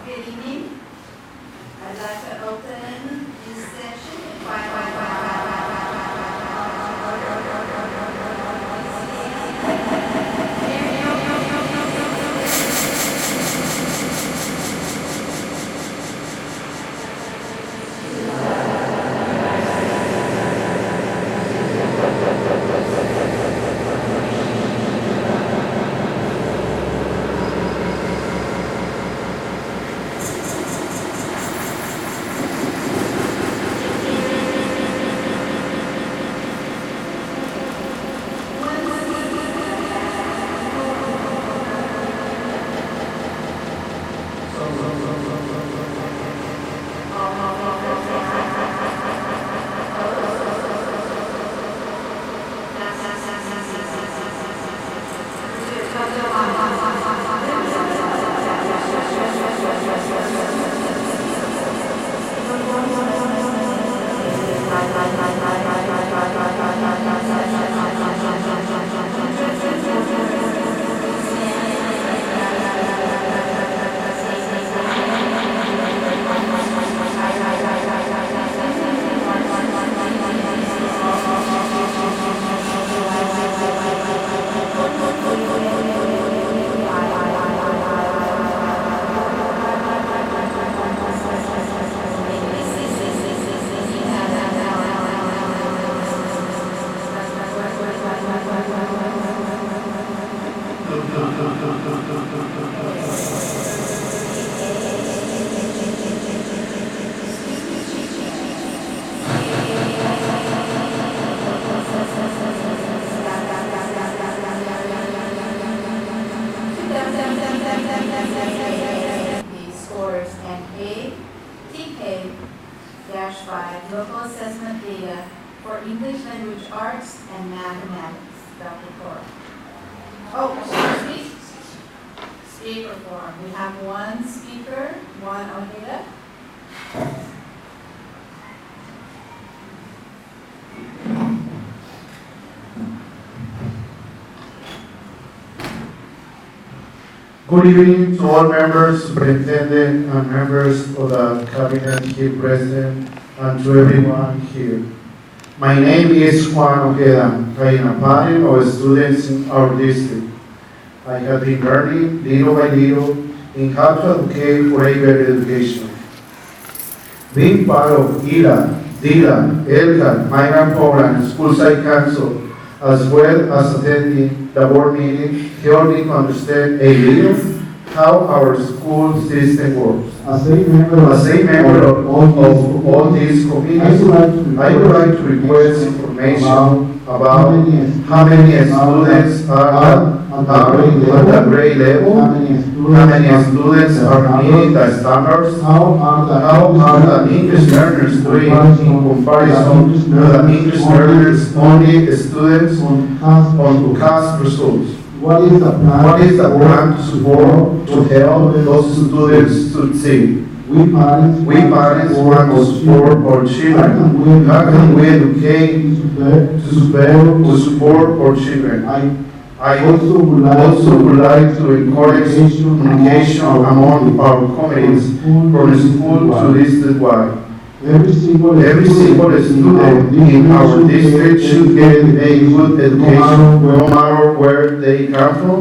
Good evening. I'd like to open this session TK-5 local assessment data for English language arts and mathematics. Dr. Cora. Oh, excuse me. Speaker form. We have one speaker, one Ojeda. Good evening to all members, superintendent, and members of the cabinet here present, and to everyone here. My name is Juan Ojeda. I am a parent of students in our district. I have been learning little by little in how to advocate for a better education. Being part of ILA, DILA, ELCA, Migrant Program, and School Site Council, as well as attending the board meeting, helped me to understand a little how our school system works. As a member of all these committees, I would like to request information about how many students are at the grade level, how many students are meeting the standards, how are the English learners doing in comparison to the English learners only students on CAS results. What is the plan to support, to help those students succeed? We parents want to support our children. How can we educate to support our children? I also would like to encourage communication among our committees from school to district-wide. Every single student in our district should get a good education, no matter where they come from.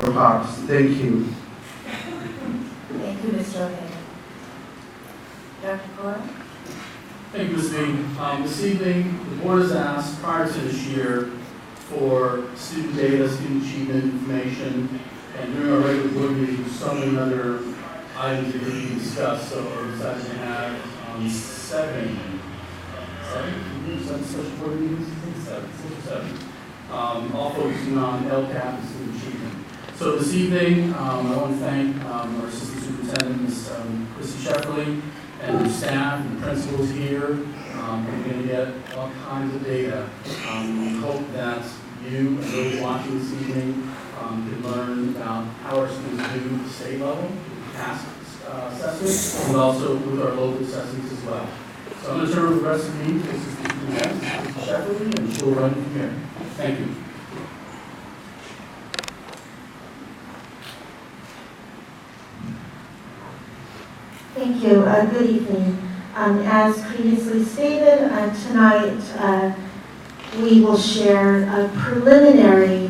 Hearts. Thank you. Thank you, Mr. O'Hara. Dr. Cora? Thank you, Ms. Lee. This evening, the board has asked prior to this year for student data, student achievement information, and during our regular board meetings, so many other items that we discussed, so we decided to have seven 7 special board meetings, I think 6 or 7, all focusing on LCAP and student achievement. So this evening, I want to thank our Assistant Superintendent, Ms. Chrissy Shefferly, and the staff and principals here. We're going to get all kinds of data. We hope that you and those watching this evening can learn about how our students do at the state level, past assessments, and also with our local assessments as well. So I'm going to turn over the rest of the meeting to Assistant Superintendent, Ms. Shefferly, and she'll run from here. Thank you. Thank you. Good evening. As previously stated, tonight we will share preliminary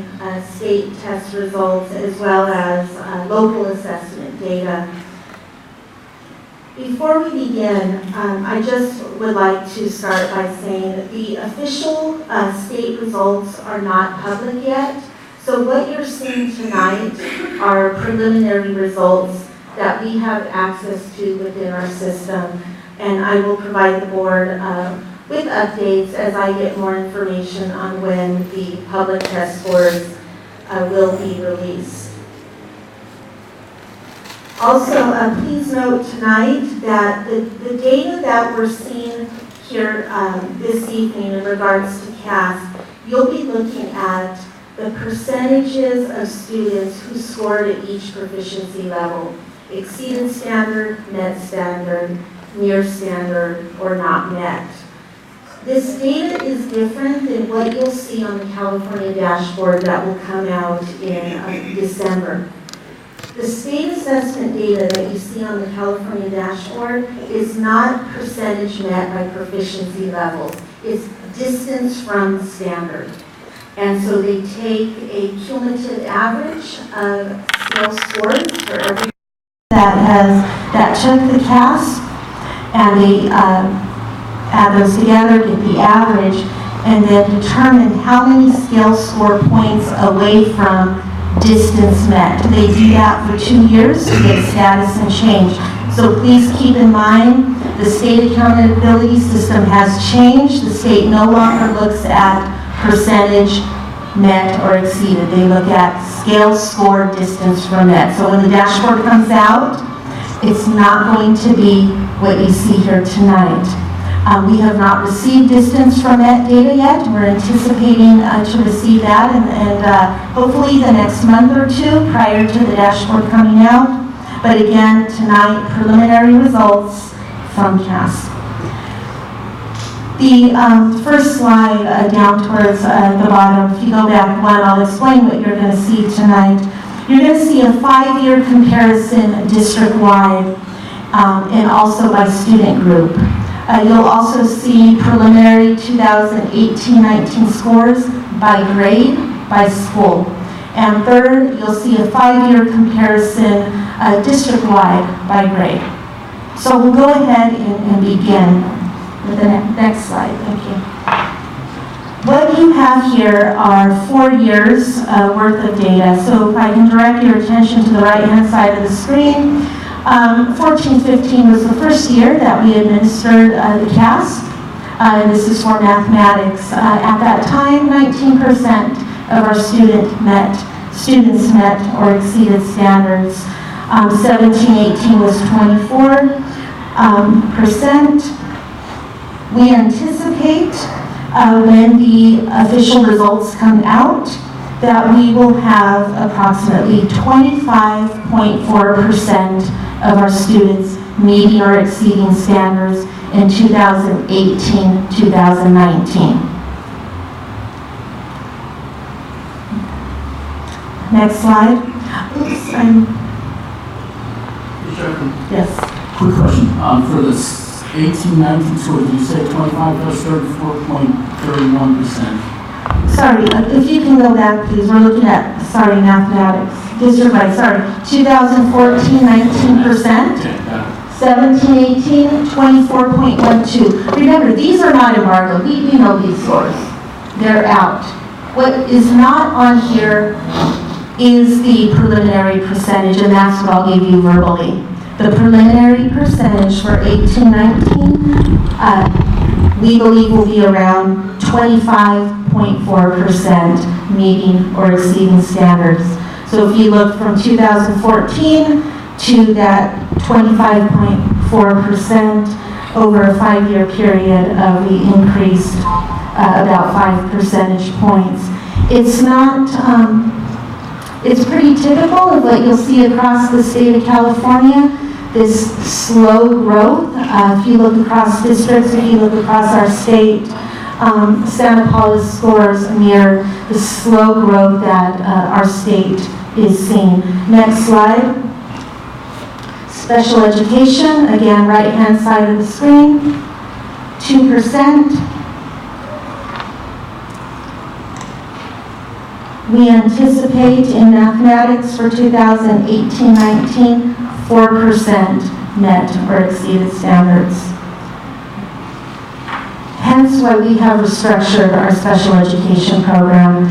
state test results as well as local assessment data. Before we begin, I just would like to start by saying that the official state results are not public yet. So what you're seeing tonight are preliminary results that we have access to within our system, and I will provide the board with updates as I get more information on when the public test scores will be released. Also, please note tonight that the data that we're seeing here this evening in regards to CAS, you'll be looking at the percentages of students who scored at each proficiency level: exceeded standard, met standard, near standard, or not met. This data is different than what you'll see on the California dashboard that will come out in December. The state assessment data that you see on the California dashboard is not percentage met by proficiency levels. It's distance from standard. And so they take a cumulative average of scale scores for every that took the CAS, and they add those together, get the average, and then determine how many scale score points away from distance met. They do that for 2 years to get status and change. So please keep in mind, the state accountability system has changed. The state no longer looks at percentage met or exceeded. They look at scale score distance from met. So when the dashboard comes out, it's not going to be what you see here tonight. We have not received distance from met data yet. We're anticipating to receive that, and hopefully the next month or two prior to the dashboard coming out. But again, tonight, preliminary results from CAS. The first slide down towards the bottom, if you go back one, I'll explain what you're going to see tonight. You're going to see a 5-year comparison district-wide and also by student group. You'll also see preliminary 2018-19 scores by grade, by school. And third, you'll see a 5-year comparison district-wide by grade. So we'll go ahead and begin with the next slide. Thank you. What you have here are 4 years worth of data. So if I can direct your attention to the right-hand side of the screen, 14-15 was the first year that we administered the CAS. This is for mathematics. At that time, 19% of our students met or exceeded standards. 17-18 was 24%. We anticipate when the official results come out that we will have approximately 25.4% of our students meeting or exceeding standards in 2018-2019. Next slide. Oops, yes. Quick question. For this 18-19 score, did you say 25 plus 34.31%? Sorry, if you can go back, please. We're looking at, mathematics. District wide, 2014, 19%. 17-18, 24.12. Remember, these are not embargoed. We know these scores. They're out. What is not on here is the preliminary percentage, and that's what I'll give you verbally. The preliminary percentage for 18-19 we believe will be around 25.4% meeting or exceeding standards. So if you look from 2014 to that 25.4%, over a 5-year period, we increased about 5 percentage points. It's not, it's pretty typical of what you'll see across the state of California, this slow growth. If you look across districts, if you look across our state, Santa Paula's scores mirror the slow growth that our state is seeing. Next slide. Special education, again, right-hand side of the screen, 2%. We anticipate in mathematics for 2018-19, 4% met or exceeded standards. Hence why we have restructured our special education program.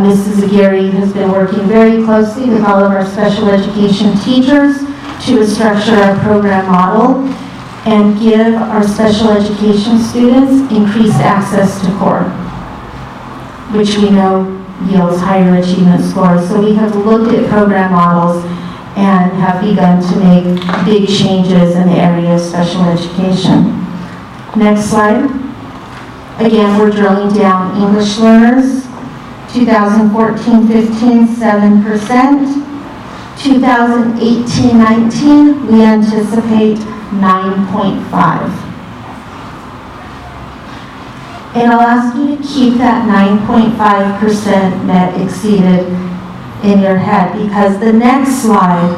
Mrs. Aguirre has been working very closely with all of our special education teachers to restructure our program model and give our special education students increased access to core, which we know yields higher achievement scores. So we have looked at program models and have begun to make big changes in the area of special education. Next slide. Again, we're drilling down English learners. 2014-15, 7%. 2018-19, we anticipate 9.5. And I'll ask you to keep that 9.5% met exceeded in your head, because the next slide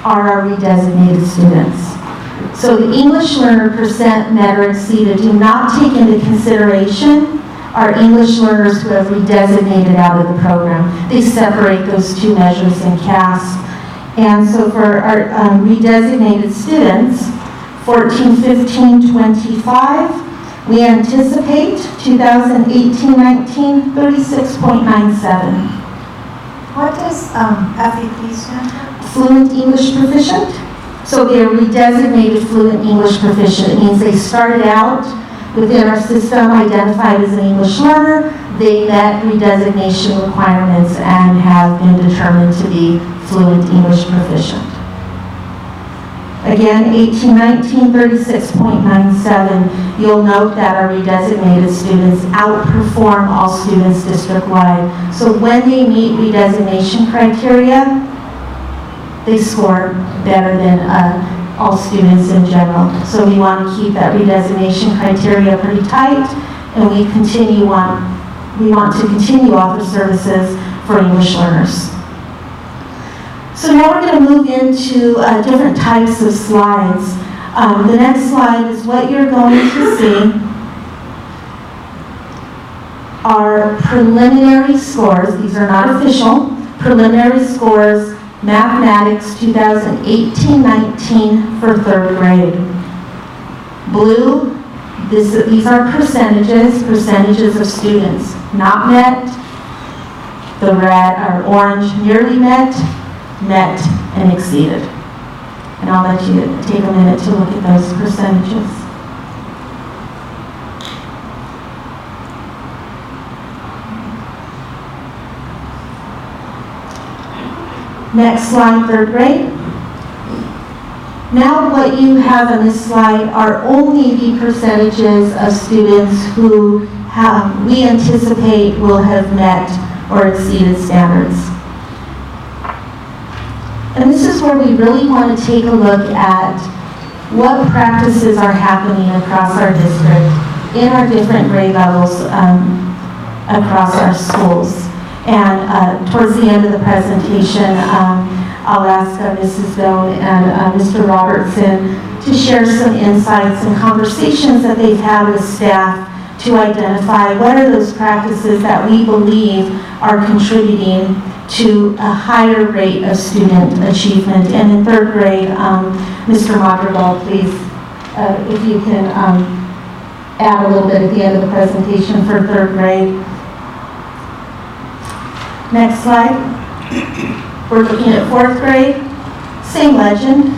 are our redesignated students. So the English learner percent met or exceeded do not take into consideration our English learners who have redesignated out of the program. They separate those two measures in CAS. And so for our redesignated students, 14, 15, 25, we anticipate 2018-19, 36.97. What does FEP stand for? Fluent English Proficient. So they're redesignated Fluent English Proficient. It means they started out within our system identified as an English learner. They met redesignation requirements and have been determined to be Fluent English Proficient. Again, 18-19, 36.97. You'll note that our redesignated students outperform all students district-wide. So when they meet redesignation criteria, they score better than all students in general. So we want to keep that redesignation criteria pretty tight, and we want to continue offer services for English learners. So now we're going to move into different types of slides. The next slide is what you're going to see are preliminary scores. These are not official. Preliminary scores, mathematics 2018-19 for 3rd grade. Blue, these are percentages of students not met. The red or orange, nearly met and exceeded. And I'll let you take a minute to look at those percentages. Next slide, 3rd grade. Now what you have on this slide are only the percentages of students who we anticipate will have met or exceeded standards. And this is where we really want to take a look at what practices are happening across our district in our different grade levels across our schools. And towards the end of the presentation, I'll ask Mrs. Doan and Mr. Robertson to share some insights and conversations that they've had with staff to identify what are those practices that we believe are contributing to a higher rate of student achievement. And in 3rd grade, Mr. Madrigal, please, if you can add a little bit at the end of the presentation for 3rd grade. Next slide. We're looking at 4th grade. Same legend.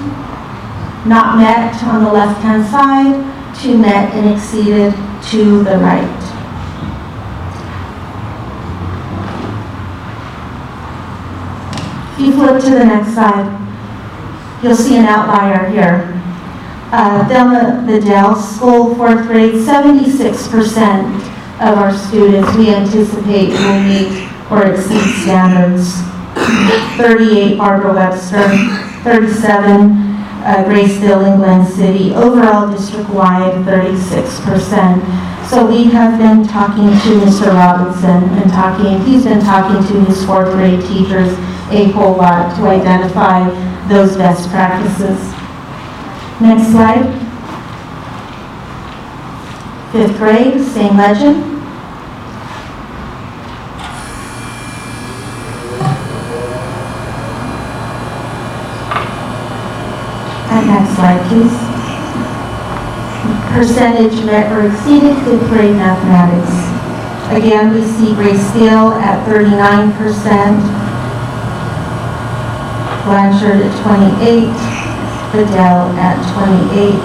not met on the left-hand side to met and exceeded to the right. If you flip to the next slide, you'll see an outlier here. Thelma Vidal School, 4th grade, 76% of our students we anticipate will meet or exceed standards. 38 Barbara Webster, 37 Gracedale in Glen City, overall district-wide 36%. So we have been talking to Mr. Robinson and he's been talking to his 4th grade teachers a whole lot to identify those best practices. Next slide. 5th grade, same legend. And next slide, please. Percentage met or exceeded 5th grade mathematics. Again, we see Gracedale at 39%, Blanchard at 28, Vidal at 28,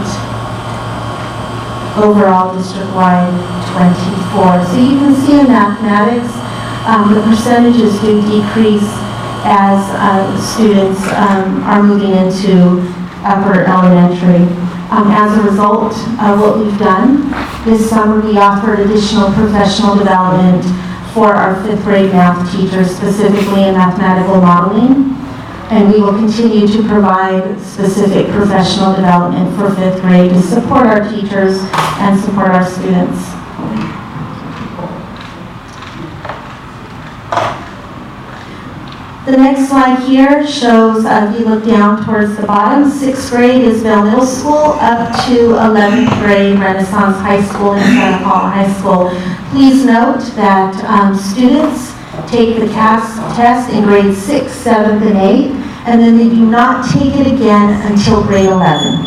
overall district-wide 24. So you can see in mathematics, the percentages do decrease as students are moving into upper elementary. As a result of what we've done, this summer we offered additional professional development for our 5th grade math teachers, specifically in mathematical modeling. And we will continue to provide specific professional development for 5th grade to support our teachers and support our students. The next slide here shows, if you look down towards the bottom, 6th grade is Bell Middle School up to 11th grade Renaissance High School and Santa Paula High School. Please note that students take the CAS test in grades 6, 7, and 8, and then they do not take it again until grade 11.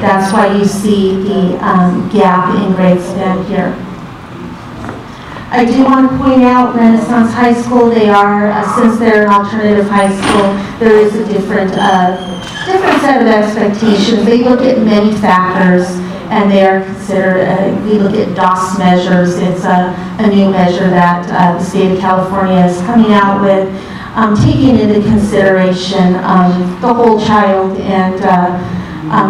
That's why you see the gap in grade span here. I do want to point out Renaissance High School, they are, since they're an alternative high school, there is a different set of expectations. They look at many factors, and they are considered, we look at DOS measures. It's a new measure that the state of California is coming out with, taking into consideration the whole child and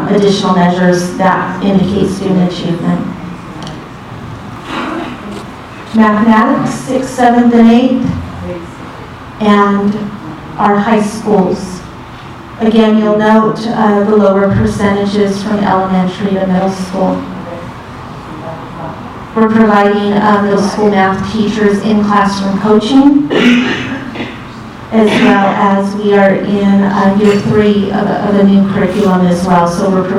additional measures that indicate student achievement. Mathematics, 6th, 7th, and 8th, and our high schools. Again, you'll note the lower percentages from elementary to middle school. We're providing middle school math teachers in classroom coaching, as well as we are in year 3 of a new curriculum as well. So we're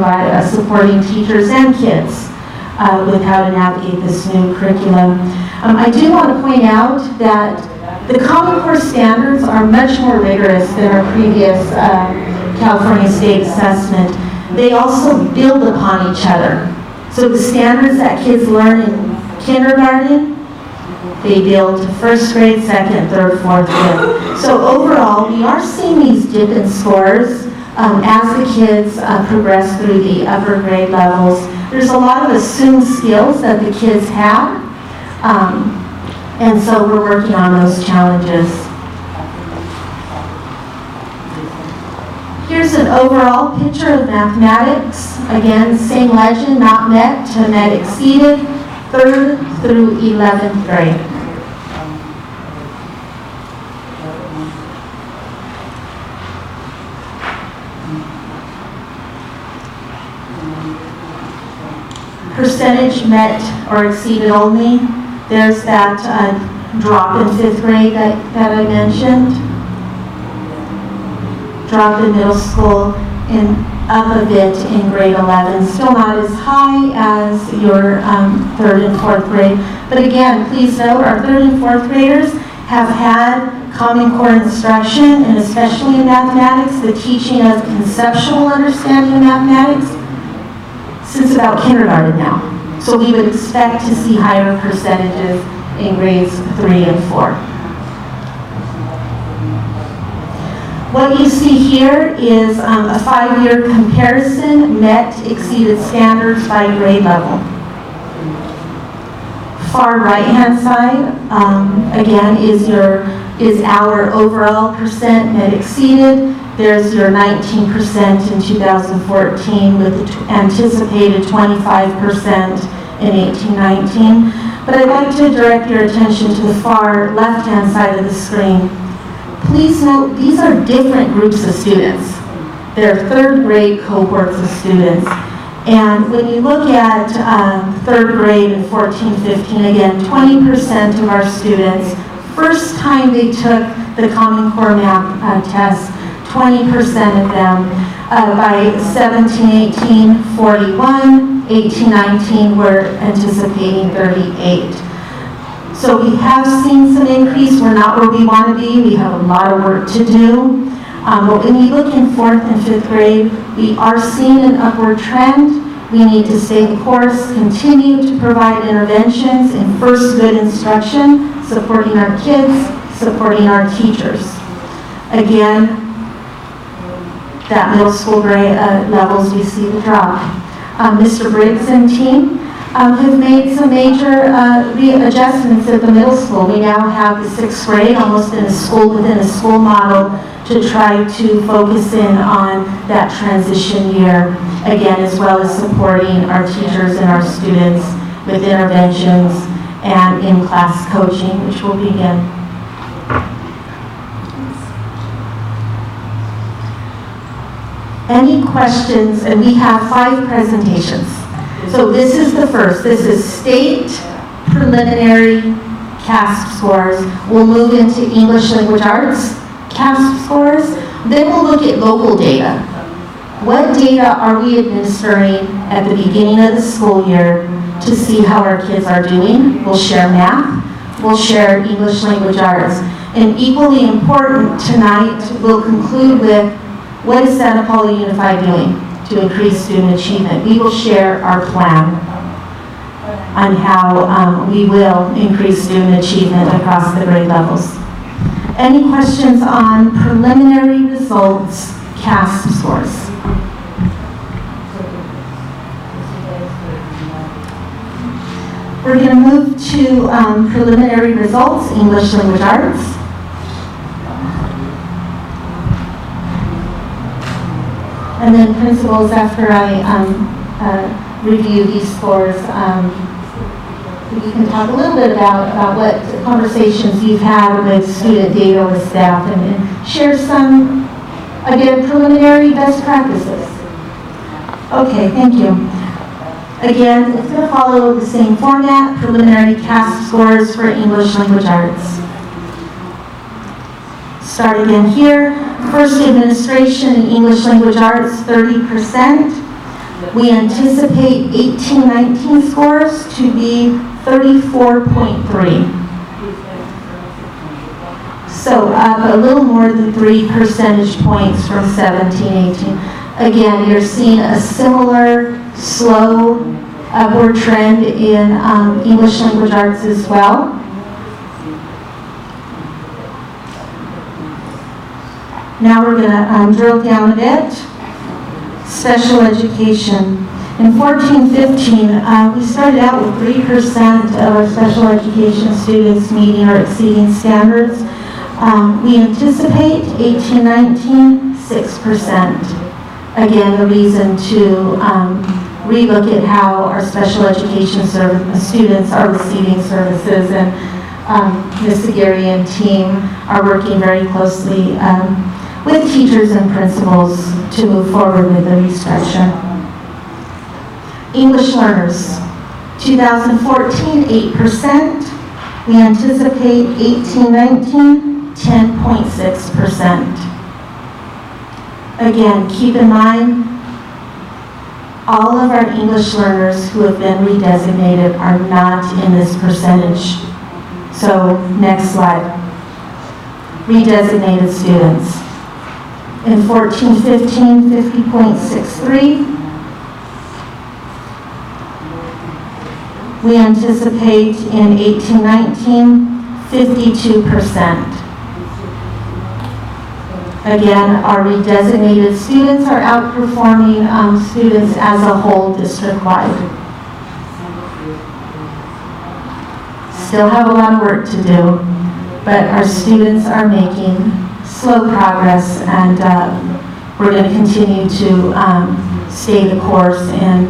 supporting teachers and kids with how to navigate this new curriculum. I do want to point out that the Common Core standards are much more rigorous than our previous California State assessment. They also build upon each other. So the standards that kids learn in kindergarten, they build to 1st grade, 2nd, 3rd, 4th, 5th. So overall, we are seeing these dip in scores as the kids progress through the upper grade levels. There's a lot of assumed skills that the kids have, and so we're working on those challenges. Here's an overall picture of mathematics. Again, same legend, not met to met exceeded, 3rd through 11th grade. Percentage met or exceeded only. There's that drop in 5th grade that I mentioned. Drop in middle school and up a bit in grade 11. Still not as high as your 3rd and 4th grade. But again, please note our 3rd and 4th graders have had Common Core instruction, and especially in mathematics, the teaching of conceptual understanding of mathematics, since about kindergarten now. So we would expect to see higher percentages in grades 3 and 4. What you see here is a 5-year comparison, met, exceeded standards by grade level. Far right-hand side, again, is our overall percent met exceeded. There's your 19% in 2014 with the anticipated 25% in 18-19. But I'd like to direct your attention to the far left-hand side of the screen. Please note, these are different groups of students. They're third grade cohorts of students. And when you look at third grade in 14-15, again, 20% of our students, first time they took the Common Core Math test, 20% of them. By 17-18, 41, 18-19, we're anticipating 38. So we have seen some increase. We're not where we want to be. We have a lot of work to do. But when we look in 4th and 5th grade, we are seeing an upward trend. We need to stay the course, continue to provide interventions in first good instruction, supporting our kids, supporting our teachers. Again, that middle school grade levels, we see the drop. Mr. Briggs and team have made some major readjustments at the middle school. We now have the 6th grade almost in a school within a school model to try to focus in on that transition year, again, as well as supporting our teachers and our students with interventions and in-class coaching, which will begin. Any questions? And we have 5 presentations. So this is the first. This is state preliminary CASP scores. We'll move into English Language Arts CASP scores. Then we'll look at local data. What data are we administering at the beginning of the school year to see how our kids are doing? We'll share math. We'll share English Language Arts. And equally important tonight, we'll conclude with what is Santa Paula Unified doing to increase student achievement? We will share our plan on how we will increase student achievement across the grade levels. Any questions on preliminary results CASP scores? We're going to move to preliminary results, English Language Arts. And then principals, after I review these scores, we can talk a little bit about what conversations you've had with student data with staff and share some, again, preliminary best practices. Okay, thank you. Again, it's going to follow the same format, preliminary CASP scores for English Language Arts. Start again here. First administration in English Language Arts, 30%. We anticipate 18-19 scores to be 34.3. So up a little more than 3 percentage points from 17-18. Again, you're seeing a similar slow upward trend in English Language Arts as well. Now we're going to drill down a bit. Special education. In 14-15, we started out with 3% of our special education students meeting or exceeding standards. We anticipate 18-19, 6%. Again, the reason to relook at how our special education students are receiving services, and Ms. Aguirre and team are working very closely with teachers and principals to move forward with the restructure. English learners, 2014, 8%. We anticipate 18-19, 10.6%. Again, keep in mind, all of our English learners who have been redesignated are not in this percentage. So, next slide. Redesignated students. In 14-15, 50.63. We anticipate in 18-19, 52%. Again, our redesignated students are outperforming students as a whole district-wide. Still have a lot of work to do, but our students are making slow progress, and we're going to continue to stay the course and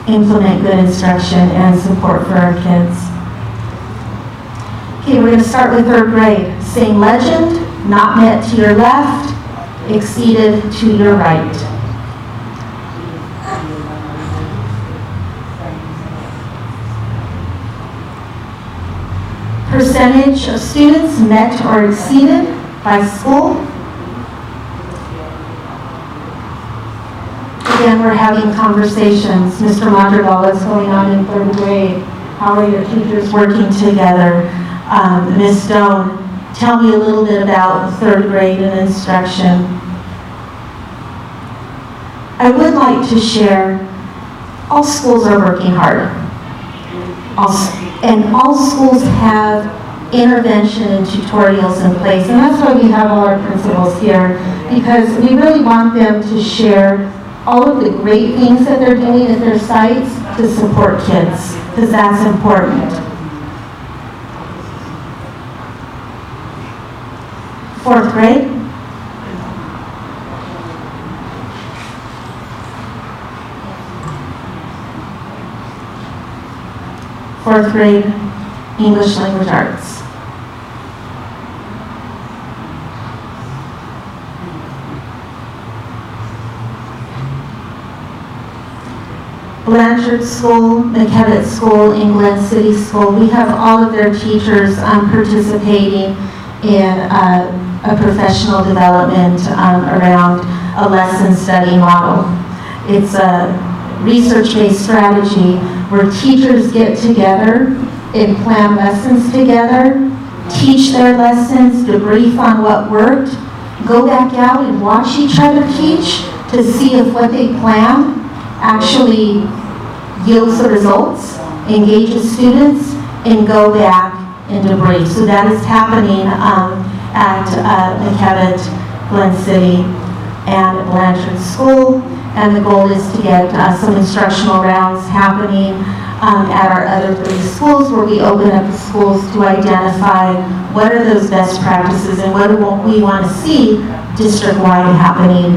implement good instruction and support for our kids. Okay, we're going to start with 3rd grade. Same legend, not met to your left, exceeded to your right. Percentage of students met or exceeded by school. Again, we're having conversations. Mr. Madrigal, what's going on in 3rd grade? How are your teachers working together? Ms. Stone, tell me a little bit about 3rd grade and instruction. I would like to share, all schools are working hard. And all schools have intervention and tutorials in place. And that's why we have all our principals here, because we really want them to share all of the great things that they're doing at their sites to support kids, because that's important. 4th grade. Fourth grade, English language arts. Blanchard School, McKevitt School, England City School, we have all of their teachers participating in a professional development around a lesson study model. It's a research-based strategy where teachers get together and plan lessons together, teach their lessons, debrief on what worked, go back out and watch each other teach to see if what they plan actually yields the results, engages students, and go back and debrief. So that is happening at McKevitt, Glen City, and Blanchard School. And the goal is to get some instructional rounds happening at our other 3 schools, where we open up the schools to identify what are those best practices and what do we want to see district-wide happening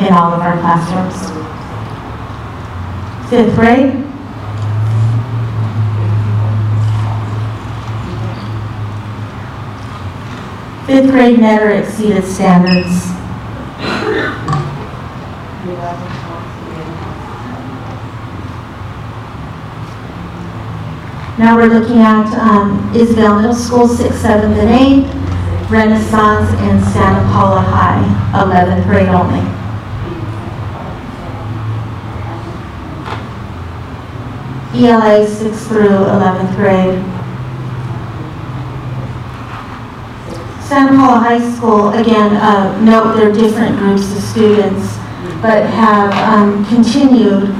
in all of our classrooms. 5th grade. Fifth grade met or exceeded standards. Now we're looking at Isabel Middle School, 6th, 7th, and 8th, Renaissance, and Santa Paula High, 11th grade only. ELA, 6th through 11th grade. Santa Paula High School, again, note they're different groups of students, but have continued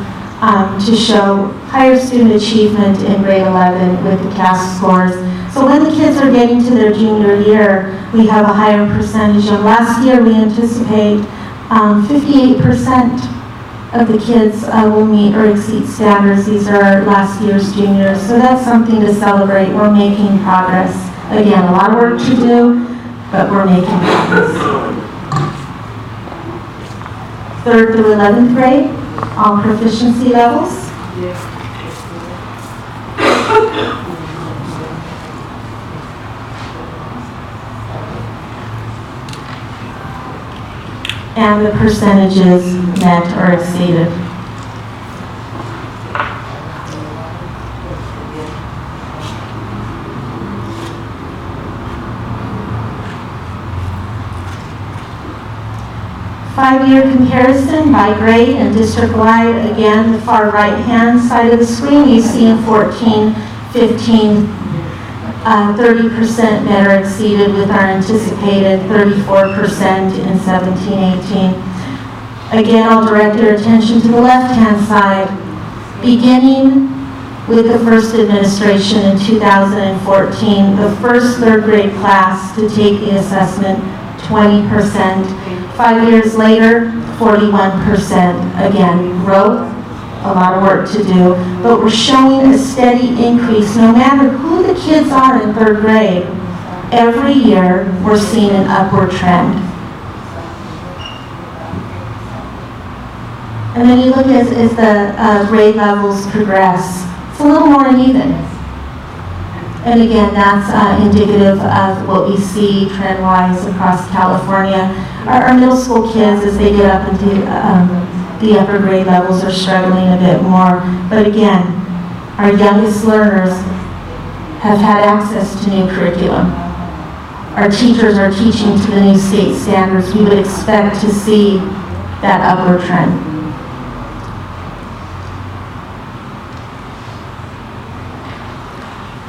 to show higher student achievement in grade 11 with the CAS scores. So when the kids are getting to their junior year, we have a higher percentage. Of last year, we anticipate 58% of the kids will meet or exceed standards. These are last year's juniors. So that's something to celebrate. We're making progress. Again, a lot of work to do, but we're making progress. 3rd through 11th grade, all proficiency levels. And the percentages met or exceeded. Five-year comparison by grade and district-wide. Again, the far right-hand side of the screen, you see in 14, 15, 30% met or exceeded, with our anticipated 34% in 17, 18. Again, I'll direct your attention to the left-hand side. Beginning with the first administration in 2014, the first 3rd grade class to take the assessment 20%. 5 years later, 41%. Again, growth, a lot of work to do, but we're showing a steady increase no matter who the kids are in 3rd grade. Every year, we're seeing an upward trend. And then you look as the grade levels progress, it's a little more uneven. And again, that's indicative of what we see trend-wise across California. Our middle school kids, as they get up into the upper grade levels, are struggling a bit more. But again, our youngest learners have had access to new curriculum. Our teachers are teaching to the new state standards. We would expect to see that upward trend.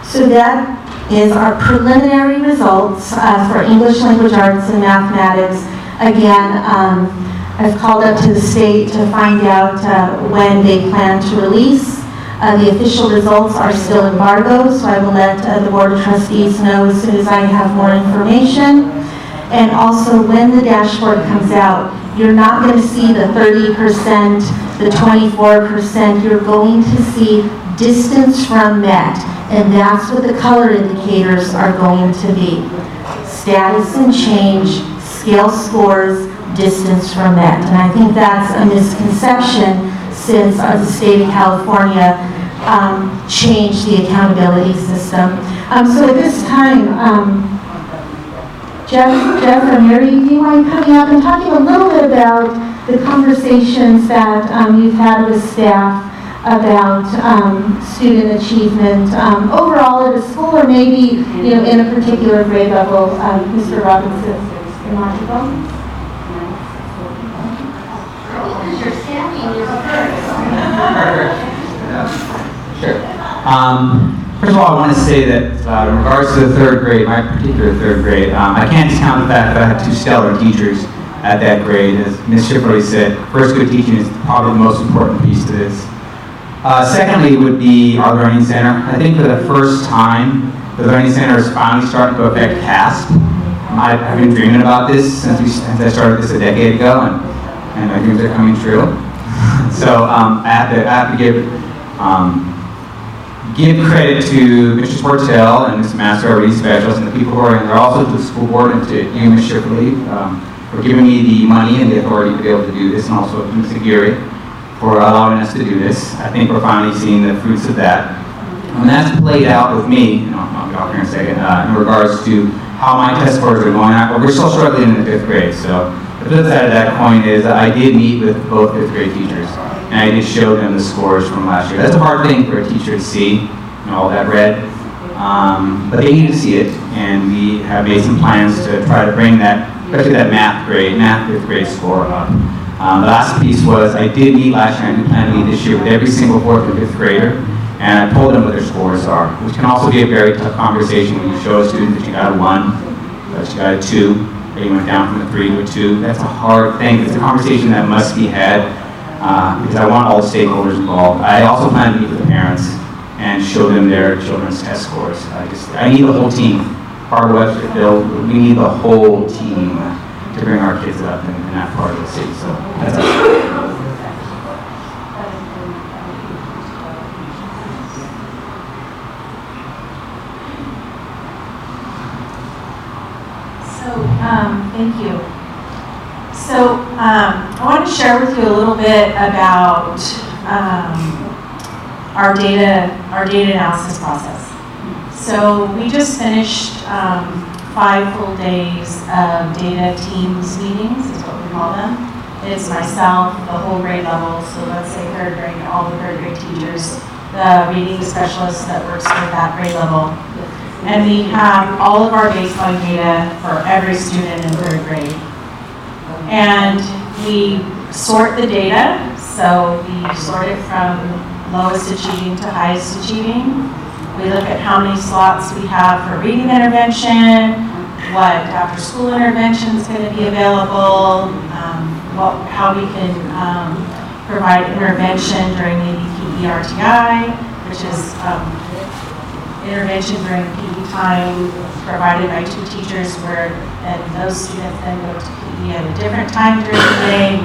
So that is our preliminary results for English Language Arts and Mathematics. Again, I've called up to the state to find out when they plan to release. The official results are still embargoed, so I will let the Board of Trustees know as soon as I have more information. And also, when the dashboard comes out, you're not going to see the 30%, the 24%. You're going to see distance from met, and that's what the color indicators are going to be. Status and change, scale scores, distance from met. And I think that's a misconception since the state of California changed the accountability system. So at this time, Jeff or Mary, do you mind coming up and talking a little bit about the conversations that you've had with staff about student achievement overall at a school, or maybe in a particular grade level? Mr. Robinson, you want to go? You're standing, you're first. Sure. First of all, I want to say that in regards to the 3rd grade, my particular 3rd grade, I can't discount the fact that I had 2 stellar teachers at that grade. As Ms. Schifferly said, first, good teaching is probably the most important piece to this. Secondly would be our Learning Center. I think for the first time, the Learning Center is finally starting to affect CAST. I've been dreaming about this since I started this a decade ago, and my dreams are coming true. So I have to give credit to Mr. Sportel and Mr. Master, our reading specialist, and the people who are in there, also to the school board and to you, Ms. Schifferly, for giving me the money and the authority to be able to do this, and also to Mr. Geary for allowing us to do this. I think we're finally seeing the fruits of that. And that's played out with me, I'll get off here in a second, in regards to how my test scores are going. We're still struggling in the 5th grade, so the flip side of that coin is that I did meet with both 5th grade teachers, and I did show them the scores from last year. That's a hard thing for a teacher to see, all that red, but they need to see it, and we have made some plans to try to bring that, especially that math 5th grade score up. The last piece was I did meet last year, and I plan to meet this year with every single 4th and 5th grader, and I told them what their scores are, which can also be a very tough conversation when you show a student that you got a 1, that you got a 2, that you went down from a 3 to a 2. That's a hard thing. It's a conversation that must be had because I want all the stakeholders involved. I also plan to meet with the parents and show them their children's test scores. I need the whole team. Barbara Webster, Bill, we need the whole team to bring our kids up in that part of the city. So that's it. Thank you. So I want to share with you a little bit about our data analysis process. So we just finished 5 full days of data teams meetings, is what we call them. It's myself, the whole grade level, so let's say 3rd grade, all the 3rd grade teachers, the reading specialist that works with that grade level. And we have all of our baseline data for every student in 3rd grade. And we sort the data, so we sort it from lowest achieving to highest achieving. We look at how many slots we have for reading intervention, what after school intervention is going to be available, how we can provide intervention during maybe PERTI, which is intervention during PE time provided by 2 teachers and those students then go to PE at a different time during the day.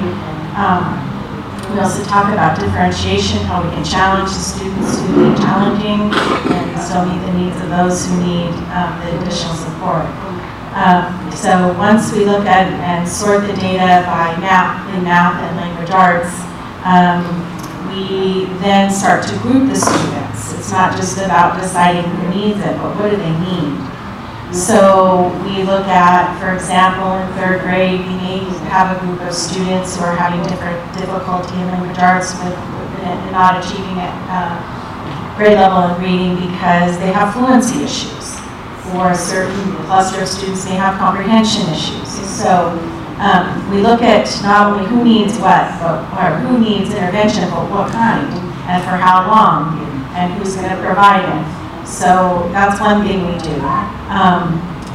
We also talk about differentiation, how we can challenge the students who need challenging and still meet the needs of those who need the additional support. So once we look at and sort the data by math and language arts, we then start to group the students. It's not just about deciding who needs it, but what do they need? So we look at, for example, in 3rd grade, we may have a group of students who are having difficulty in language arts with not achieving grade level in reading because they have fluency issues, or a certain cluster of students may have comprehension issues. So we look at not only who needs what, or who needs intervention, but what kind, and for how long, and who's going to provide it. So that's one thing we do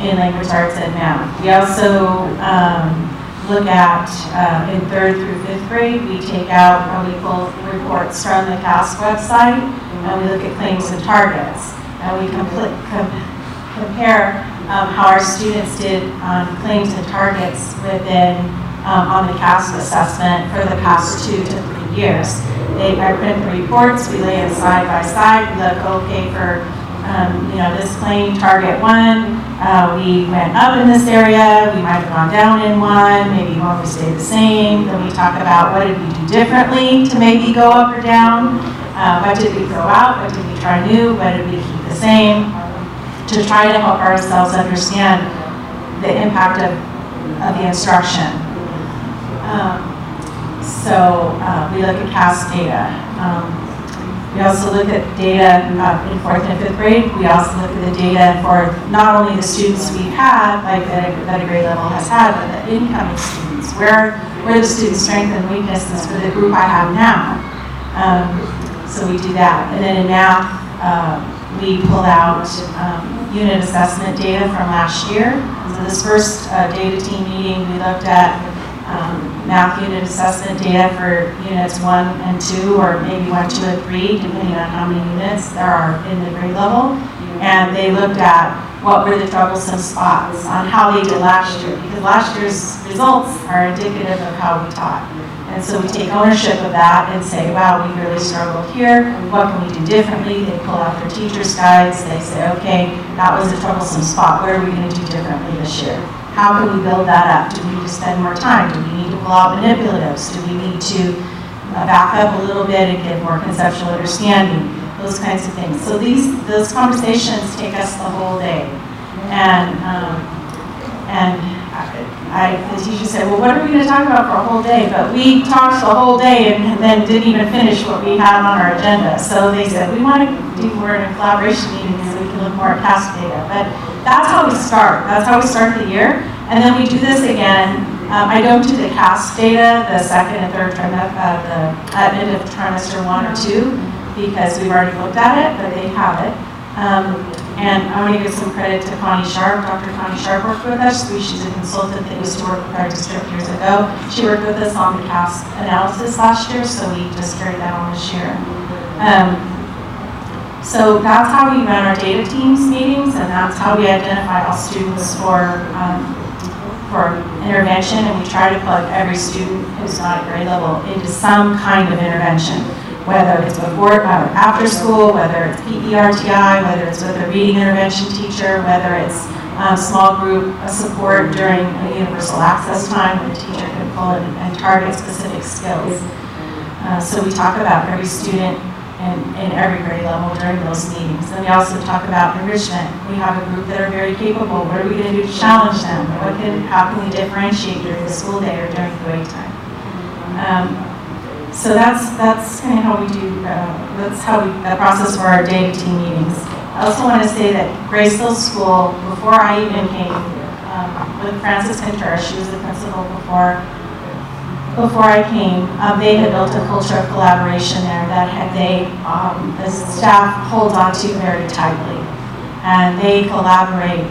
in language arts and math. We also look at, in 3rd through 5th grade, we take out what we pull reports from the CAST website, and we look at claims and targets. And we compare how our students did on claims and targets on the CAST assessment for the past 2 to 3 years. I print the reports, we lay them side by side, we look, okay, for this claim, target 1, we went up in this area, we might have gone down in one, maybe one we stayed the same. Then we talk about what did we do differently to maybe go up or down, what did we throw out, what did we try new, what did we keep the same, to try to help ourselves understand the impact of the instruction. So we look at CAST data. We also look at data in 4th and 5th grade. We also look at the data for not only the students we've had, like that a grade level has had, but the incoming students. Where are the students' strengths and weaknesses for the group I have now? So we do that. And then in math, we pull out unit assessment data from last year. So this first data team meeting, we looked at math unit assessment data for units 1 and 2, or maybe 1, 2, and 3, depending on how many units there are in the grade level. And they looked at what were the troublesome spots on how they did last year, because last year's results are indicative of how we taught. And so we take ownership of that and say, wow, we really struggled here. What can we do differently? They pull out their teacher's guides. They say, okay, that was a troublesome spot. What are we going to do differently this year? How can we build that up? Do we need to spend more time? Do we need to pull out manipulatives? Do we need to back up a little bit and get more conceptual understanding? Those kinds of things. So those conversations take us the whole day. And the teacher said, well, what are we going to talk about for a whole day? But we talked the whole day and then didn't even finish what we had on our agenda. So they said, we want to do more in a collaboration meeting so we can look more at past data. But that's how we start. That's how we start the year. And then we do this again. I don't do the CAST data, the 2nd and 3rd trimester, at end of trimester 1 or 2, because we've already looked at it, but they have it. And I want to give some credit to Connie Sharp. Dr. Connie Sharp worked with us. She's a consultant that used to work with our district years ago. She worked with us on the CAST analysis last year, so we just carried that on this year. So that's how we run our data teams meetings, and that's how we identify all students for intervention, and we try to plug every student who's not at grade level into some kind of intervention. Whether it's before or after school, whether it's PERTI, whether it's with a reading intervention teacher, whether it's small group support during a universal access time when the teacher can pull in and target specific skills. So we talk about every student in every grade level during those meetings. Then we also talk about enrichment. We have a group that are very capable. What are we going to do to challenge them? How can we differentiate during the school day or during the wait time? So that's kind of how we do, that's how the process for our data team meetings. I also want to say that Graceville School, before I even came, with Frances Contreras, she was the principal before I came, they had built a culture of collaboration there that the staff holds on to very tightly. And they collaborate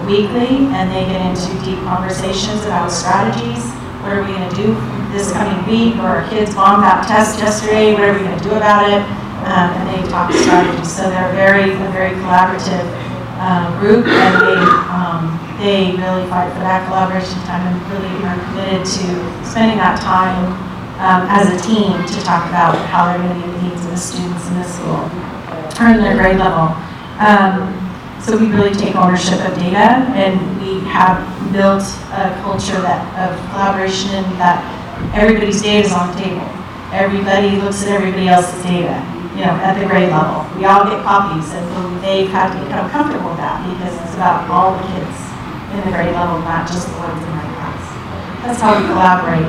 weekly, and they get into deep conversations about strategies. What are we going to do this coming week? Or our kids bombed that test yesterday. What are we going to do about it? and they talk strategy. So they're a very collaborative group, and they really fight for that collaboration time and really are committed to spending that time as a team to talk about how they're going to meet the needs of the students in the school or in their grade level. So we really take ownership of data, and we have built a culture of collaboration, and that everybody's data is on the table. Everybody looks at everybody else's data, at the grade level. We all get copies, and they've had to become comfortable with that because it's about all the kids in the grade level, not just the ones in my class. That's how we collaborate.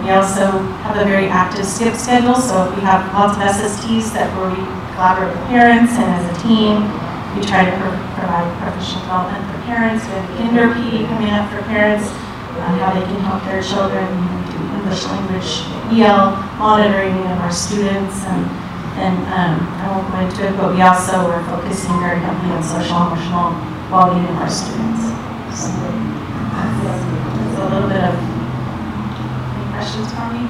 We also have a very active skip schedule, so we have lots of SSTs where we collaborate with parents, and as a team, we try to provide professional development for parents. We have Kinder PD coming up for parents on how they can help their children. We do English language EL monitoring of our students, and I won't go into it, but we also are focusing very heavily on social and emotional well-being of our students. So that's a little bit of any questions for me?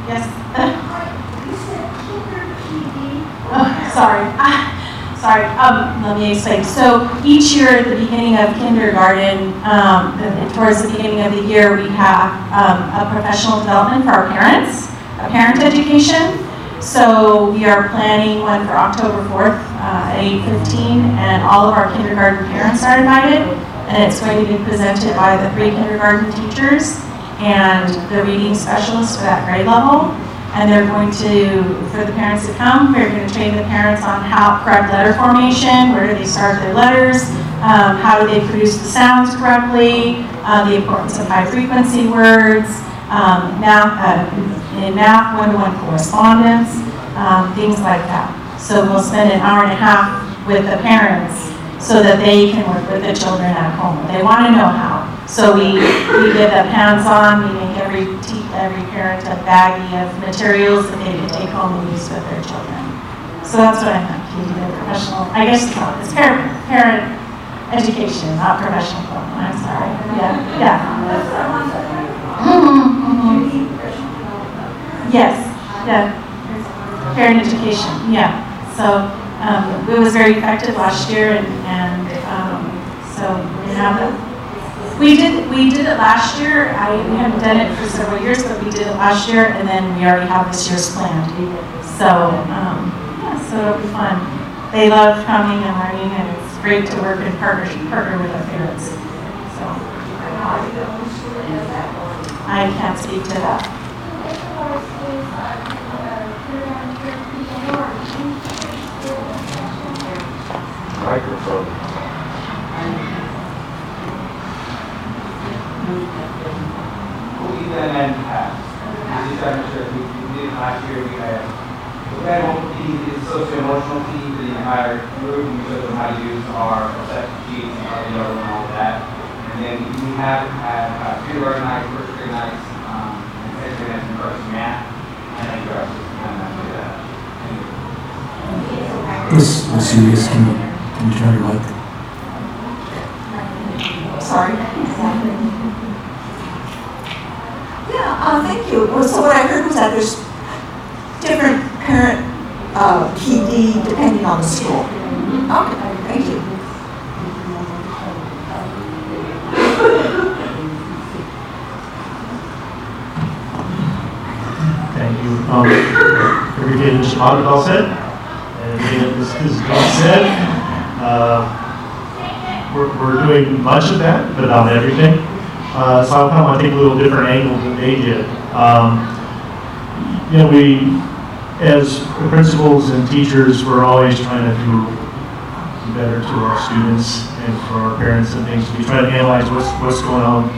Yes? You said Kinder PD. Oh, sorry. Sorry, let me explain. So each year at the beginning of kindergarten, towards the beginning of the year, we have a professional development for our parents, a parent education. So we are planning one for October 4th at 8:15, and all of our kindergarten parents are invited, and it's going to be presented by the 3 kindergarten teachers and the reading specialist for that grade level. And they're going to, for the parents to come, we're going to train the parents on how correct letter formation, where do they start their letters, how do they produce the sounds correctly, the importance of high frequency words, in math, one-to-one correspondence, things like that. So we'll spend an hour and a half with the parents so that they can work with the children at home. They want to know how. So we give them hands-on, we make every parent a baggie of materials that they can take home and use with their children. So that's what I meant, professional, I guess it's parent education, not professional development, I'm sorry. Yeah. That's what I wanted. Yes, parent education, yeah. So it was very effective last year, and so we're going to have that. We did it last year. We haven't done it for several years, but we did it last year, and then we already have this year's planned. So so it'll be fun. They love coming and learning, and it's great to work in partner with our parents. So I can't speak to that. Microphone. We've done that in the past. We did it last year. We had the socio-emotional team for the entire group, and we showed them how to use our perception sheets and how to know and all of that. And then we have had kindergarten nights, first grade nights, and second grade nights and first math, and then you guys just kind of do that. Let's serious. Can you try your mic? Sorry. Yeah, thank you. Well, so what I heard was that there's different parent PD depending on the school. Okay, thank you. Thank you. Everything Shimada Bell said, and everything that this Bell said. We're doing much of that, but not everything. So I'll come, I think, a little different angle than they did. We, as principals and teachers, we're always trying to do better to our students and for our parents and things. We try to analyze what's going on.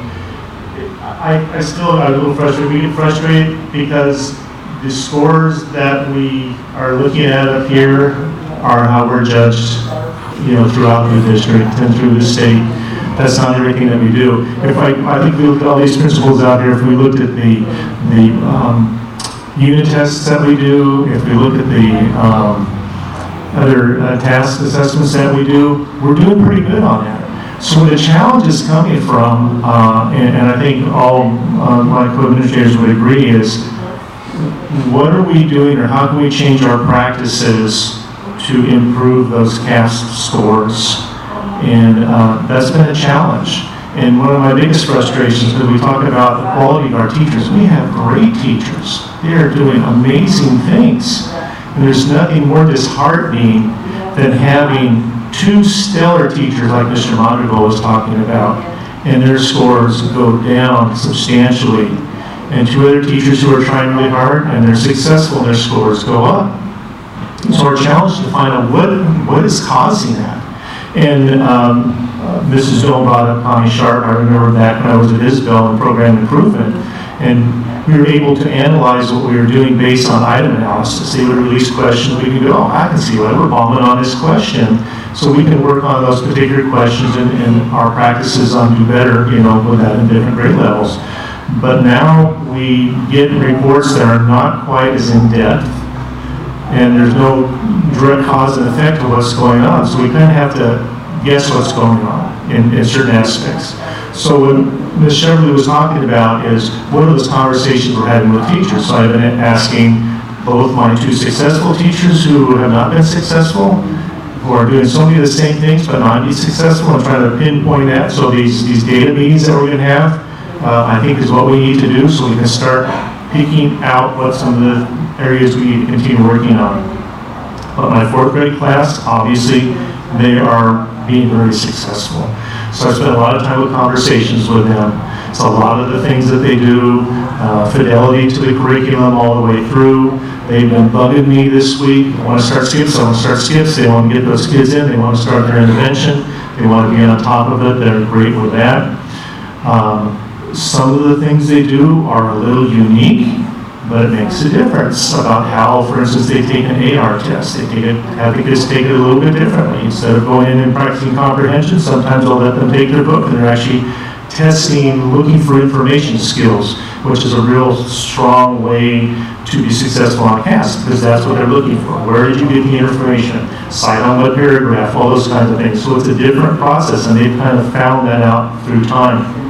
I still got a little frustrated. We get frustrated because the scores that we are looking at up here are how we're judged, throughout the district and through the state. That's not everything that we do. I think we look at all these principles out here, if we looked at the unit tests that we do, if we look at the other task assessments that we do, we're doing pretty good on that. So where the challenge is coming from, and I think all my co-administrators would agree, is what are we doing or how can we change our practices to improve those CAST scores? And that's been a challenge. And one of my biggest frustrations, because we talk about the quality of our teachers, we have great teachers. They are doing amazing things. And there's nothing more disheartening than having two stellar teachers like Mr. Mondragon was talking about, and their scores go down substantially. And two other teachers who are trying really hard and they're successful and their scores go up. So our challenge is to find out what is causing that. And Mrs. Doan brought up Connie Sharp. I remember back when I was at Isabel in program improvement, and we were able to analyze what we were doing based on item analysis. They would release questions, we could go, oh, I can see why we're bombing on this question. So we can work on those particular questions and our practices on do better, with that in different grade levels. But now we get reports that are not quite as in-depth, and there's no direct cause and effect of what's going on. So we kind of have to guess what's going on in certain aspects. So what Ms. Sheverly was talking about is what are those conversations we're having with teachers. So I've been asking both my two successful teachers who have not been successful, who are doing so many of the same things but not be successful, and trying to pinpoint that. So these data meetings that we're going to have, I think is what we need to do so we can start picking out what some of the areas we need to continue working on. But my fourth grade class, obviously, they are being very successful. So I spent a lot of time with conversations with them. It's a lot of the things that they do, fidelity to the curriculum all the way through. They've been bugging me this week. I want to start skips, I want to start skips. They want to get those kids in. They want to start their intervention. They want to be on top of it. They're great with that. Some of the things they do are a little unique, but it makes a difference about how, for instance, they take an AR test. They have the kids take it a little bit differently. Instead of going in and practicing comprehension, sometimes they'll let them take their book and they're actually testing, looking for information skills, which is a real strong way to be successful on CAST, because that's what they're looking for. Where did you get the information? Cite on what paragraph, all those kinds of things. So it's a different process, and they've kind of found that out through time.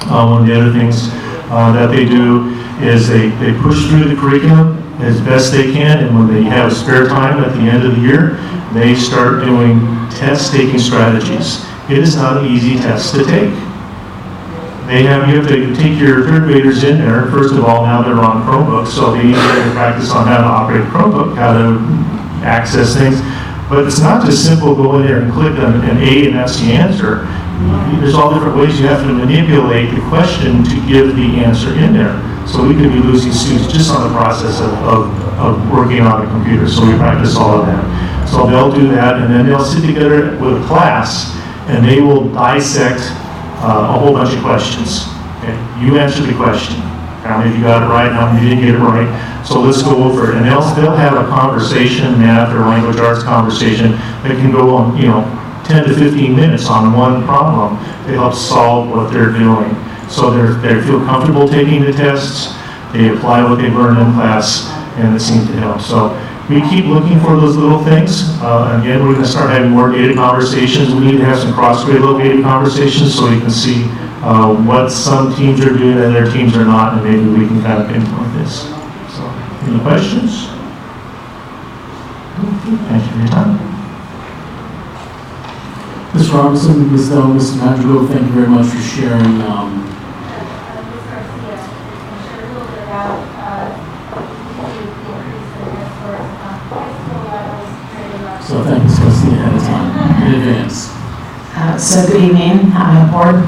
One of the other things that they do is they push through the curriculum as best they can, and when they have spare time at the end of the year, they start doing test-taking strategies. It is not an easy test to take. You have to take your third graders in there. First of all, now they're on Chromebooks, so they need to practice on how to operate a Chromebook, how to access things. But it's not just simple go in there and click on an A and that's the answer. There's all different ways you have to manipulate the question to give the answer in there. So we could be losing students just on the process of working on a computer. So we practice all of that. So they'll do that, and then they'll sit together with a class, and they will dissect a whole bunch of questions. Okay? You answer the question. How many of you got it right? How many didn't get it right? So let's go over it. And they'll have a conversation, math or language arts conversation, that can go on, 10 to 15 minutes on one problem to help solve what they're doing. So they feel comfortable taking the tests, they apply what they've learned in class, and it seems to help. So we keep looking for those little things. Again, we're going to start having more data conversations. We need to have some cross-grade located conversations so we can see what some teams are doing and other teams are not, and maybe we can kind of pinpoint this. So, any questions? Thank you for your time. Ms. Robinson, Ms. Dell, Mr. Madrigal, thank you very much for sharing. So thank you, Ms. ahead of time, in advance. So good evening, board.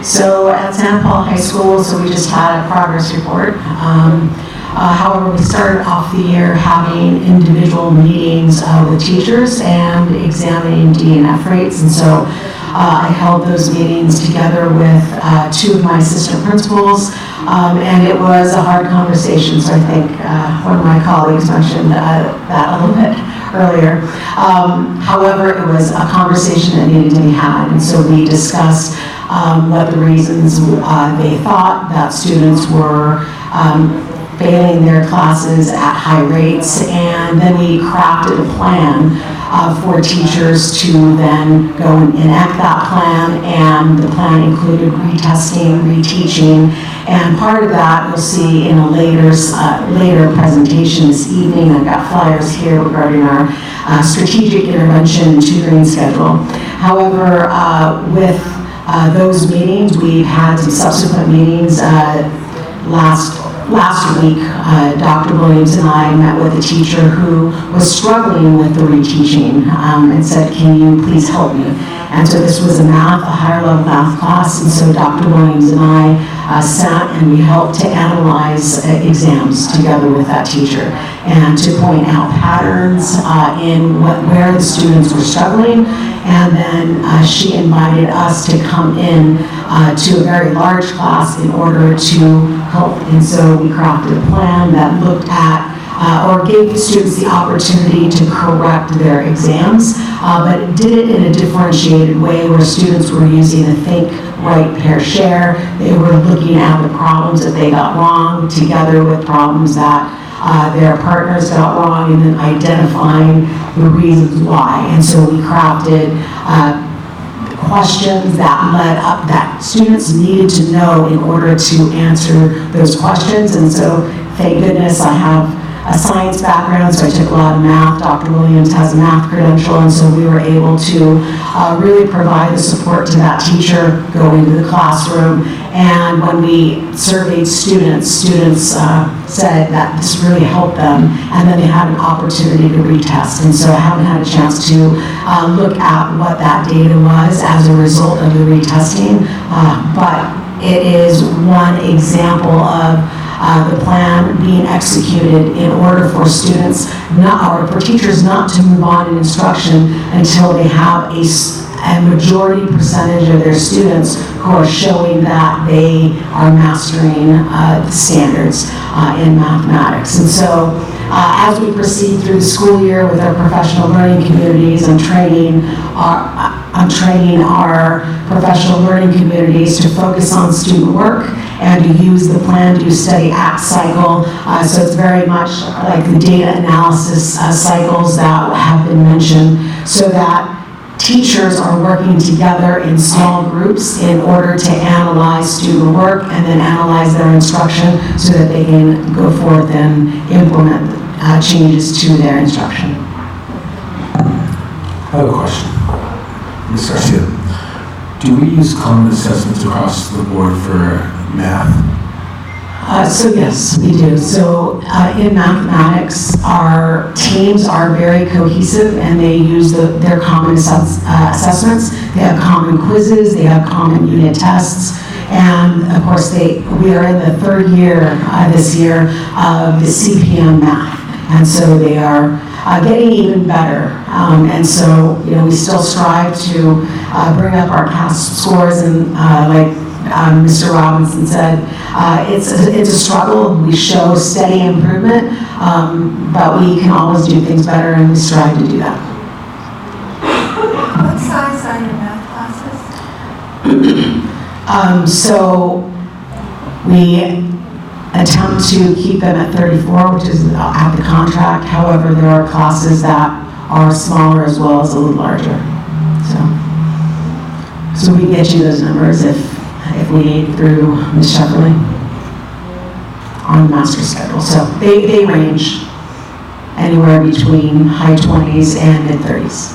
So at Santa Paula High School, so we just had a progress report. However, we started off the year having individual meetings with teachers and examining DNF rates. And so I held those meetings together with two of my assistant principals, and it was a hard conversation. So I think one of my colleagues mentioned that a little bit earlier. However, it was a conversation that needed to be had. And so we discussed what the reasons they thought that students were failing their classes at high rates, and then we crafted a plan for teachers to then go and enact that plan, and the plan included retesting, reteaching, And part of that you'll see in a later presentation this evening. I've got flyers here regarding our strategic intervention and tutoring schedule. However, with those meetings, we've had some subsequent meetings. Last week, Dr. Williams and I met with a teacher who was struggling with the reteaching and said, "Can you please help me?" And so this was a higher level math class, and so Dr. Williams and I sat and we helped to analyze exams together with that teacher and to point out patterns in where the students were struggling. And then she invited us to come in to a very large class in order to help. And so we crafted a plan that looked at or gave the students the opportunity to correct their exams, but did it in a differentiated way where students were using a think, write, pair, share. They were looking at the problems that they got wrong together with problems that their partners got wrong, and then identifying the reasons why. And so we crafted questions that led up that students needed to know in order to answer those questions. And so thank goodness I have a science background, so I took a lot of math. Dr. Williams has a math credential, and so we were able to really provide the support to that teacher, go into the classroom, and when we surveyed students said that this really helped them, and then they had an opportunity to retest. And so I haven't had a chance to look at what that data was as a result of the retesting, but it is one example of the plan being executed in order for students or for teachers not to move on in instruction until they have a majority percentage of their students who are showing that they are mastering the standards in mathematics. And so as we proceed through the school year with our professional learning communities, I'm training our professional learning communities to focus on student work and to use the plan, do, study, act cycle. So it's very much like the data analysis cycles that have been mentioned, so that teachers are working together in small groups in order to analyze student work and then analyze their instruction so that they can go forth and implement changes to their instruction. I have a question. Ms. Garcia, do we use common assessments across the board for math? So yes, we do. So in mathematics, our teams are very cohesive and they use their common assessments. They have common quizzes, they have common unit tests, and of course we are in the third year this year of the CPM math, and so they are getting even better. And so we still strive to bring up our CAST scores, and like Mr. Robinson said, it's a struggle. We show steady improvement, but we can always do things better, and we strive to do that. What size are your math classes? So we attempt to keep them at 34, which is at the contract. However, there are classes that are smaller as well as a little larger. So we can get you those numbers if we need through Ms. Shefferly on the master schedule. So they range anywhere between high 20s and mid 30s.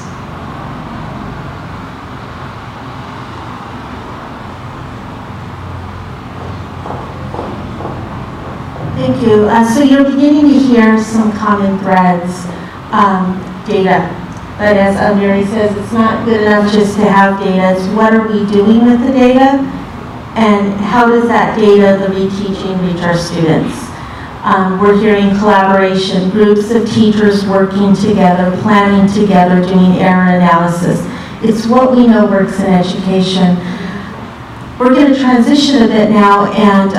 Thank you. So you're beginning to hear some common threads, data. But as Mary says, it's not good enough just to have data. It's what are we doing with the data? And how does that data, the reteaching, reach our students? We're hearing collaboration, groups of teachers working together, planning together, doing error analysis. It's what we know works in education. We're going to transition a bit now, and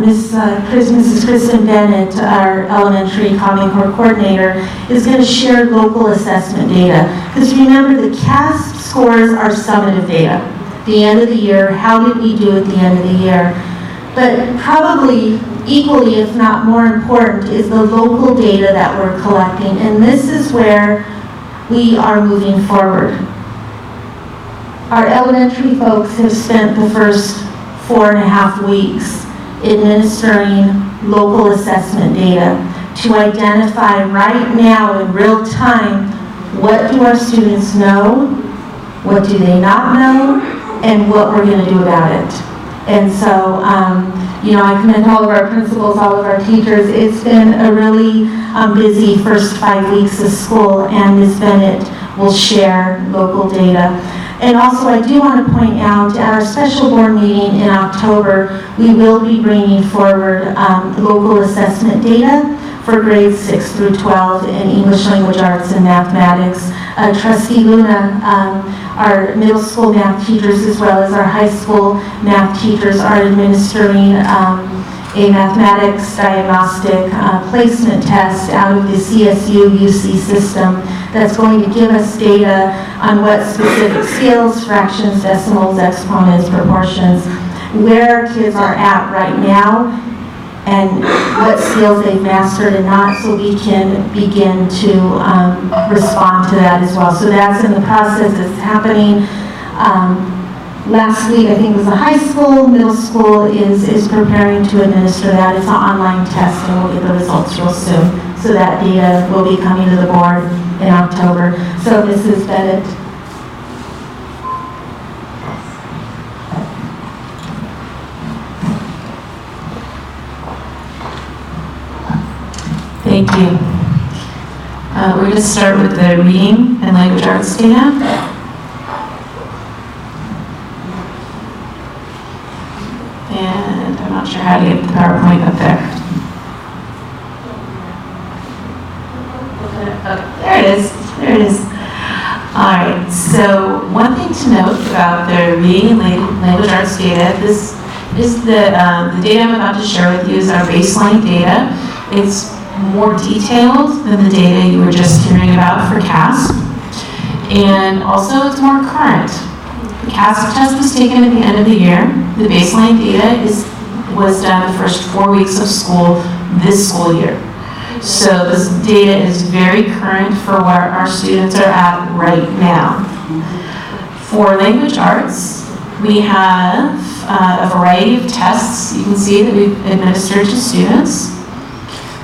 Mrs. Kristen Bennett, our elementary Common Core coordinator, is going to share local assessment data. Because remember, the CAST scores are summative data. The end of the year, how did we do at the end of the year? But probably equally, if not more important, is the local data that we're collecting. And this is where we are moving forward. Our elementary folks have spent the first 4.5 weeks administering local assessment data to identify right now in real time, what do our students know, what do they not know, and what we're going to do about it. And so, I commend all of our principals, all of our teachers. It's been a really busy first 5 weeks of school, and Ms. Bennett will share local data. And also, I do want to point out, at our special board meeting in October, we will be bringing forward local assessment data for grades 6 through 12 in English language arts and mathematics. Trustee Luna, our middle school math teachers as well as our high school math teachers are administering a mathematics diagnostic placement test out of the CSU UC system that's going to give us data on what specific scales, fractions, decimals, exponents, proportions, where kids are at right now, and what skills they've mastered and not, so we can begin to respond to that as well. So that's in the process. It's happening. Last week, I think it was the high school, middle school is preparing to administer that. It's an online test, and we'll get the results real soon. So that data will be coming to the board in October. So Mrs. Bennett. Thank you. We're going to start with the reading and language arts data. And I'm not sure how to get the PowerPoint up there. Okay, there it is. There it is. All right, so one thing to note about the reading and language arts data, this is the data I'm about to share with you is our baseline data. It's more detailed than the data you were just hearing about for CASP, and also it's more current. The CASP test was taken at the end of the year. The baseline data was done the first 4 weeks of school this school year. So this data is very current for where our students are at right now. For language arts, we have a variety of tests you can see that we've administered to students.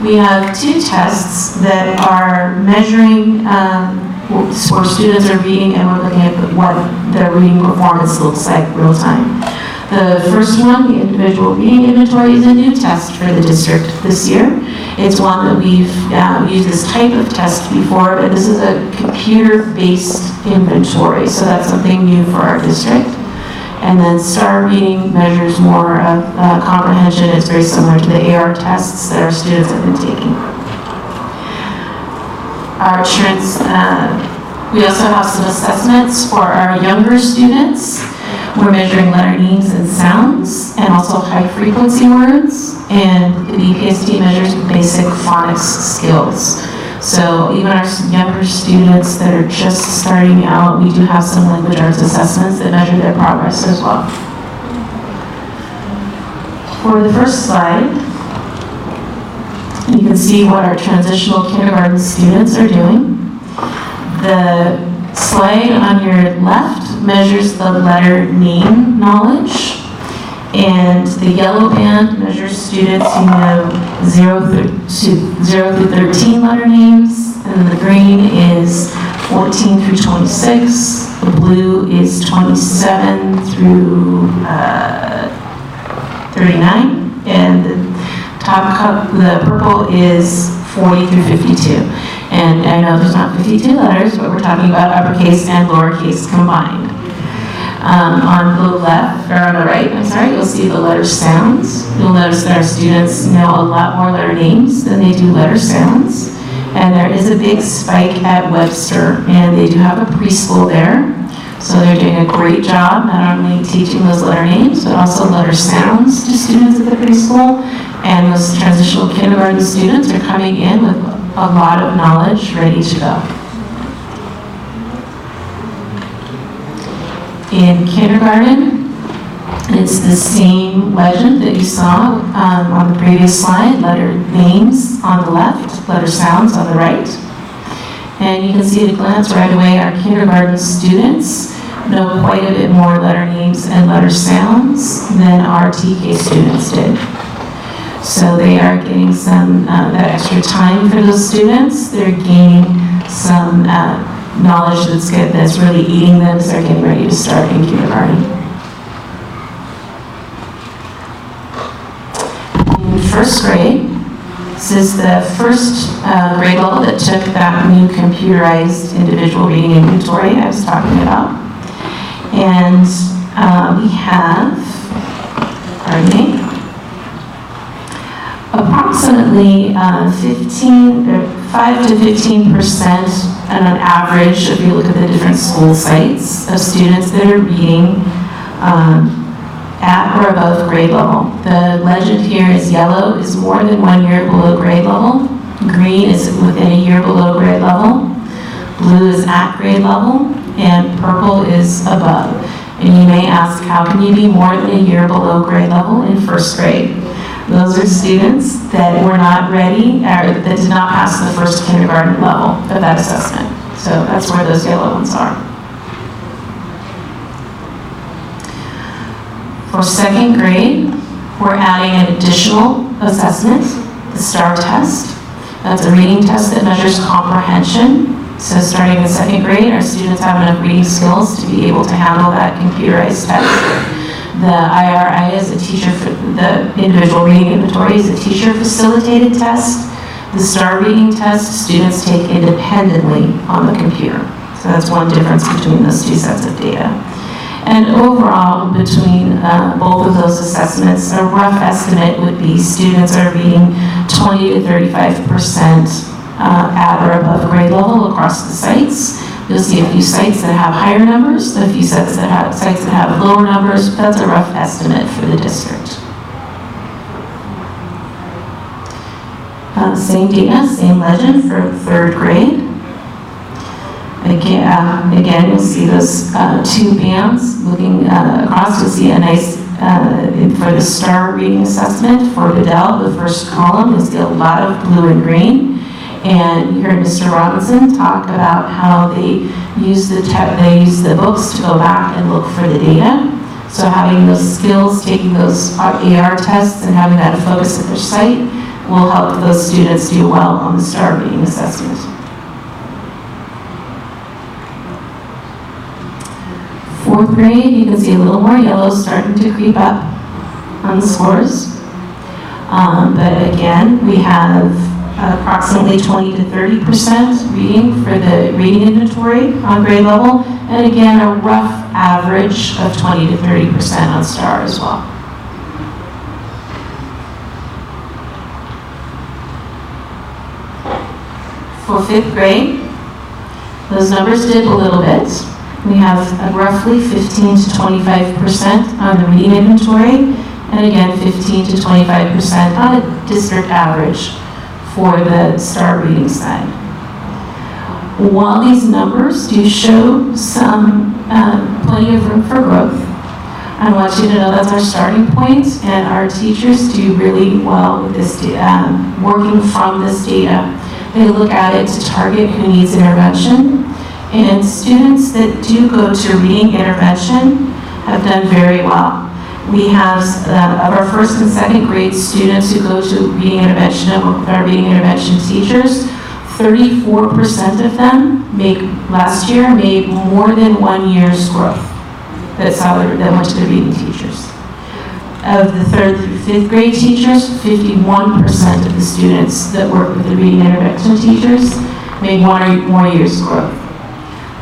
We have 2 tests that are measuring where students are reading, and we're looking at what their reading performance looks like real time. The first one, the individual reading inventory, is a new test for the district this year. It's one that we've used this type of test before, but this is a computer-based inventory, so that's something new for our district. And then STAR reading measures more of comprehension. It's very similar to the AR tests that our students have been taking. We also have some assessments for our younger students. We're measuring letter names and sounds, and also high frequency words. And the BPSD measures basic phonics skills. So even our younger students that are just starting out, we do have some language arts assessments that measure their progress as well. For the first slide, you can see what our transitional kindergarten students are doing. The slide on your left measures the letter name knowledge, and the yellow band measures students who know 0 through 13 letter names, and the green is 14 through 26, the blue is 27 through 39, and the purple is 40 through 52. And I know there's not 52 letters, but we're talking about uppercase and lowercase combined. On the left, or on the right, you'll see the letter sounds. You'll notice that our students know a lot more letter names than they do letter sounds. And there is a big spike at Webster, and they do have a preschool there. So they're doing a great job, not only teaching those letter names, but also letter sounds to students at the preschool. And those transitional kindergarten students are coming in with a lot of knowledge ready to go. In kindergarten, it's the same legend that you saw on the previous slide, letter names on the left, letter sounds on the right. And you can see at a glance right away our kindergarten students know quite a bit more letter names and letter sounds than our TK students did. So they are getting some that extra time for those students. They're gaining some knowledge that's really eating them as they're getting ready to start in kindergarten. In first grade, this is the first grade level that took that new computerized individual reading inventory I was talking about. And we have, approximately 5 to 15% on an average, if you look at the different school sites, of students that are reading at or above grade level. The legend here is yellow is more than 1 year below grade level. Green is within a year below grade level. Blue is at grade level. And purple is above. And you may ask, how can you be more than a year below grade level in first grade? Those are students that were not ready, or that did not pass the first kindergarten level of that assessment. So that's where those yellow ones are. For second grade, we're adding an additional assessment, the STAR test. That's a reading test that measures comprehension. So starting in second grade, our students have enough reading skills to be able to handle that computerized test. The IRI is a teacher, the individual reading inventory is a teacher-facilitated test. The STAR reading test, students take independently on the computer. So that's one difference between those two sets of data. And overall, between both of those assessments, a rough estimate would be students are reading 20 to 35% at or above grade level across the sites. You'll see a few sites that have higher numbers, a few sites that have lower numbers. That's a rough estimate for the district. Same data, same legend for third grade. Again, you'll see those two bands looking across. You'll see a nice, for the STAR reading assessment for Bedell, the first column, you'll see a lot of blue and green. And you heard Mr. Robinson talk about how they use the books to go back and look for the data. So having those skills, taking those AR tests and having that focus at their site will help those students do well on the STAR reading assessment. Fourth grade, you can see a little more yellow starting to creep up on the scores. But again, we have approximately 20 to 30% reading for the reading inventory on grade level, and again, a rough average of 20 to 30% on STAR as well. For fifth grade, those numbers dip a little bit. We have roughly 15 to 25% on the reading inventory, and again, 15 to 25% on a district average for the STAR reading side. While these numbers do show some plenty of room for growth, I want you to know that's our starting point, and our teachers do really well with this working from this data. They look at it to target who needs intervention, and students that do go to reading intervention have done very well. We have, of our first and second grade students who go to reading intervention and work with our reading intervention teachers, 34% of them last year made more than 1 year's growth that went to the reading teachers. Of the third through fifth grade teachers, 51% of the students that work with the reading intervention teachers made 1 or more years growth.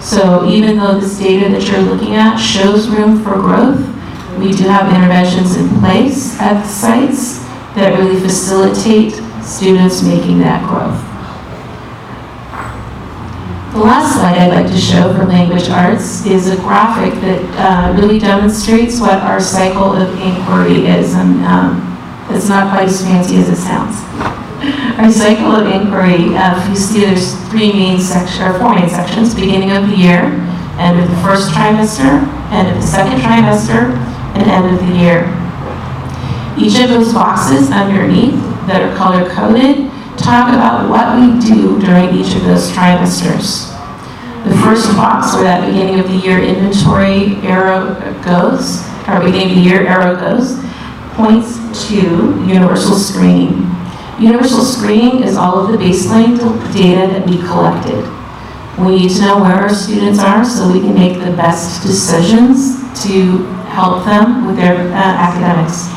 So even though this data that you're looking at shows room for growth, we do have interventions in place at the sites that really facilitate students making that growth. The last slide I'd like to show for language arts is a graphic that really demonstrates what our cycle of inquiry is, and it's not quite as fancy as it sounds. Our cycle of inquiry, if you see there's four main sections: beginning of the year, end of the first trimester, end of the second trimester, and end of the year. Each of those boxes underneath that are color-coded talk about what we do during each of those trimesters. The first box where that beginning of the year inventory arrow goes, or beginning of the year arrow goes, points to universal screening. Universal screening is all of the baseline data that we collected. We need to know where our students are so we can make the best decisions to help them with their academics.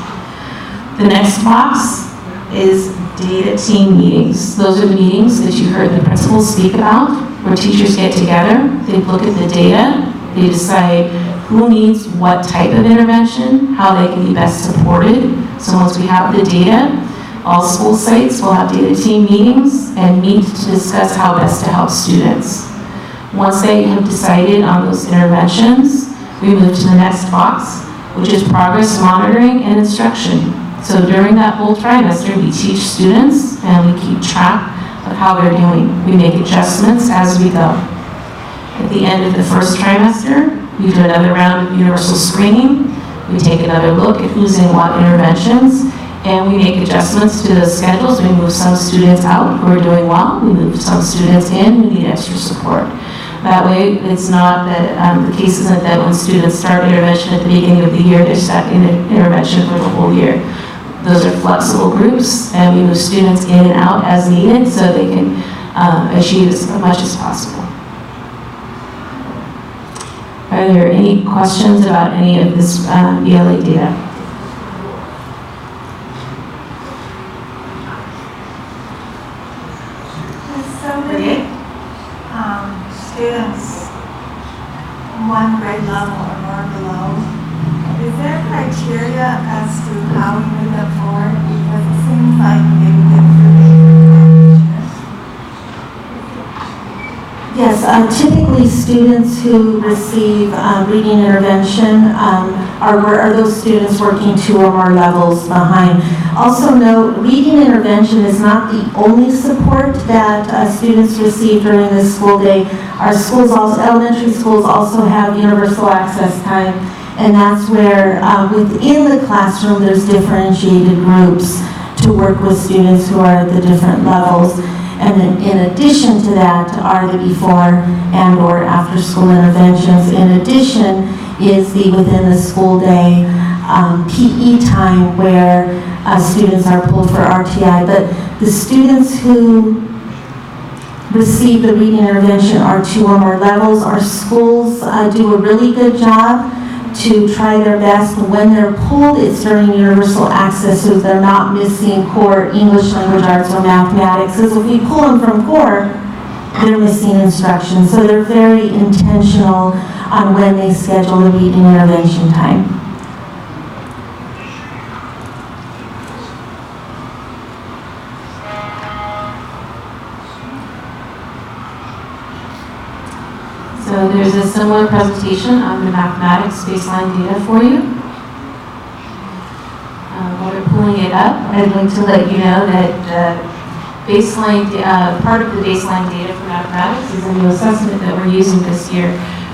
The next box is data team meetings. Those are the meetings that you heard the principals speak about, where teachers get together, they look at the data, they decide who needs what type of intervention, how they can be best supported. So once we have the data, all school sites will have data team meetings and meet to discuss how best to help students. Once they have decided on those interventions, we move to the next box, which is progress monitoring and instruction. So during that whole trimester, we teach students and we keep track of how they're doing. We make adjustments as we go. At the end of the first trimester, we do another round of universal screening. We take another look at who's in what interventions, and we make adjustments to those schedules. We move some students out who are doing well. We move some students in who need extra support. That way, it's not that the case isn't that when students start intervention at the beginning of the year, they're stuck in intervention for the whole year. Those are flexible groups, and we move students in and out as needed so they can achieve as much as possible. Are there any questions about any of this ELA data? There's so many students, one grade level or more below. Is there criteria as to how we move them forward? Because it seems like they would get Yes, typically students who receive reading intervention are those students working 2 or more levels behind. Also note, reading intervention is not the only support that students receive during the school day. Our schools, also elementary schools, also have universal access time, and that's where within the classroom there's differentiated groups to work with students who are at the different levels. And then in addition to that are the before and or after school interventions. In addition is the within the school day PE time where students are pulled for RTI. But the students who receive the reading intervention are 2 or more levels. Our schools do a really good job to try their best. When they're pulled, it's during universal access, so they're not missing core English language arts or mathematics. Because if we pull them from core, they're missing instruction. So they're very intentional on when they schedule the reading intervention time. So there's a similar presentation on the mathematics baseline data for you. While we're pulling it up, I'd like to let you know that the baseline, part of the baseline data for mathematics is a new assessment that we're using this year.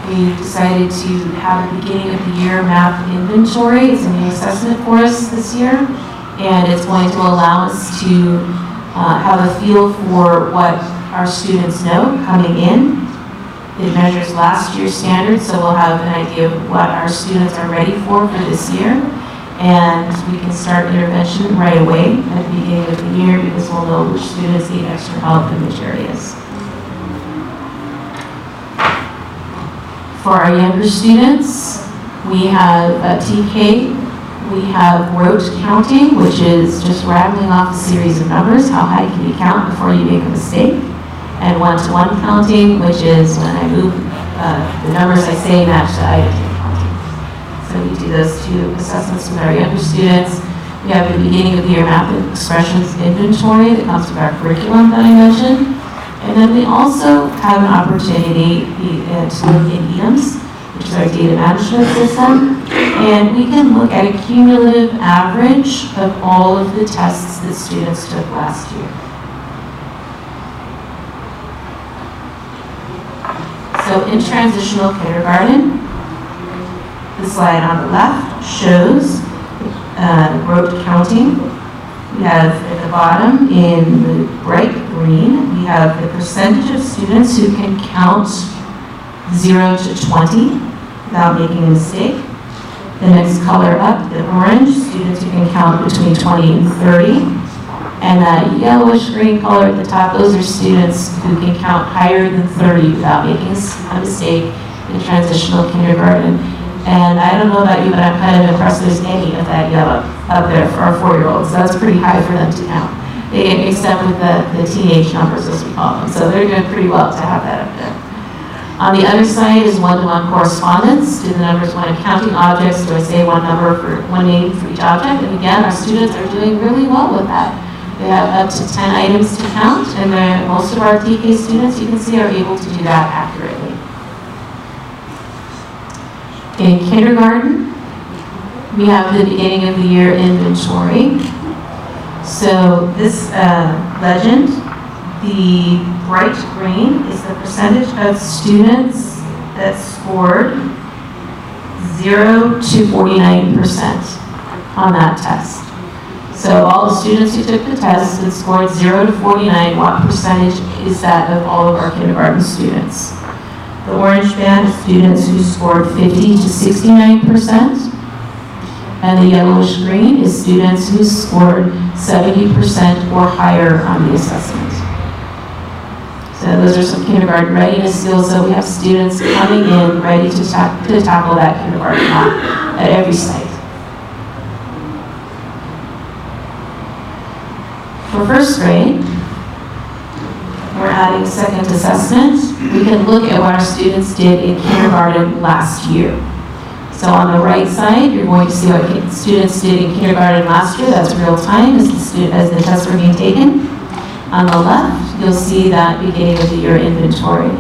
We decided to have a beginning of the year math inventory. It's a new assessment for us this year, and it's going to allow us to have a feel for what our students know coming in. It measures last year's standards, so we'll have an idea of what our students are ready for this year. And we can start intervention right away at the beginning of the year because we'll know which students need extra help in which areas. For our younger students, we have TK, we have rote counting, which is just rattling off a series of numbers. How high can you count before you make a mistake? And one-to-one counting, which is when I move the numbers I say match the item counting. So we do those 2 assessments with our younger students. We have the beginning of the year math and expressions inventory that comes with our curriculum that I mentioned. And then we also have an opportunity to look at EDMS, which is our data management system. And we can look at a cumulative average of all of the tests that students took last year. So in transitional kindergarten, the slide on the left shows rote counting. We have at the bottom in the bright green, we have the percentage of students who can count 0 to 20 without making a mistake. The next color up, the orange, students who can count between 20 and 30. And that yellowish green color at the top, those are students who can count higher than 30 without making a mistake in transitional kindergarten. And I don't know about you, but I'm kind of impressed there's any of that yellow up there for our 4-year-olds. So that's pretty high for them to count. They get mixed up with the teenage numbers, as we call them. So they're doing pretty well to have that up there. On the other side is one-to-one correspondence. Do the numbers when I'm counting objects? Do I say one name for each object? And again, our students are doing really well with that. They have up to 10 items to count, and most of our TK students, you can see, are able to do that accurately. In kindergarten, we have the beginning of the year inventory. So this legend, the bright green is the percentage of students that scored 0 to 49% on that test. So all the students who took the test and scored 0 to 49, what percentage is that of all of our kindergarten students? The orange band is students who scored 50 to 69%. And the yellowish green is students who scored 70% or higher on the assessment. So those are some kindergarten readiness skills. So we have students coming in ready to tackle that kindergarten math at every site. For first grade, we're adding second assessment. We can look at what our students did in kindergarten last year. So on the right side, you're going to see what students did in kindergarten last year. That's real time as the tests were being taken. On the left, you'll see that beginning of the year inventory.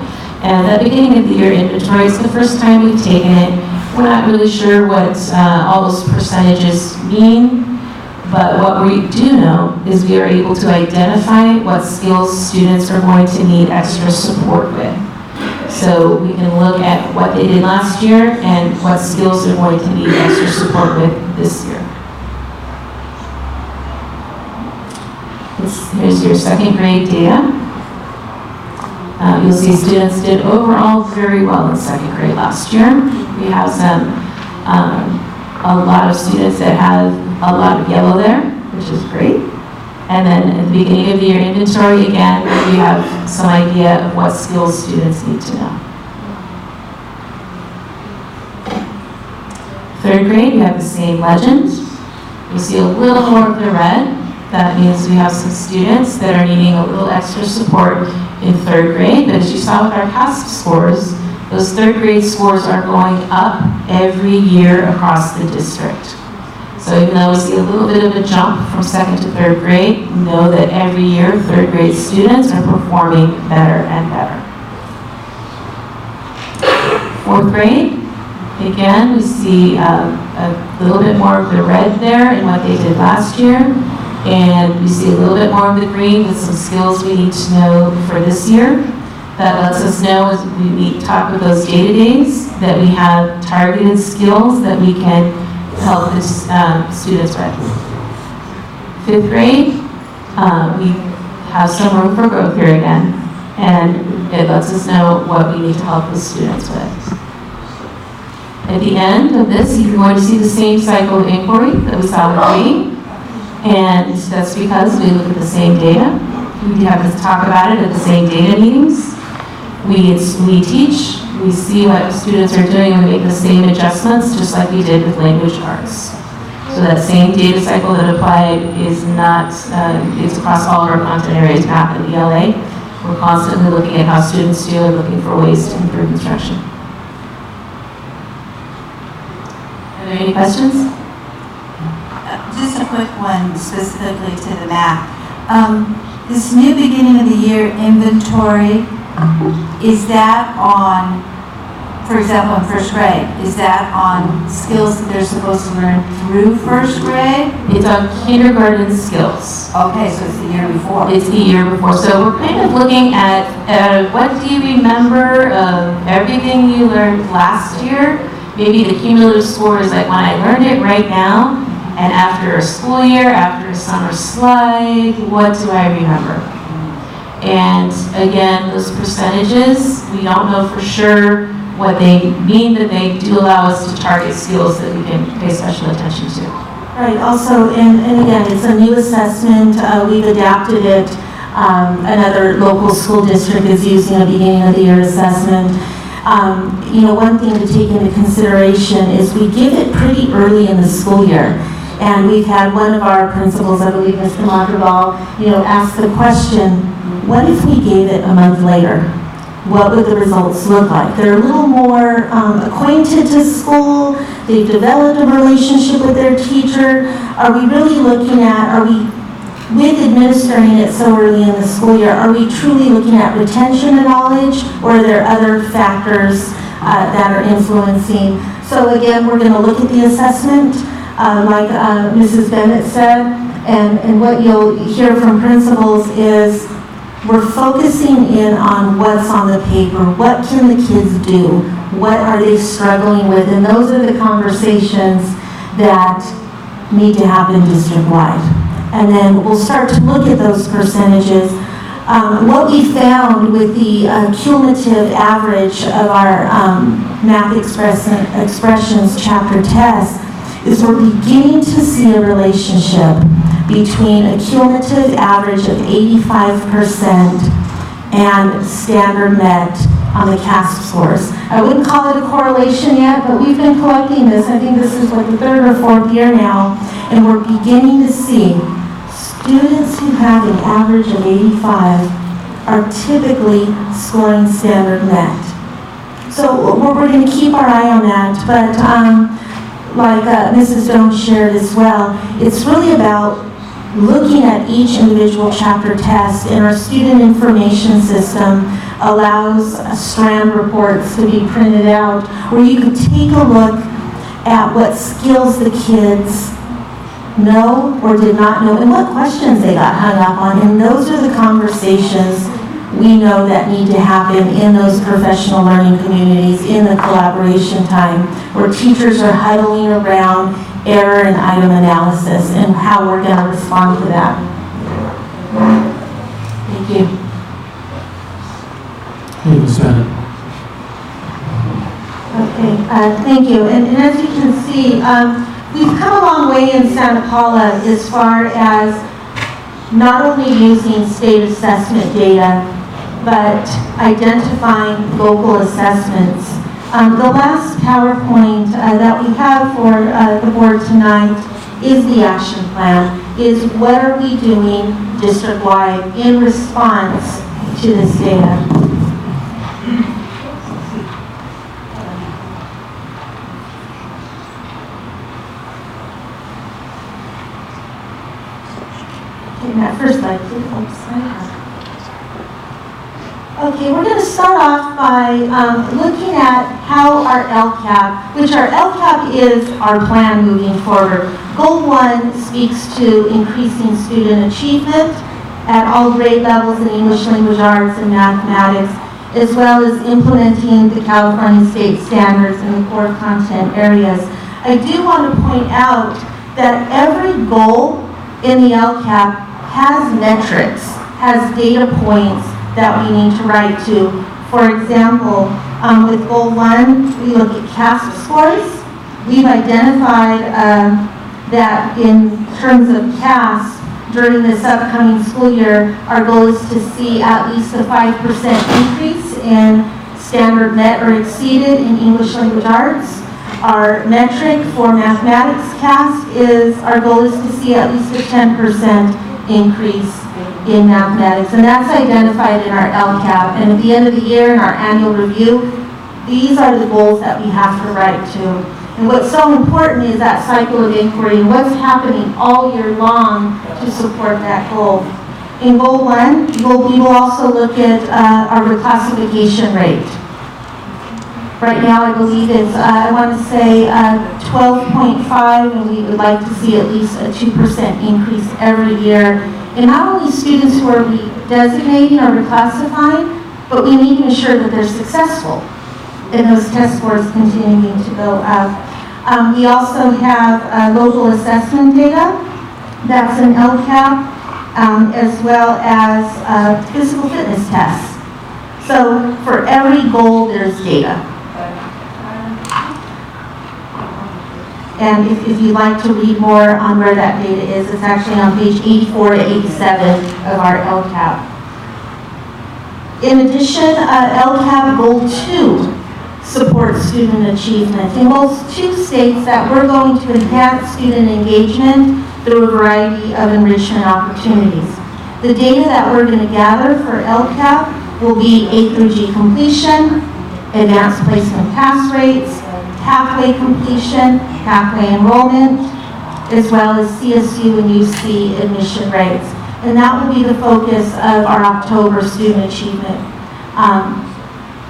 And that beginning of the year inventory is the first time we've taken it. We're not really sure what all those percentages mean, but what we do know is we are able to identify what skills students are going to need extra support with. So we can look at what they did last year and what skills they're going to need extra support with this year. Here's your second grade data. You'll see students did overall very well in second grade last year. We have a lot of students that have a lot of yellow there, which is great. And then at the beginning of the year inventory, again, we have some idea of what skills students need to know. Third grade, we have the same legend. You see a little more of the red. That means we have some students that are needing a little extra support in third grade. But as you saw with our past scores, those third grade scores are going up every year across the district. So even though we see a little bit of a jump from second to third grade, know that every year third grade students are performing better and better. Fourth grade, again, we see a little bit more of the red there in what they did last year. And we see a little bit more of the green with some skills we need to know for this year. That lets us know as we talk with those data days that we have targeted skills that we can help the students with. Fifth grade, we have some room for growth here again, and it lets us know what we need to help the students with. At the end of this, you're going to see the same cycle of inquiry that we saw with reading, and that's because we look at the same data. We have to talk about it at the same data meetings. We teach, we see what students are doing, and we make the same adjustments, just like we did with language arts. So that same data cycle that applied is not, it's across all of our content areas, math and ELA. We're constantly looking at how students do and looking for ways to improve instruction. Are there any questions? Just a quick one specifically to the math. This new beginning of the year inventory, is that on, for example, in first grade, is that on skills that they're supposed to learn through first grade? It's on kindergarten skills. Okay, so it's the year before. It's the year before. So we're kind of looking at what do you remember of everything you learned last year? Maybe the cumulative score is like when I learned it right now, and after a school year, after a summer slide, what do I remember? And again, those percentages, we don't know for sure what they mean, that they do allow us to target skills that we can pay special attention to. Right, also, and again, it's a new assessment, we've adapted it. Another local school district is using a beginning of the year assessment. You know, one thing to take into consideration is we give it pretty early in the school year. And we've had one of our principals, I believe Mr. Montalbal, you know, ask the question, what if we gave it a month later? What would the results look like? They're a little more acquainted to school, they've developed a relationship with their teacher. Are we really looking at, with administering it so early in the school year, are we truly looking at retention of knowledge, or are there other factors that are influencing? So again, we're going to look at the assessment, like Mrs. Bennett said, and what you'll hear from principals is we're focusing in on what's on the paper. What can the kids do? What are they struggling with? And those are the conversations that need to happen district-wide. And then we'll start to look at those percentages. What we found with the cumulative average of our math expressions chapter tests is we're beginning to see a relationship between a cumulative average of 85% and standard met on the CASP scores. I wouldn't call it a correlation yet, but we've been collecting this. I think this is like the third or fourth year now, and we're beginning to see students who have an average of 85 are typically scoring standard met. So we're going to keep our eye on that, but like Mrs. Jones shared as well, it's really about looking at each individual chapter test, and our student information system allows strand reports to be printed out where you can take a look at what skills the kids know or did not know and what questions they got hung up on. And those are the conversations we know that need to happen in those professional learning communities, in the collaboration time, where teachers are huddling around error and item analysis and how we're going to respond to that. Thank you. Hey, Ms. Bennett. Okay, thank you. And as you can see, we've come a long way in Santa Paula as far as not only using state assessment data, but identifying local assessments. The last PowerPoint that we have for the board tonight is the action plan, is what are we doing district-wide in response to this data. Okay, that first slide, please. Okay, we're going to start off by looking at how our LCAP, which our LCAP is our plan moving forward. Goal 1 speaks to increasing student achievement at all grade levels in English language arts and mathematics, as well as implementing the California state standards in the core content areas. I do want to point out that every goal in the LCAP has metrics, has data points that we need to write to. For example, with Goal 1, we look at CASP scores. We've identified that in terms of CASP, during this upcoming school year, our goal is to see at least a 5% increase in standard met or exceeded in English language arts. Our metric for mathematics CASP is, our goal is to see at least a 10% increase in mathematics, and that's identified in our LCAP. And at the end of the year in our annual review, these are the goals that we have to write to. And what's so important is that cycle of inquiry and what's happening all year long to support that goal. In Goal 1, we will also look at our reclassification rate. Right now, I believe it's, I want to say 12.5, and we would like to see at least a 2% increase every year. And not only students who are redesignating or reclassifying, but we need to ensure that they're successful and those test scores continuing to go up. We also have local assessment data. That's an LCAP, as well as physical fitness tests. So for every goal, there's data. And if you'd like to read more on where that data is, it's actually on page 84 to 87 of our LCAP. In addition, LCAP Goal 2 supports student achievement. In Goal 2 states that we're going to enhance student engagement through a variety of enrichment opportunities. The data that we're going to gather for LCAP will be A through G completion, advanced placement pass rates, pathway completion, pathway enrollment, as well as CSU and UC admission rates. And that will be the focus of our October student achievement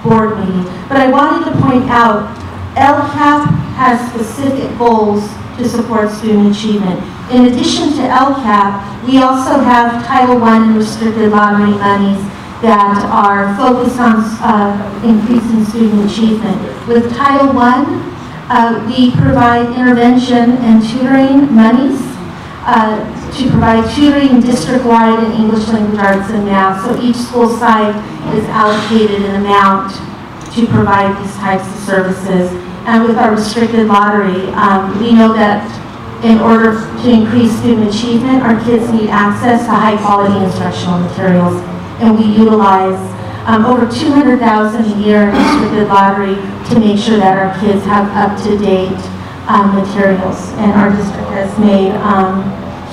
board meeting. But I wanted to point out, LCAP has specific goals to support student achievement. In addition to LCAP, we also have Title I and restricted lottery monies that are focused on increasing student achievement. With Title I, we provide intervention and tutoring monies to provide tutoring district-wide in English language arts and math. So each school site is allocated an amount to provide these types of services. And with our restricted lottery, we know that in order to increase student achievement, our kids need access to high-quality instructional materials. And we utilize over $200,000 a year in restricted lottery to make sure that our kids have up-to-date materials. And our district has made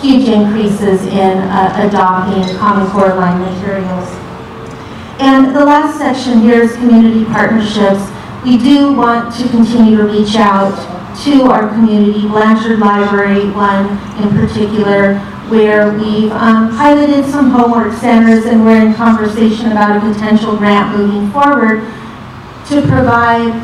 huge increases in adopting Common Core line materials. And the last section here is community partnerships. We do want to continue to reach out to our community, Blanchard Library, one in particular, where we've piloted some homework centers and we're in conversation about a potential grant moving forward to provide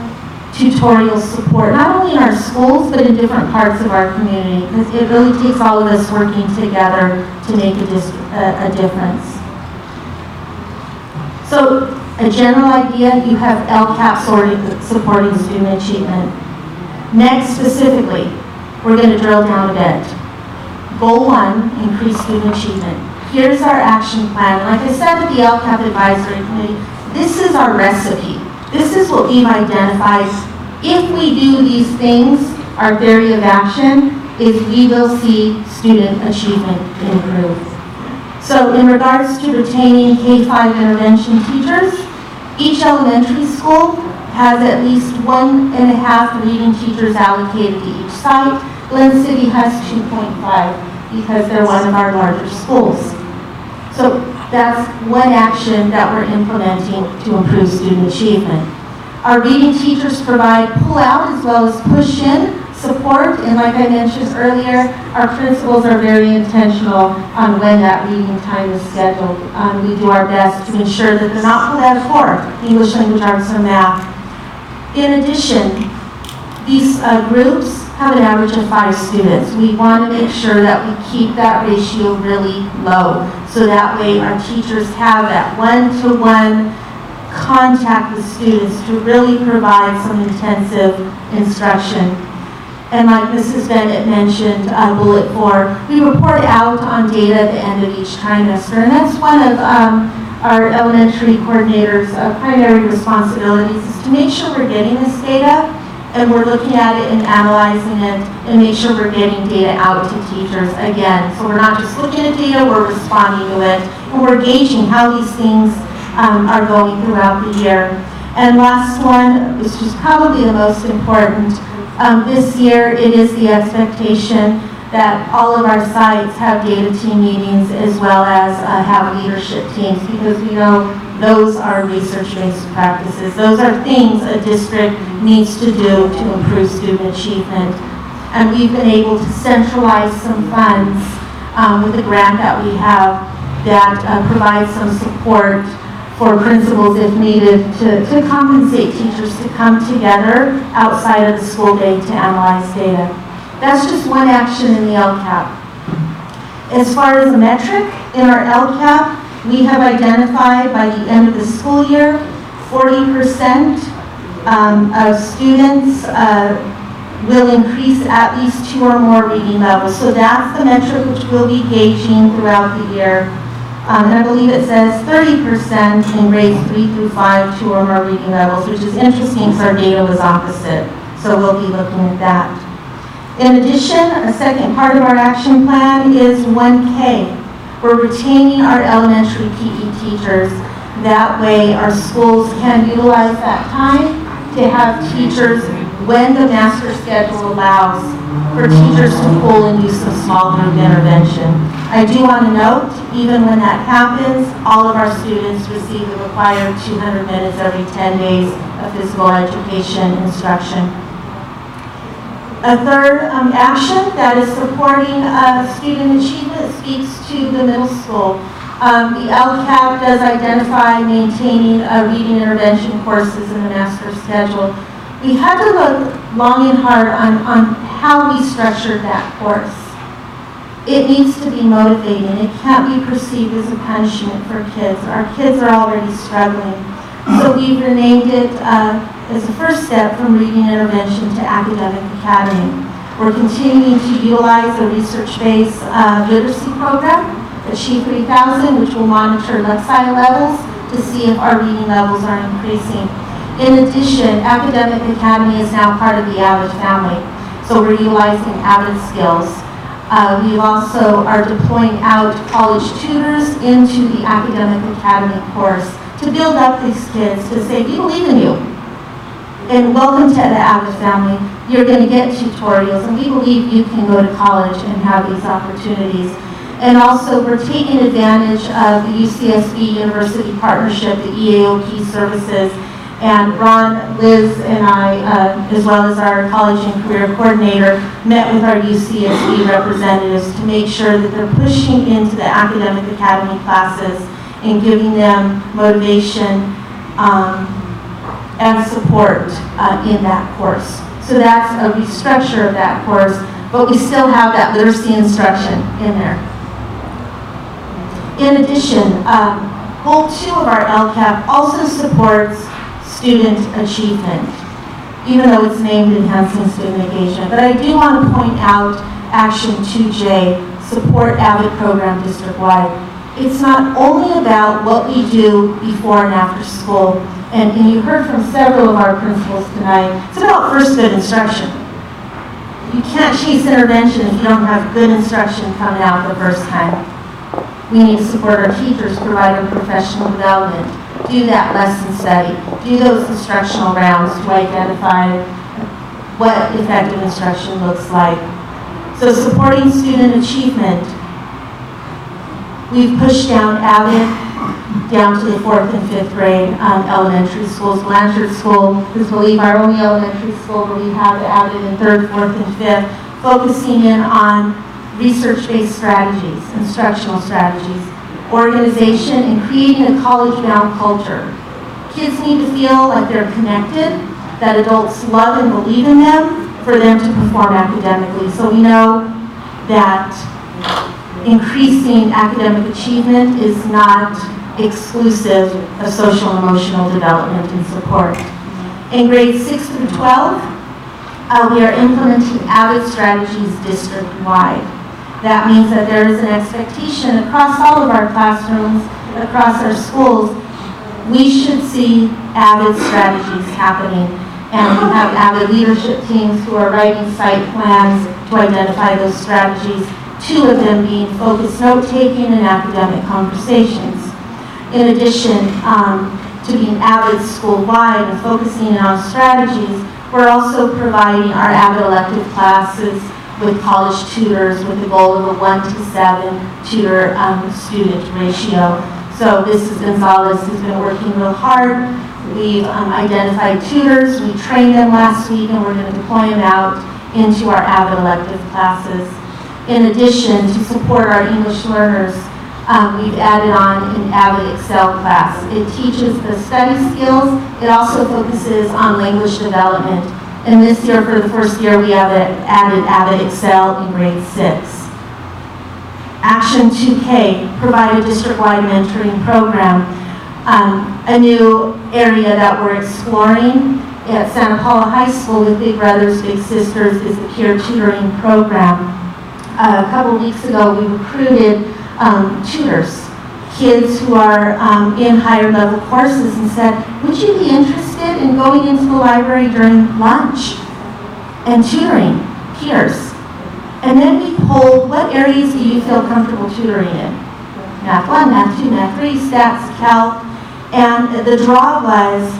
tutorial support, not only in our schools, but in different parts of our community. Because it really takes all of us working together to make a difference. So, a general idea, you have LCAP supporting student achievement. Next, specifically, we're going to drill down a bit. Goal 1, increase student achievement. Here's our action plan. Like I said at the LCAP Advisory Committee, this is our recipe. This is what we've identified. If we do these things, our theory of action is we will see student achievement improve. So in regards to retaining K-5 intervention teachers, each elementary school has at least 1.5 reading teachers allocated to each site. Glen City has 2.5 because they're one of our larger schools. So that's one action that we're implementing to improve student achievement. Our reading teachers provide pull-out as well as push-in support, and like I mentioned earlier, our principals are very intentional on when that reading time is scheduled. We do our best to ensure that they're not pulled out of core, English language arts or math. In addition, these groups have an average of 5 students. We want to make sure that we keep that ratio really low, so that way our teachers have that one-to-one contact with students to really provide some intensive instruction. And like Mrs. Bennett mentioned, bullet 4, we report out on data at the end of each trimester, and that's one of our elementary coordinators' primary responsibilities, is to make sure we're getting this data and we're looking at it and analyzing it and make sure we're getting data out to teachers again. So we're not just looking at data, we're responding to it, and we're gauging how these things are going throughout the year. And last one, which is probably the most important, this year it is the expectation that all of our sites have data team meetings as well as have leadership teams, because we know those are research-based practices. Those are things a district needs to do to improve student achievement. And we've been able to centralize some funds with the grant that we have that provides some support for principals if needed to compensate teachers to come together outside of the school day to analyze data. That's just one action in the LCAP. As far as a metric, in our LCAP, we have identified by the end of the school year, 40% of students will increase at least 2 or more reading levels. So that's the metric which we'll be gauging throughout the year. And I believe it says 30% in grades 3 through 5, 2 or more reading levels, which is interesting because our data was opposite. So we'll be looking at that. In addition, a second part of our action plan is 1K. We're retaining our elementary PE teachers. That way our schools can utilize that time to have teachers when the master schedule allows for teachers to pull and do some small group intervention. I do want to note, even when that happens, all of our students receive the required 200 minutes every 10 days of physical education instruction. A third action that is supporting student achievement speaks to the middle school. The LCAP does identify maintaining reading intervention courses in the master schedule. We had to look long and hard on how we structured that course. It needs to be motivating. It can't be perceived as a punishment for kids. Our kids are already struggling. So we've renamed it as a first step from reading intervention to academic academy. We're continuing to utilize a research-based literacy program, Achieve 3000, which will monitor Lexile levels to see if our reading levels are increasing. In addition, Academic Academy is now part of the AVID family, so we're utilizing AVID skills. We also are deploying out college tutors into the Academic Academy course to build up these kids, to say, we believe in you. And welcome to the AVID family. You're going to get tutorials, and we believe you can go to college and have these opportunities. And also, we're taking advantage of the UCSB University Partnership, the EAOP services, and Ron, Liz, and I, as well as our college and career coordinator, met with our UCSB representatives to make sure that they're pushing into the academic academy classes and giving them motivation and support in that course. So that's a restructure of that course, but we still have that literacy instruction in there. In addition, Goal 2 of our LCAP also supports student achievement, even though it's named Enhancing Student Engagement. But I do want to point out Action 2J, Support AVID Program District-wide. It's not only about what we do before and after school, and you heard from several of our principals tonight, it's about first good instruction. You can't chase intervention if you don't have good instruction coming out the first time. We need to support our teachers, provide them professional development, do that lesson study, do those instructional rounds to identify what effective instruction looks like. So supporting student achievement, we've pushed down AVID down to the 4th and 5th grade elementary schools. Blanchard School is, I believe, our only elementary school where we have AVID in 3rd, 4th, and 5th, focusing in on research-based strategies, instructional strategies, organization, and creating a college-bound culture. Kids need to feel like they're connected, that adults love and believe in them for them to perform academically. So we know that increasing academic achievement is not exclusive of social and emotional development and support. In grades 6 through 12, we are implementing AVID strategies district-wide. That means that there is an expectation across all of our classrooms, across our schools, we should see AVID strategies happening. And we have AVID leadership teams who are writing site plans to identify those strategies, 2 of them being focused note-taking and academic conversations. In addition to being AVID school-wide and focusing on strategies, we're also providing our AVID elective classes with college tutors with the goal of a 1-to-7 tutor-student ratio. So Mrs. Gonzalez has been working real hard. We've identified tutors. We trained them last week, and we're going to deploy them out into our AVID elective classes. In addition, to support our English learners, we've added on an AVID Excel class. It teaches the study skills. It also focuses on language development. And this year, for the first year, we have added AVID Excel in grade 6. Action 2K, provide a district-wide mentoring program. A new area that we're exploring at Santa Paula High School with Big Brothers Big Sisters is the peer tutoring program. A couple weeks ago, we recruited tutors, kids who are in higher level courses, and said, would you be interested in going into the library during lunch and tutoring peers? And then we polled, what areas do you feel comfortable tutoring in? Math 1, Math 2, Math 3, Stats, Calc. And the draw was,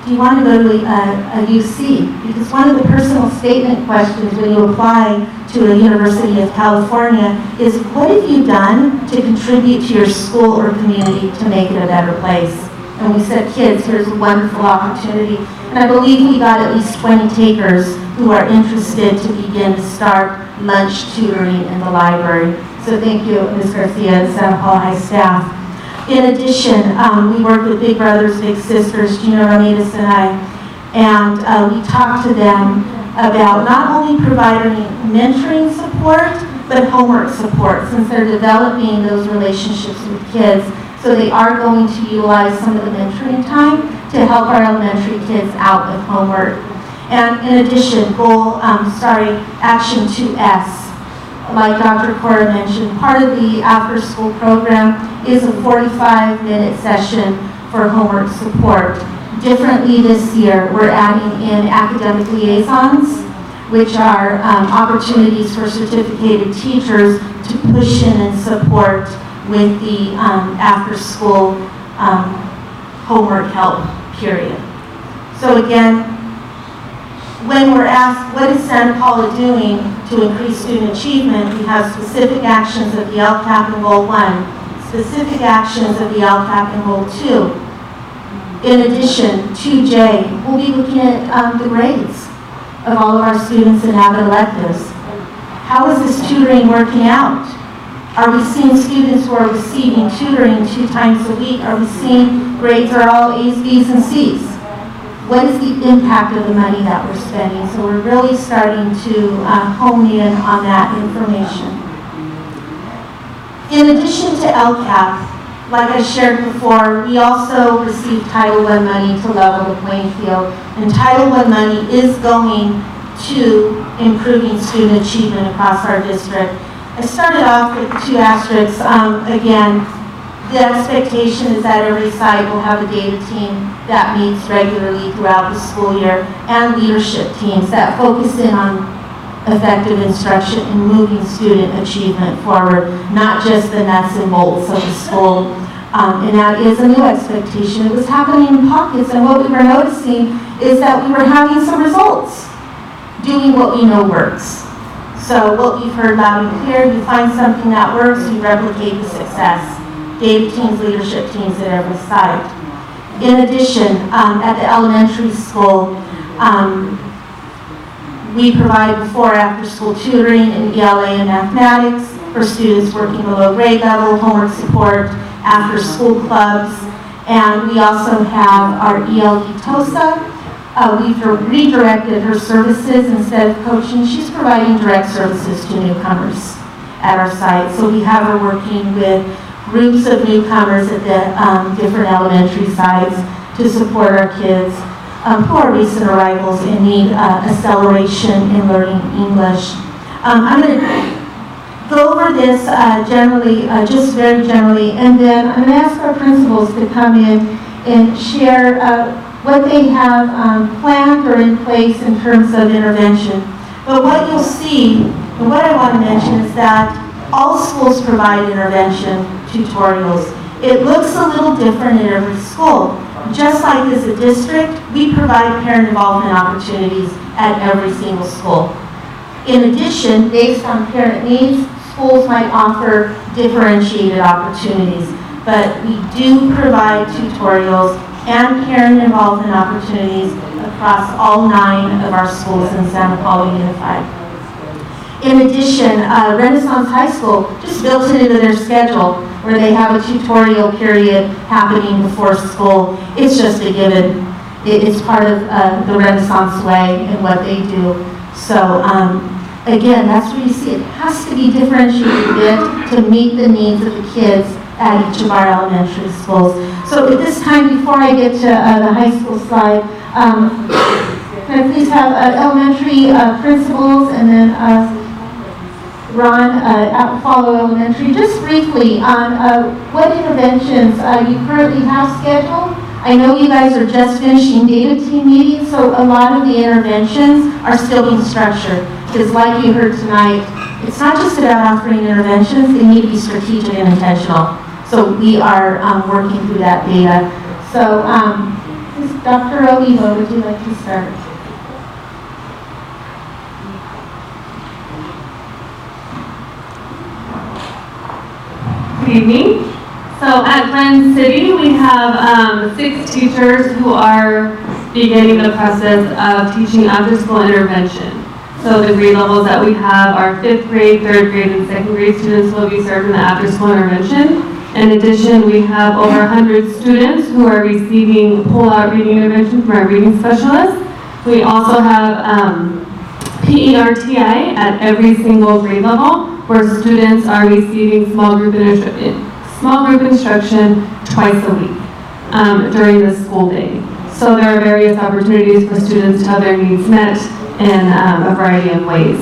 do you want to go to a UC? Because one of the personal statement questions when you apply to a University of California is, what have you done to contribute to your school or community to make it a better place? And we said, kids, here's a wonderful opportunity. And I believe we got at least 20 takers who are interested to begin to start lunch tutoring in the library. So thank you, Ms. Garcia and Santa Paula High staff. In addition, we work with Big Brothers Big Sisters, Gina Ramirez and I, and we talked to them about not only providing mentoring support, but homework support, since they're developing those relationships with kids. So they are going to utilize some of the mentoring time to help our elementary kids out with homework. And in addition, Action 2S. Like Dr. Cora mentioned, part of the after-school program is a 45-minute session for homework support. Differently this year, we're adding in academic liaisons, which are opportunities for certificated teachers to push in and support with the after-school homework help period. So again, when we're asked, what is Santa Paula doing to increase student achievement, we have specific actions of the LCAP and Goal 1, specific actions of the LCAP and Goal 2. In addition, 2J, we'll be looking at the grades of all of our students in avid electives. How is this tutoring working out? Are we seeing students who are receiving tutoring 2 times a week? Are we seeing grades are all A's, B's, and C's? What is the impact of the money that we're spending? So we're really starting to hone in on that information. In addition to LCAP, like I shared before, we also receive Title I money to level the playing field. And Title I money is going to improving student achievement across our district. I started off with 2 asterisks. Again, the expectation is that every site will have a data team that meets regularly throughout the school year, and leadership teams that focus in on effective instruction and moving student achievement forward, not just the nuts and bolts of the school. And that is a new expectation. It was happening in pockets, and what we were noticing is that we were having some results, doing what we know works. So what we've heard loud and clear, you find something that works, you replicate the success. Data teams, leadership teams at every site. In addition, at the elementary school, we provide before after school tutoring in ELA and mathematics for students working below grade level, homework support, after school clubs, and we also have our ELD TOSA. We've redirected her services. Instead of coaching, she's providing direct services to newcomers at our site. So we have her working with groups of newcomers at the different elementary sites to support our kids who are recent arrivals and need acceleration in learning English. I'm going to go over this generally, just very generally, and then I'm going to ask our principals to come in and share what they have planned or in place in terms of intervention. But what you'll see, and what I want to mention is that all schools provide intervention tutorials. It looks a little different in every school. Just like as a district, we provide parent involvement opportunities at every single school. In addition, based on parent needs, schools might offer differentiated opportunities, but we do provide tutorials and parent involvement opportunities across all 9 of our schools in Santa Paula Unified. In addition, Renaissance High School just built it into their schedule where they have a tutorial period happening before school. It's just a given. It's part of the Renaissance way and what they do. So again, that's where you see it has to be differentiated a bit to meet the needs of the kids at each of our elementary schools. So at this time, before I get to the high school slide, can I please have elementary principals and then Ron at Follow Elementary, just briefly on what interventions you currently have scheduled. I know you guys are just finishing data team meetings, so a lot of the interventions are still being structured. Because like you heard tonight, it's not just about offering interventions, they need to be strategic and intentional. So we are working through that data. So Dr. Olivo, would you like to start? Good evening. So at Glen City, we have 6 teachers who are beginning the process of teaching after-school intervention. So the grade levels that we have are 5th grade, 3rd grade, and 2nd grade students will be served in the after-school intervention. In addition, we have over 100 students who are receiving pull-out reading intervention from our reading specialists. We also have PERTI at every single grade level, where students are receiving small group instruction twice a week during the school day. So there are various opportunities for students to have their needs met in a variety of ways.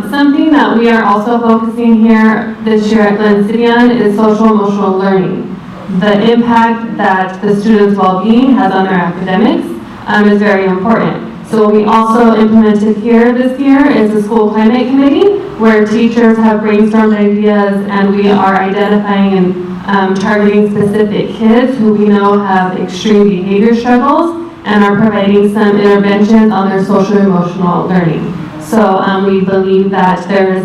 Something that we are also focusing here this year at Glen City on is social-emotional learning. The impact that the students' well-being has on their academics is very important. So what we also implemented here this year is a school climate committee where teachers have brainstormed ideas and we are identifying and targeting specific kids who we know have extreme behavior struggles and are providing some interventions on their social-emotional learning. So we believe that there is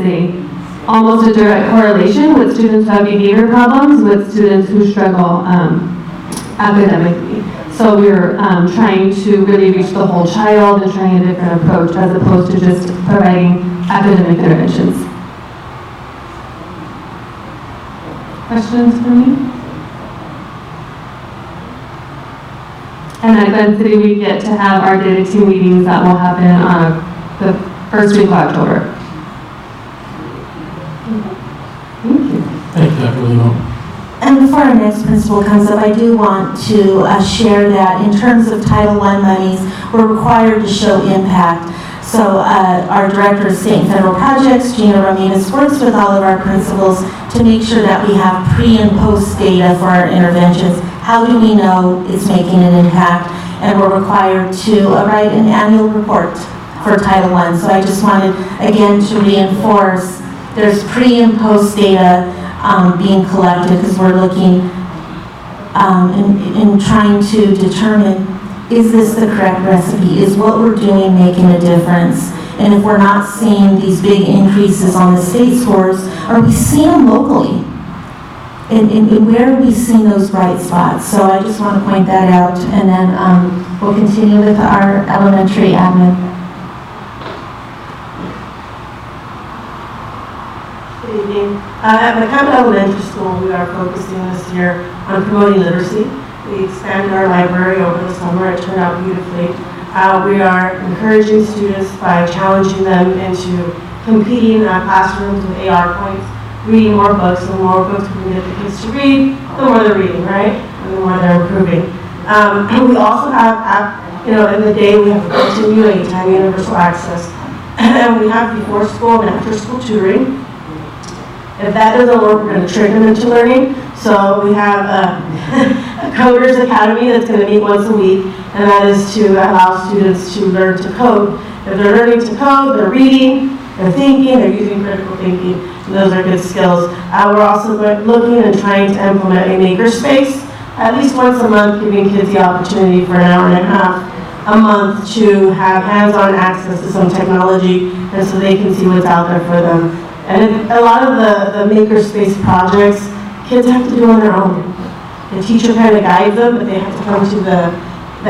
almost a direct correlation with students who have behavior problems with students who struggle academically. So we're trying to really reach the whole child and trying a different approach as opposed to just providing academic interventions. Questions for me? And at Glen City, we get to have our data team meetings that will happen on the first week of October. Thank you. Thank you, Dr. Limo. And before our next principal comes up, I do want to share that in terms of Title I monies, we're required to show impact. So our Director of State and Federal Projects, Gina Ramirez, works with all of our principals to make sure that we have pre and post data for our interventions. How do we know it's making an impact? And we're required to write an annual report for Title I. So I just wanted, again, to reinforce there's pre and post data being collected because we're looking in trying to determine, is this the correct recipe? Is what we're doing making a difference? And if we're not seeing these big increases on the state scores, are we seeing them locally? And where are we seeing those bright spots? So I just want to point that out, and then we'll continue with our elementary admin. Good evening. At McCammon Elementary School, we are focusing this year on promoting literacy. We expanded our library over the summer. It turned out beautifully. We are encouraging students by challenging them into competing classrooms with AR points, reading more books. The more books we can get the kids to read, the more they're reading, right? And the more they're improving. We also have, in the day we have continuing time universal access. And we have before school and after school tutoring. If that doesn't work, we're going to trick them into learning. So we have a Coders Academy that's going to meet once a week, and that is to allow students to learn to code. If they're learning to code, they're reading, they're thinking, they're using critical thinking, and those are good skills. We're also looking and trying to implement a makerspace at least once a month, giving kids the opportunity for an hour and a half a month to have hands-on access to some technology, and so they can see what's out there for them. And a lot of the makerspace projects, kids have to do on their own. The teacher kind of guides them, but they have to come to the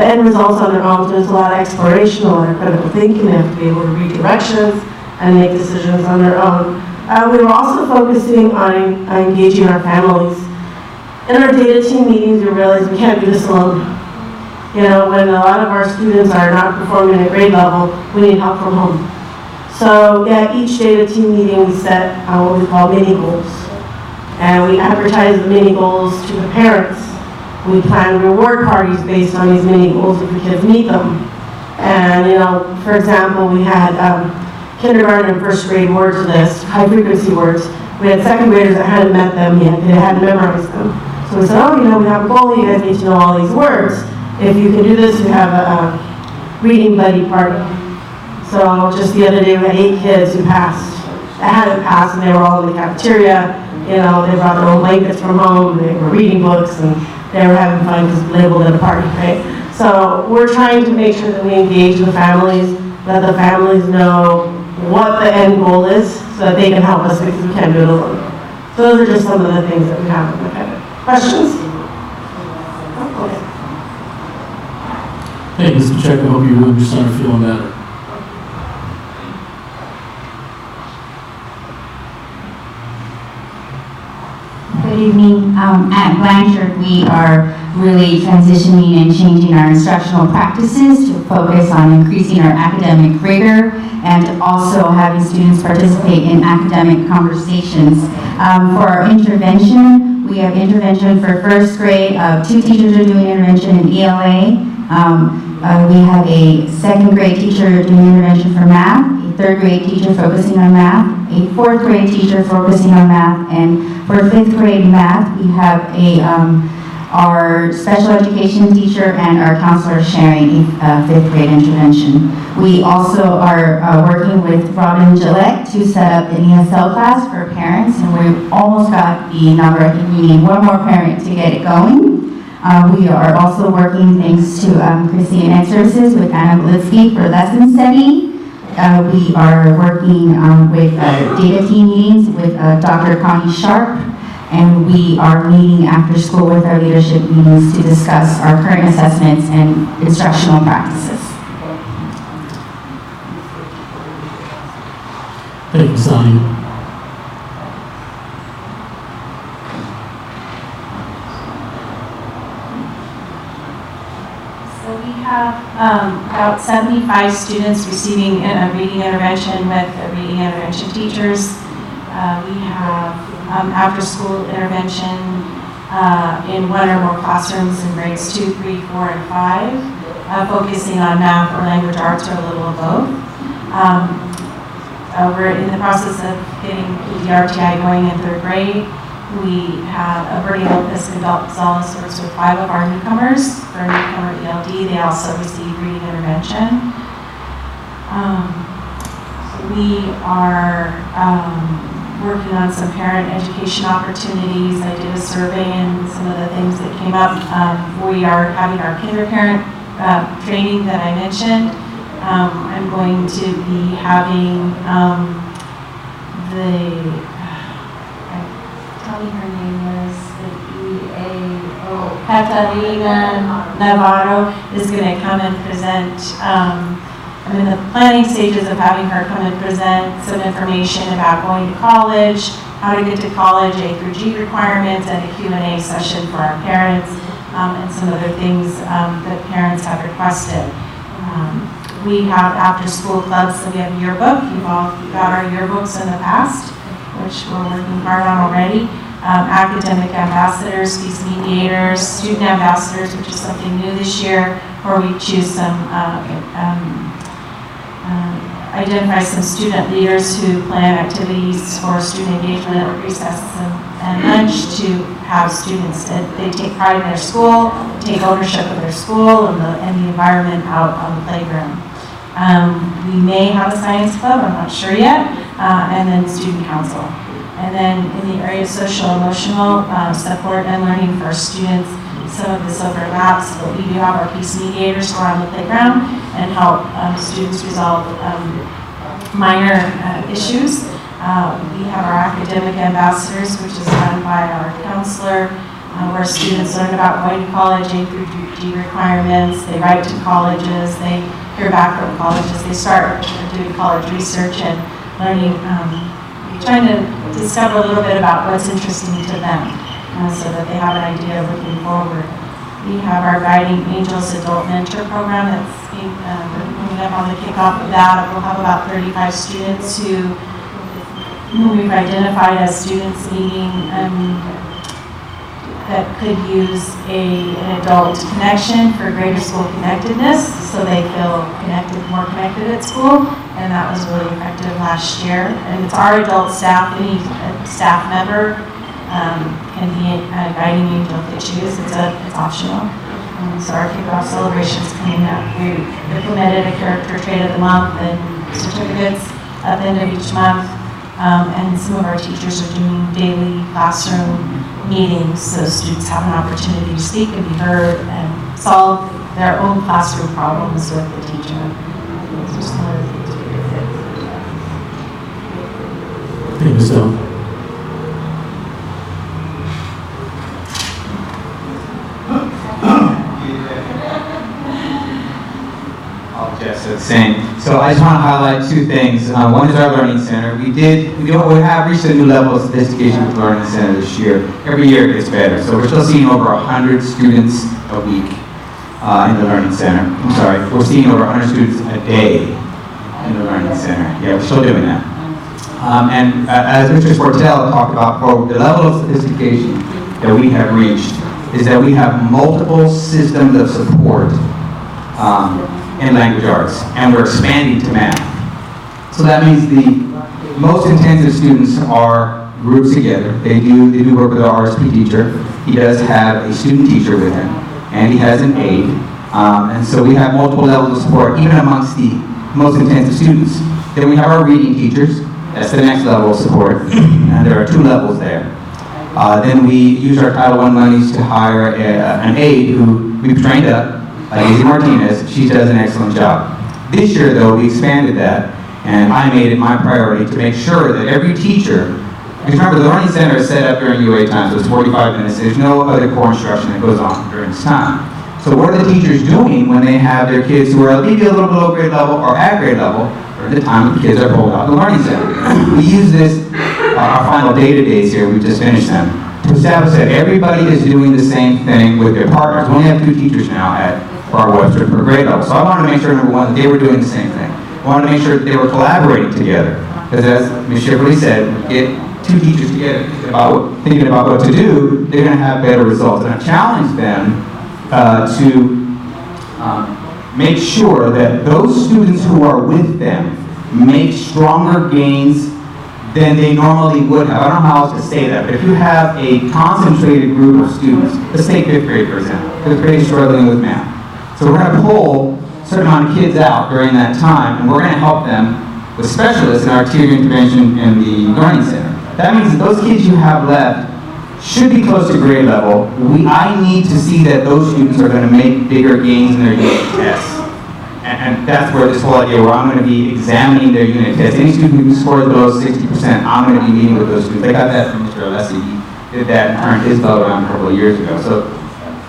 end results on their own. So there's a lot of exploration, a lot of critical thinking. They have to be able to read directions and make decisions on their own. We were also focusing on engaging our families. In our data team meetings, we realized we can't do this alone. When a lot of our students are not performing at grade level, we need help from home. So at each data team meeting, we set what we call mini goals. And we advertise the mini goals to the parents. We plan reward parties based on these mini goals if the kids meet them. And, for example, we had kindergarten and first grade words list, high frequency words. We had second graders that hadn't met them yet, they hadn't memorized them. So we said, we have a goal, you guys need to know all these words. If you can do this, we have a reading buddy party. So just the other day we had 8 kids who passed that hadn't passed, and they were all in the cafeteria. You know, they brought their own blankets from home, they were reading books, and they were having fun because labeled it a party, right? So we're trying to make sure that we engage the families, let the families know what the end goal is, so that they can help us because we can't do it alone. So those are just some of the things that we have in the pivot. Questions? Okay. Hey, Mr. Check, I hope you and your son are feeling better. Good evening. At Blanchard, we are really transitioning and changing our instructional practices to focus on increasing our academic rigor and also having students participate in academic conversations. For our intervention, we have intervention for first grade. 2 teachers are doing intervention in ELA. We have a second grade teacher doing intervention for math, a third grade teacher focusing on math, a fourth grade teacher focusing on math, and for fifth grade math, we have our special education teacher and our counselor sharing a fifth grade intervention. We also are working with Robin Gillette to set up an ESL class for parents, and we've almost got the number. I think we need one more parent to get it going. We are also working thanks to Christine Ed Services with Anna Glitsky for lesson study. We are working with data team meetings with Dr. Connie Sharp, and we are meeting after school with our leadership meetings to discuss our current assessments and instructional practices. Thank you, Sonny. So we have about 75 students receiving a reading intervention with reading intervention teachers. We have after-school intervention in 1 or more classrooms in grades 2, 3, 4, and 5, focusing on math or language arts or a little of both. We're in the process of getting the RTI going in 3rd grade. We have Bernie Lopez and Gonzalez works with 5 of our newcomers for newcomer ELD. They also receive reading intervention. We are working on some parent education opportunities. I did a survey and some of the things that came up. We are having our kinder parent training that I mentioned. I'm going to be having her name was Catalina Navarro is going to come and present. I'm in the planning stages of having her come and present some information about going to college, how to get to college, A through G requirements, and a Q&A session for our parents, and some other things that parents have requested. We have after-school clubs, so we have a yearbook. You've all got our yearbooks in the past, which we're working hard on already. Academic ambassadors, peace mediators, student ambassadors, which is something new this year, where we choose some, identify some student leaders who plan activities for student engagement at recess and lunch to have students that they take pride in their school, take ownership of their school and the environment out on the playground. We may have a science club, I'm not sure yet, and then student council. And then in the area of social emotional support and learning for our students, some of this overlaps, but we do have our peace mediators who are on the playground and help students resolve minor issues. We have our academic ambassadors, which is run by our counselor, where students learn about going to college, A through G requirements, they write to colleges, they hear back from colleges, they start doing college research and learning, trying to discover a little bit about what's interesting to them so that they have an idea of looking forward. We have our Guiding Angels Adult Mentor Program that's being, coming up on the kickoff of that. We'll have about 35 students who we've identified as students needing that could use an adult connection for greater school connectedness, so they feel more connected at school, and that was really effective last year. And it's our adult staff, any staff member can be a guiding angel if they choose. It's optional. So our kickoff celebration is coming up. We implemented a character trait of the month and certificates at the end of each month. And some of our teachers are doing daily classroom meetings so students have an opportunity to speak and be heard and solve their own classroom problems with the teacher. It's just one of the things we do. Thank you, Ms. Stone. Same. So I just want to highlight two things. One is our Learning Center. We have reached a new level of sophistication with Learning Center this year. Every year it gets better. So we're still seeing over 100 students a week in the Learning Center. I'm sorry, we're seeing over 100 students a day in the Learning Center. Yeah, we're still doing that. And as Mr. Sportel talked about, the level of sophistication that we have reached is that we have multiple systems of support in language arts, and we're expanding to math. So that means the most intensive students are grouped together. They do work with our RSP teacher. He does have a student teacher with him, and he has an aide. And so we have multiple levels of support, even amongst the most intensive students. Then we have our reading teachers. That's the next level of support, and there are 2 levels there. Then we use our Title I monies to hire an aide who we've trained up, Izzy Martinez. She does an excellent job. This year, though, we expanded that, and I made it my priority to make sure that every teacher, because remember, the Learning Center is set up during UA time, so it's 45 minutes. There's no other core instruction that goes on during this time. So what are the teachers doing when they have their kids who are maybe a little below grade level or at grade level, or at the time the kids are pulled out of the Learning Center? We use this, our final data days here, we just finished them, to establish that everybody is doing the same thing with their partners. We only have 2 teachers now at Far Webster per grade level. So I wanted to make sure, number one, that they were doing the same thing. I wanted to make sure that they were collaborating together. Because as Ms. Shifley said, when you get 2 teachers together thinking about what to do, they're going to have better results. And I challenged them to make sure that those students who are with them make stronger gains than they normally would have. I don't know how else to say that, but if you have a concentrated group of students, let's take 5th grade for example. 5th grade is struggling with math. So we're going to pull a certain amount of kids out during that time, and we're going to help them with specialists in our tier intervention in the Learning Center. That means that those kids you have left should be close to grade level. I need to see that those students are going to make bigger gains in their unit tests. And that's where this whole idea where I'm going to be examining their unit tests. Any student who scores below 60%, I'm going to be meeting with those students. I got that from Mr. Alessi. He did that and turned his vote around a couple of years ago. So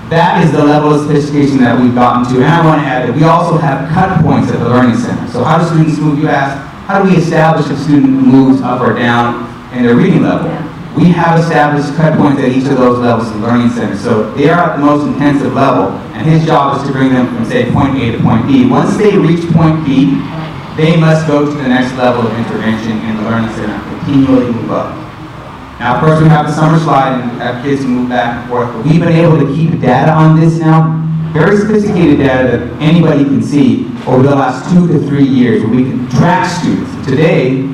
that is the level of sophistication that we've gotten to. And I want to add that we also have cut points at the Learning Center. So how do students move? You ask, how do we establish if a student moves up or down in their reading level? We have established cut points at each of those levels in the Learning Center. So they are at the most intensive level, and his job is to bring them from, say, point A to point B. Once they reach point B, they must go to the next level of intervention in the Learning Center and continually move up. Now, of course, we have the summer slide and have kids who move back and forth, but we've been able to keep data on this now, very sophisticated data that anybody can see over the last 2 to 3 years, where we can track students. Today,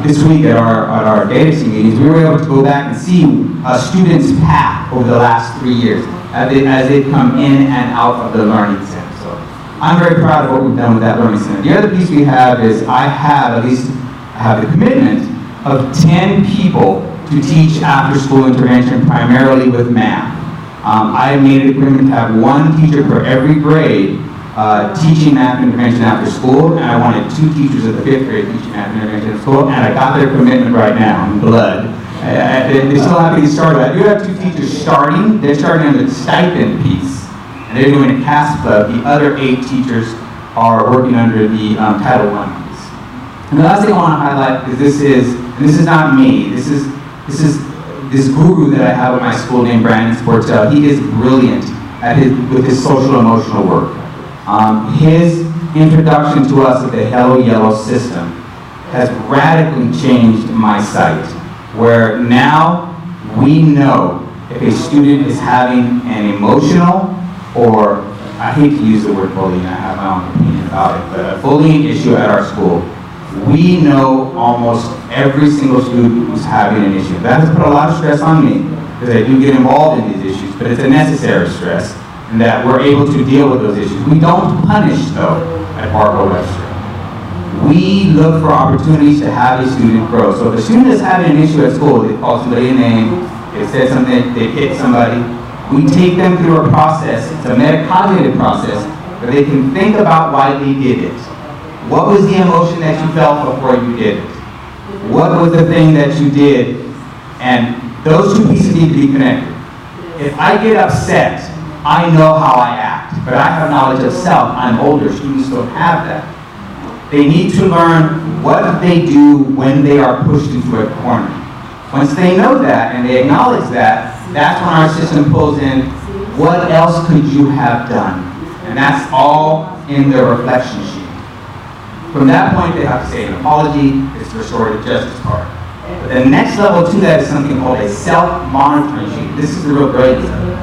this week at our data team meetings, we were able to go back and see a student's path over the last 3 years as they come in and out of the Learning Center. So I'm very proud of what we've done with that Learning Center. The other piece we have is I have the commitment of 10 people to teach after-school intervention primarily with math. I made a commitment to have 1 teacher for every grade teaching math intervention after school, and I wanted 2 teachers at the 5th grade teaching math intervention at school, and I got their commitment right now in blood. They still have to get started. I do have 2 teachers starting. They're starting on the stipend piece, and they're doing a CAS club. The other 8 teachers are working under the Title I piece. And the last thing I want to highlight is this is not me. This is this guru that I have at my school named Brandon Sportel. He is brilliant with his social emotional work. His introduction to us of the Hello Yellow system has radically changed my sight, where now we know if a student is having an emotional, or I hate to use the word bullying, I have my own opinion about it, but a bullying issue at our school, we know almost every single student who's having an issue. That has put a lot of stress on me, because I do get involved in these issues, but it's a necessary stress, and that we're able to deal with those issues. We don't punish, though, at Barbara Webster. We look for opportunities to have a student grow. So if a student is having an issue at school, they call somebody a name, they said something, they hit somebody, we take them through a process, it's a metacognitive process, where they can think about why they did it. What was the emotion that you felt before you did it? What was the thing that you did? And those two pieces need to be connected. If I get upset, I know how I act, but I have knowledge of self. I'm older, students don't have that. They need to learn what they do when they are pushed into a corner. Once they know that and they acknowledge that, that's when our system pulls in, what else could you have done? And that's all in their reflection sheet. From that point, they have to say an apology, it's the restorative justice part. But the next level to that is something called a self-monitoring sheet. This is the real brilliance of it.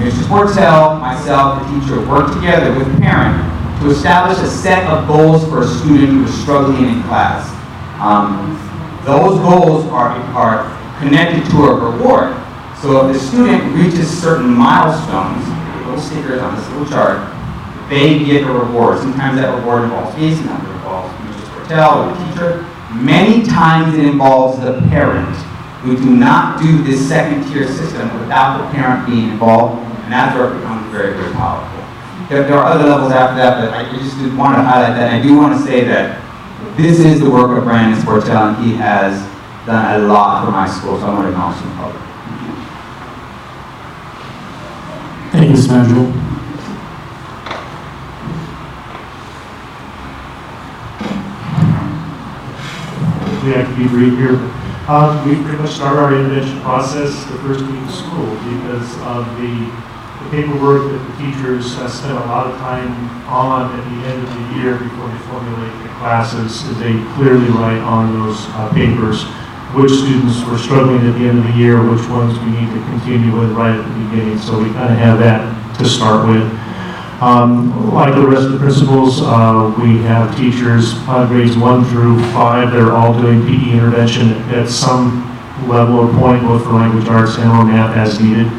Mr. Portell, myself, the teacher, work together with the parent to establish a set of goals for a student who is struggling in class. Those goals are connected to a reward. So if the student reaches certain milestones, little stickers on this little chart, they get a reward. Sometimes that reward involves me, sometimes it involves Mr. Portell or the teacher. Many times it involves the parent. We do not do this second-tier system without the parent being involved, and that's where it becomes very, very powerful. There are other levels after that, but I just want to highlight that. And I do want to say that this is the work of Brandon Sportell, and he has done a lot for my school, so I want to acknowledge him publicly. Thank you, Ms. Mandel. We have to be brief here. We pretty much start our intervention process the first week of school because of the paperwork that the teachers spend a lot of time on at the end of the year before they formulate the classes. They clearly write on those papers which students were struggling at the end of the year, which ones we need to continue with right at the beginning. So we kind of have that to start with. Like the rest of the principals, we have teachers grades 1 through 5. They're all doing PE intervention at some level or point, both for language arts and or math as needed,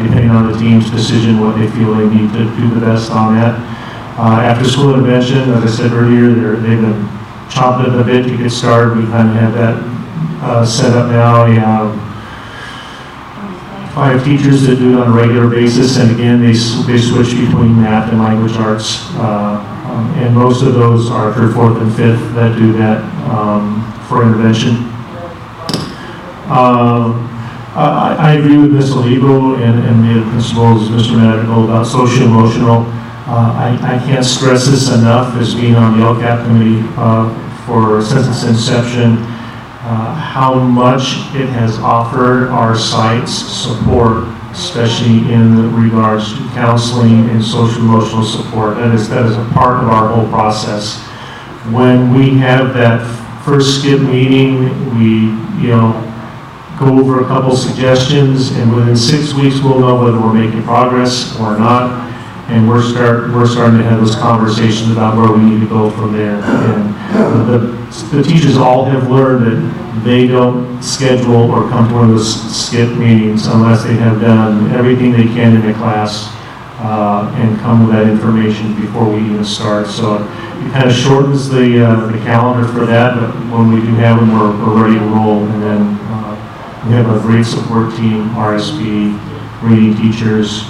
depending on the team's decision, what they feel they need to do the best on that. After school intervention, as I said earlier, they've been chomping at the bit to get started. We kind of have that set up now. We have 5 teachers that do it on a regular basis, and again, they switch between math and language arts, and most of those are 3rd, 4th, and 5th that do that for intervention. I agree with Ms. Olivo and the other principals, Mr. Medical, about social-emotional. I can't stress this enough as being on the LCAP committee since its inception. How much it has offered our sites support, especially in regards to counseling and social emotional support. That is a part of our whole process. When we have that first skip meeting, we go over a couple suggestions, and within 6 weeks we'll know whether we're making progress or not. And we're starting to have those conversations about where we need to go from there. And the teachers all have learned that they don't schedule or come to one of those skip meetings unless they have done everything they can in the class and come with that information before we even start. So it kind of shortens the calendar for that, but when we do have them, we're ready to roll. And then we have a great support team, RSP, reading teachers,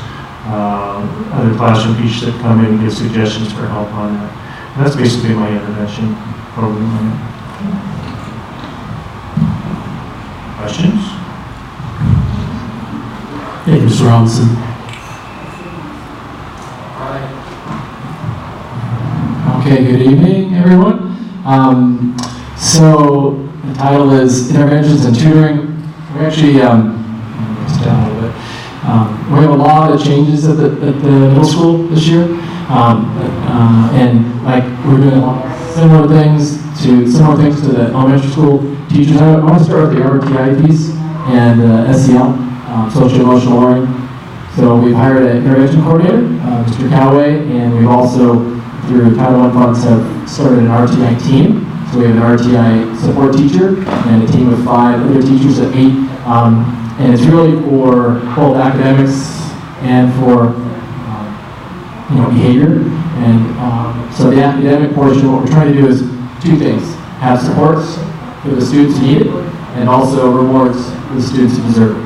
other classroom teachers that come in and give suggestions for help on that. And that's basically my intervention program. Questions? Thank you, Mr. Robinson. Okay, good evening, everyone. So the title is Interventions and Tutoring. We actually, just down a little bit. We have a lot of changes at the middle school this year, and like we're doing a lot of similar things to the elementary school teachers. I want to start with the RTI piece and SEL, social emotional learning. So we've hired an intervention coordinator, Mr. Calloway, and we've also through Title I funds have started an RTI team. So we have an RTI support teacher and a team of 5 other teachers that meet. And it's really for both academics and for behavior. And so the academic portion, what we're trying to do is two things: have supports for the students who need it, and also rewards for the students who deserve it.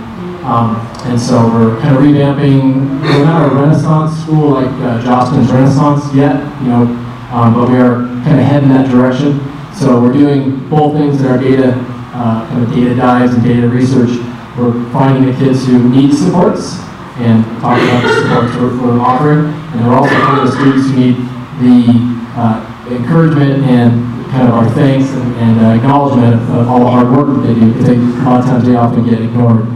And so we're kind of revamping. We're not a Renaissance school like Jostens Renaissance yet, but we are kind of heading that direction. So we're doing both things in our data, kind of data dives and data research. We're finding the kids who need supports and talking about the supports we're offering, and we're also finding the students who need the encouragement and kind of our thanks and acknowledgement of all the hard work that they do, because a lot of times they often get ignored,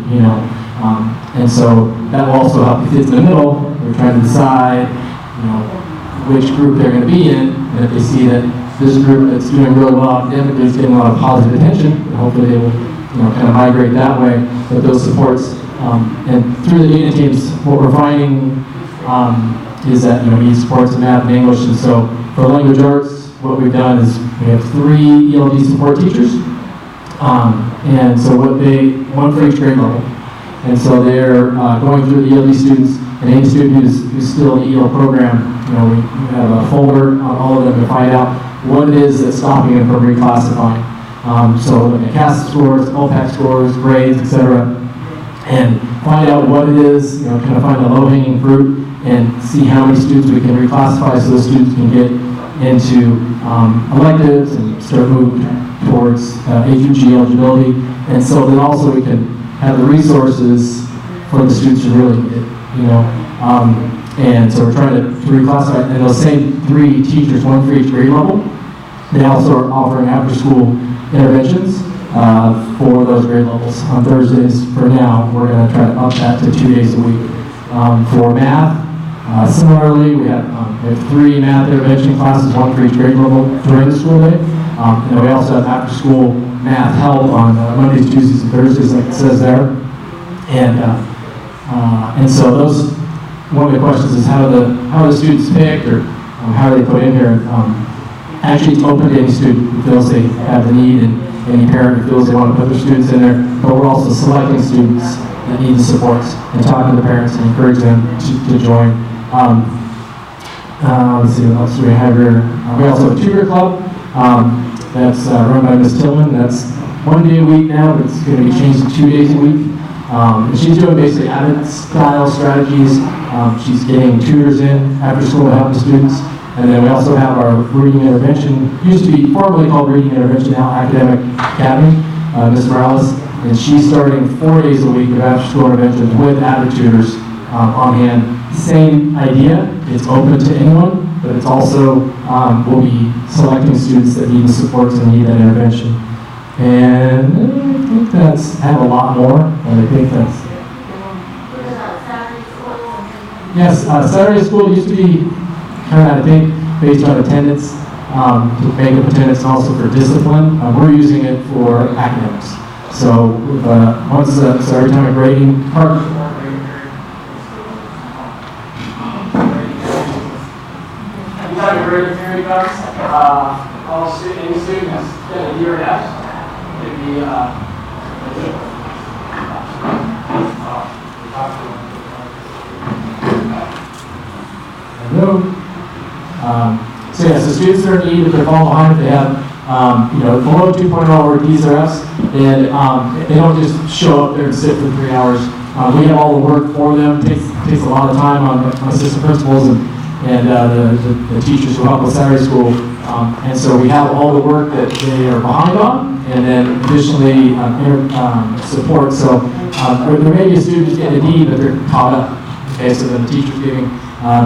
and so that will also help the kids in the middle. They're trying to decide, which group they're going to be in, and if they see that this group that's doing really well academically is getting a lot of positive attention, and hopefully they will, kind of migrate that way with those supports. And through the data teams, what we're finding is that we need supports in math and English, and so for language arts, what we've done is we have 3 ELD support teachers, and so one for each grade level. And so they're going through the ELD students, and any student who's still in the EL program, we have a folder on all of them to find out what it is that's stopping them from reclassifying. So looking at CAS scores, OPAC scores, grades, etc., and find out what it is, kind of find the low-hanging fruit and see how many students we can reclassify so those students can get into electives and start moving towards A through G eligibility. And so then also we can have the resources for the students who really need it, and so we're trying to reclassify, and those same 3 teachers, one for each grade level, they also are offering after-school interventions for those grade levels on Thursdays. For now, we're going to try to up that to 2 days a week. For math, similarly, we have 3 math intervention classes, one for each grade level during the school day. And we also have after-school math help on Mondays, Tuesdays, and Thursdays, like it says there. And so those, one of the questions is how the students pick, or how are they put in here? Actually, it's open to any student who feels they have the need, and any parent who feels they want to put their students in there. But we're also selecting students that need the supports and talking to the parents and encourage them to join. Let's see what else do we have here. We also have a tutor club that's run by Ms. Tillman. That's 1 day a week now, but it's going to be changed to 2 days a week. And she's doing basically Abbott-style strategies. She's getting tutors in after school to help the students. And then we also have our reading intervention, used to be formerly called Reading Intervention, now Academic Academy, Ms. Morales. And she's starting 4 days a week of after-school interventions with Abbott tutors on hand. Same idea, it's open to anyone, but it's also, we'll be selecting students that need the supports and need that intervention. And I have a lot more, and I think that's... Yes, Saturday school used to be kind of, I think, based on attendance, to make up attendance, and also for discipline. We're using it for academics. So once every time a grading part, anytime a grading period comes, any student has got a year and a half. It'd be hello. So students that are in need, if they're falling behind, if they have below 2.0 or D's or F's, and they don't just show up there and sit for 3 hours. We have all the work for them. It takes a lot of time on assistant principals and the teachers who help with Saturday school. And so we have all the work that they are behind on, and then additionally support. So there may be a student who's getting a D, but they're caught up. Okay, so then the teacher's giving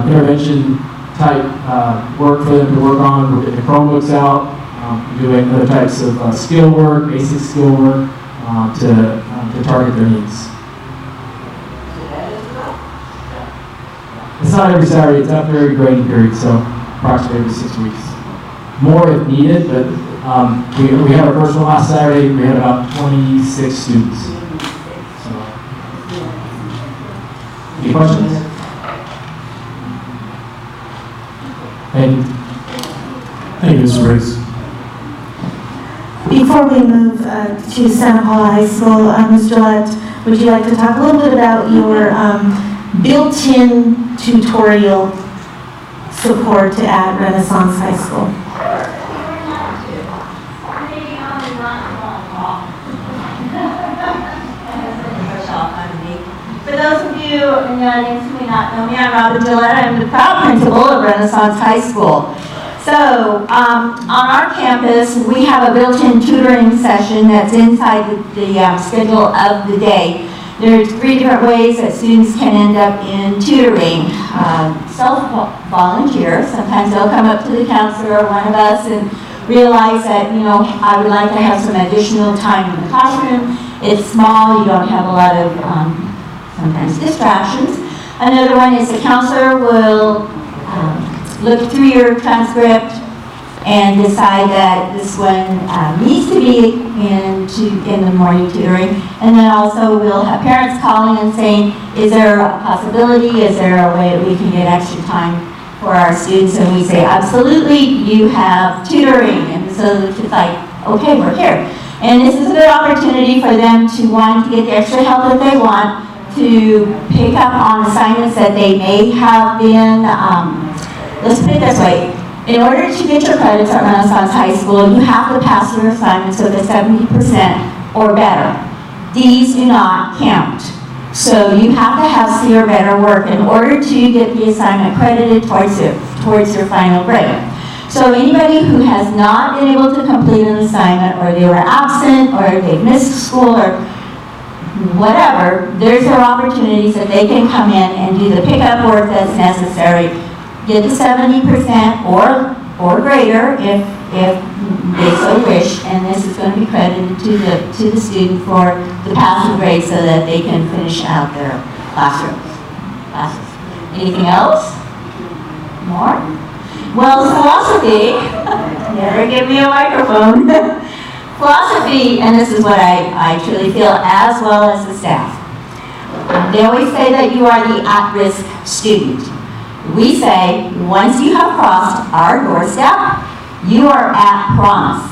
intervention type work for them to work on. We're getting the Chromebooks out, doing other types of skill work, basic skill work to target their needs. It's not every Saturday, it's after every grading period, so approximately every 6 weeks. More if needed, but we had our first one last Saturday. We had about 26 students. So, any questions? Thank you. Thank you, Ms. Riggs. Before we move to Santa Paula High School, Ms. Gillette, would you like to talk a little bit about your built-in tutorial support at Renaissance High School? you in the audience who may not know me, I'm Robin Gillette. I'm the proud principal of Renaissance High School. So, on our campus, we have a built-in tutoring session that's inside the schedule of the day. There's 3 different ways that students can end up in tutoring. Self-volunteer, sometimes they'll come up to the counselor or one of us and realize that, you know, I would like to have some additional time in the classroom. It's small, you don't have a lot of sometimes distractions. Another one is the counselor will look through your transcript and decide that this one needs to be in the morning tutoring. And then also we'll have parents calling and saying, is there a possibility, is there a way that we can get extra time for our students? And we say, absolutely, you have tutoring. And so it's like, okay, we're here. And this is a good opportunity for them to want to get the extra help that they want, to pick up on assignments that they may have been, let's put it this way, in order to get your credits at Renaissance High School, you have to pass your assignments with a 70% or better. These do not count. So you have to have C or better work in order to get the assignment credited towards your final grade. So anybody who has not been able to complete an assignment, or they were absent, or they missed school, or whatever, there's their opportunities that they can come in and do the pickup work that's necessary, get the 70% or greater if they so wish, and this is going to be credited to the student for the passing grade so that they can finish out their classes. Anything else? More? Well, philosophy, never give me a microphone. Philosophy, and this is what I truly feel, as well as the staff. They always say that you are the at-risk student. We say, once you have crossed our doorstep, you are at promise.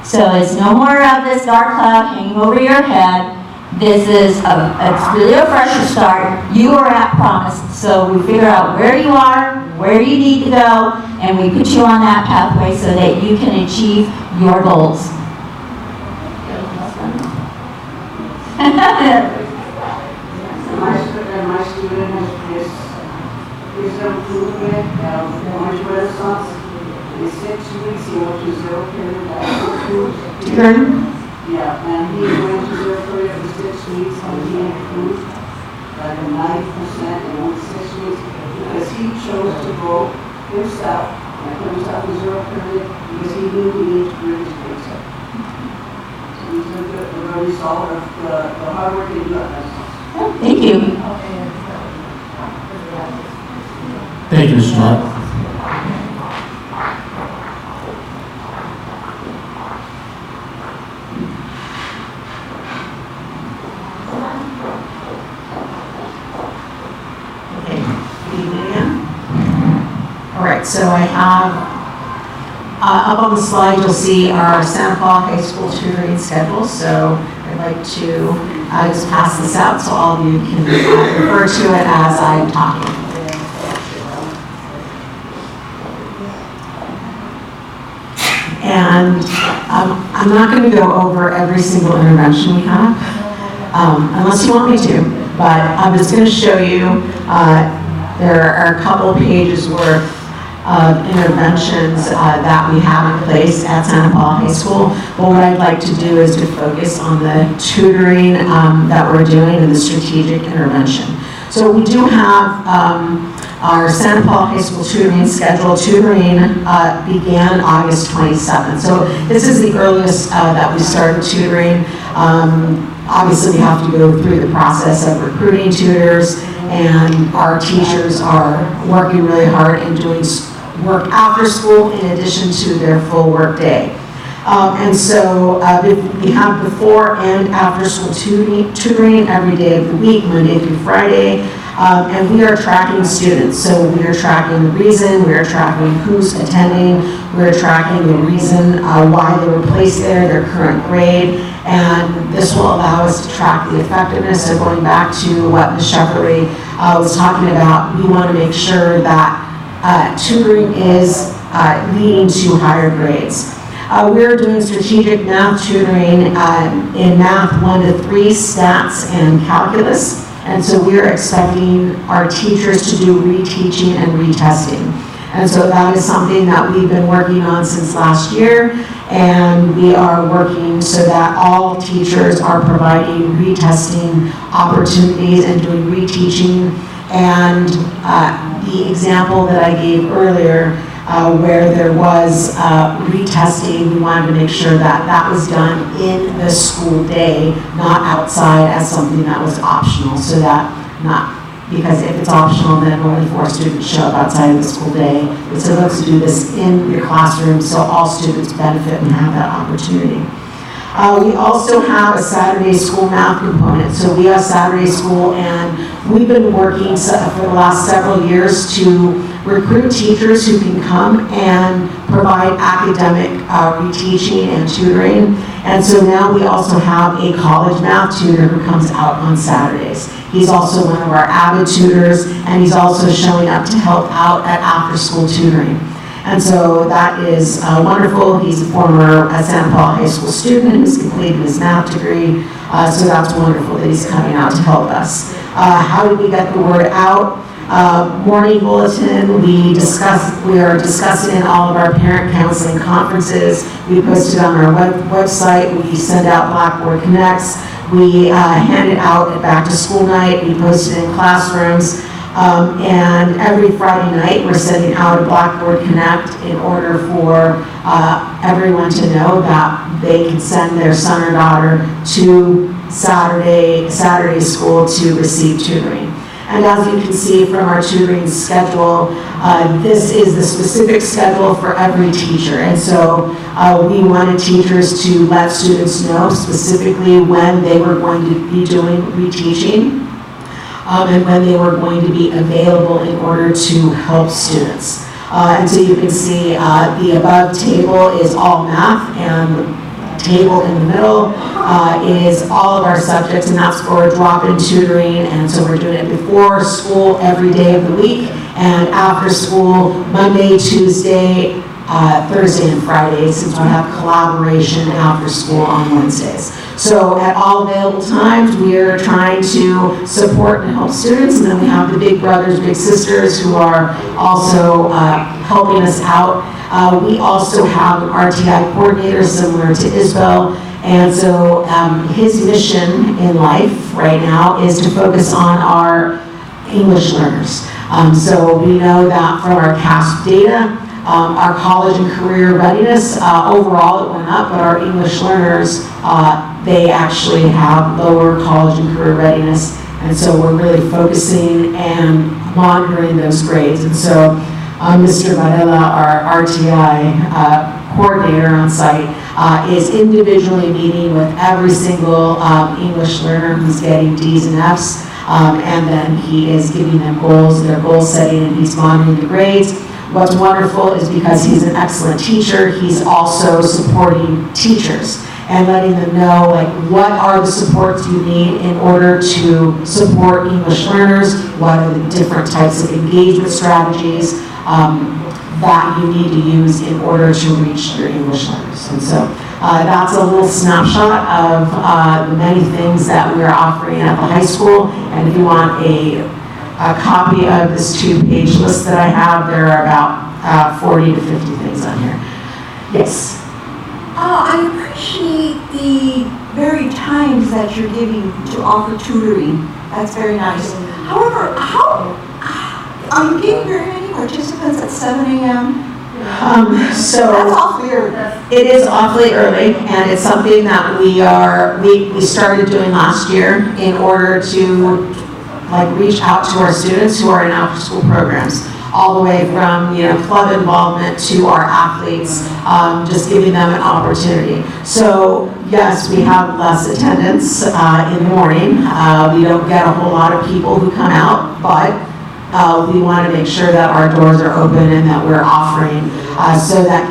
So it's no more of this dark cloud hanging over your head. This is it's really a fresh start. You are at promise. So we figure out where you are, where you need to go, and we put you on that pathway so that you can achieve your goals. My student is improvement on Renaissance. In 6 weeks, he went to 0 period at 6 weeks. Yeah, and he went to 0 period for 6 weeks, and he improved like 90% in only 6 weeks because he chose to go himself and put himself in 0 period because he knew he needed to really fix it. So he's a result of the hard work he did. Thank you. Thank you, Mr. Todd. All right, so I have, up on the slide, you'll see our Santa Paula High School tutoring schedule. So I'd like to just pass this out so all of you can refer to it as I'm talking. And I'm not going to go over every single intervention we have, unless you want me to, but I'm just going to show you, there are a couple pages worth of interventions that we have in place at Santa Paula High School. But what I'd like to do is to focus on the tutoring that we're doing and the strategic intervention. So we do have our Santa Paula High School tutoring schedule. Tutoring began August 27th. So this is the earliest that we started tutoring. Obviously, we have to go through the process of recruiting tutors, and our teachers are working really hard and doing work after school in addition to their full work day. And so we have before and after school tutoring every day of the week, Monday through Friday. And we are tracking students. So we are tracking the reason, we are tracking who's attending, we are tracking the reason why they were placed there, their current grade. And this will allow us to track the effectiveness. So going back to what Ms. Shefferly was talking about, we want to make sure that tutoring is leading to higher grades. We're doing strategic math tutoring in math 1 to 3, stats, and calculus. And so we're expecting our teachers to do reteaching and retesting. And so that is something that we've been working on since last year, and we are working so that all teachers are providing retesting opportunities and doing reteaching. And the example that I gave earlier, where there was retesting, we wanted to make sure that that was done in the school day, not outside as something that was optional, so that because if it's optional, then only 4 students show up outside of the school day. So let's do this in your classroom so all students benefit and have that opportunity. We also have a Saturday school math component. So we have Saturday school, and we've been working for the last several years to recruit teachers who can come and provide academic reteaching and tutoring. And so now we also have a college math tutor who comes out on Saturdays. He's also one of our avid tutors, and he's also showing up to help out at after-school tutoring. And so that is wonderful. He's a former Santa Paula High School student who's completed his math degree. So that's wonderful that he's coming out to help us. How did we get the word out? Morning bulletin, we are discussing in all of our parent counseling conferences. We posted on our website. We send out Blackboard Connects. We hand it out at back to school night. We post it in classrooms. And every Friday night, we're sending out a Blackboard Connect in order for everyone to know that they can send their son or daughter to Saturday school to receive tutoring. And as you can see from our tutoring schedule, this is the specific schedule for every teacher. And so we wanted teachers to let students know specifically when they were going to be doing reteaching and when they were going to be available in order to help students. And so you can see the above table is all math, and the table in the middle is all of our subjects, and that's for drop-in tutoring. And so we're doing it before school every day of the week, and after school Monday, Tuesday, Thursday, and Friday, since we have collaboration after school on Wednesdays. So at all available times, we are trying to support and help students, and then we have the big brothers, big sisters who are also helping us out. We also have an RTI coordinator similar to Isabel, and so his mission in life right now is to focus on our English learners. So we know that from our CASP data, our college and career readiness, overall it went up, but our English learners, they actually have lower college and career readiness. And so we're really focusing and monitoring those grades. And so Mr. Varela, our RTI coordinator on site, is individually meeting with every single English learner who's getting D's and F's. And then he is giving them goals, their goal setting, and he's monitoring the grades. What's wonderful is because he's an excellent teacher, he's also supporting teachers and letting them know, like, what are the supports you need in order to support English learners, what are the different types of engagement strategies that you need to use in order to reach your English learners. And so that's a little snapshot of the many things that we're offering at the high school. And if you want a copy of this 2-page list that I have, there are about 40 to 50 things on here. Yes? I appreciate the very times that you're giving to offer tutoring. That's very nice. However, are you getting very many participants at 7 a.m.? So that's awfully early. It is awfully early, and it's something that we started doing last year in order to reach out to our students who are in after-school programs, all the way from club involvement to our athletes, just giving them an opportunity. So yes, we have less attendance in the morning. We don't get a whole lot of people who come out, but we want to make sure that our doors are open and that we're offering so that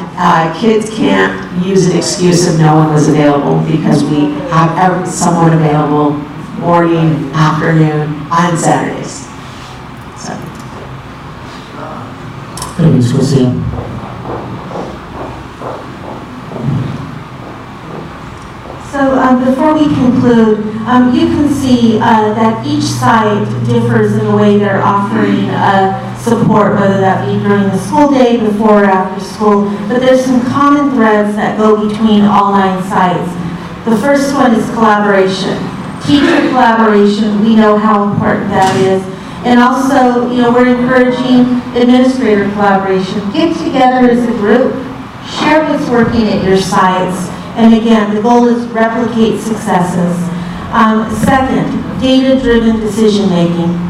kids can't use an excuse if no one was available, because we have someone available morning, afternoon, on Saturdays. So. Thank you, Ms. Garcia. So before we conclude, you can see that each site differs in the way they're offering support, whether that be during the school day, before or after school, but there's some common threads that go between all 9 sites. The first one is collaboration. Teacher collaboration, we know how important that is. And also, we're encouraging administrator collaboration. Get together as a group, share what's working at your sites. And again, the goal is replicate successes. Second, data-driven decision-making.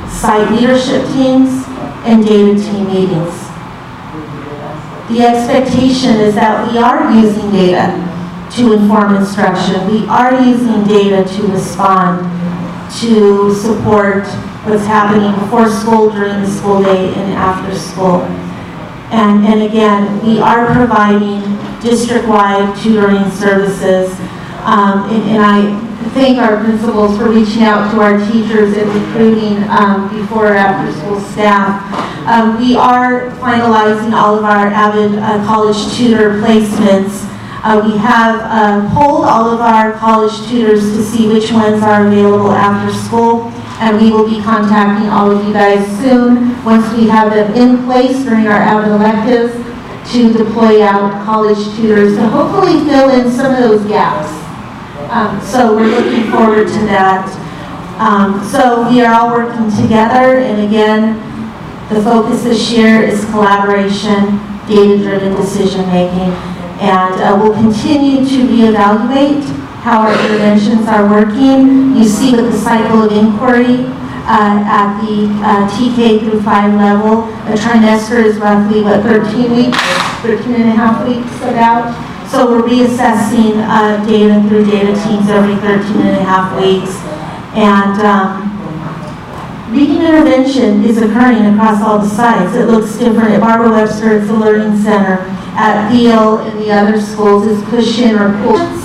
Site leadership teams and data team meetings. The expectation is that we are using data to inform instruction. We are using data to respond, to support what's happening before school, during the school day, and after school. And again, we are providing district-wide tutoring services. And I thank our principals for reaching out to our teachers and recruiting before or after school staff. We are finalizing all of our Avid college tutor placements. We have polled all of our college tutors to see which ones are available after school, and we will be contacting all of you guys soon once we have them in place during our Avid electives to deploy out college tutors to hopefully fill in some of those gaps. So we're looking forward to that. So we are all working together, and again, the focus this year is collaboration, data-driven decision-making, and we'll continue to reevaluate how our interventions are working. You see with the cycle of inquiry at the TK through 5 level, a trimester is roughly, 13 weeks, 13 and a half weeks about. So we're reassessing data through data teams every 13 and a half weeks. And reading intervention is occurring across all the sites. It looks different. At Barbara Webster, it's a learning center. At Thiel and the other schools, it's push-in or pull-ins.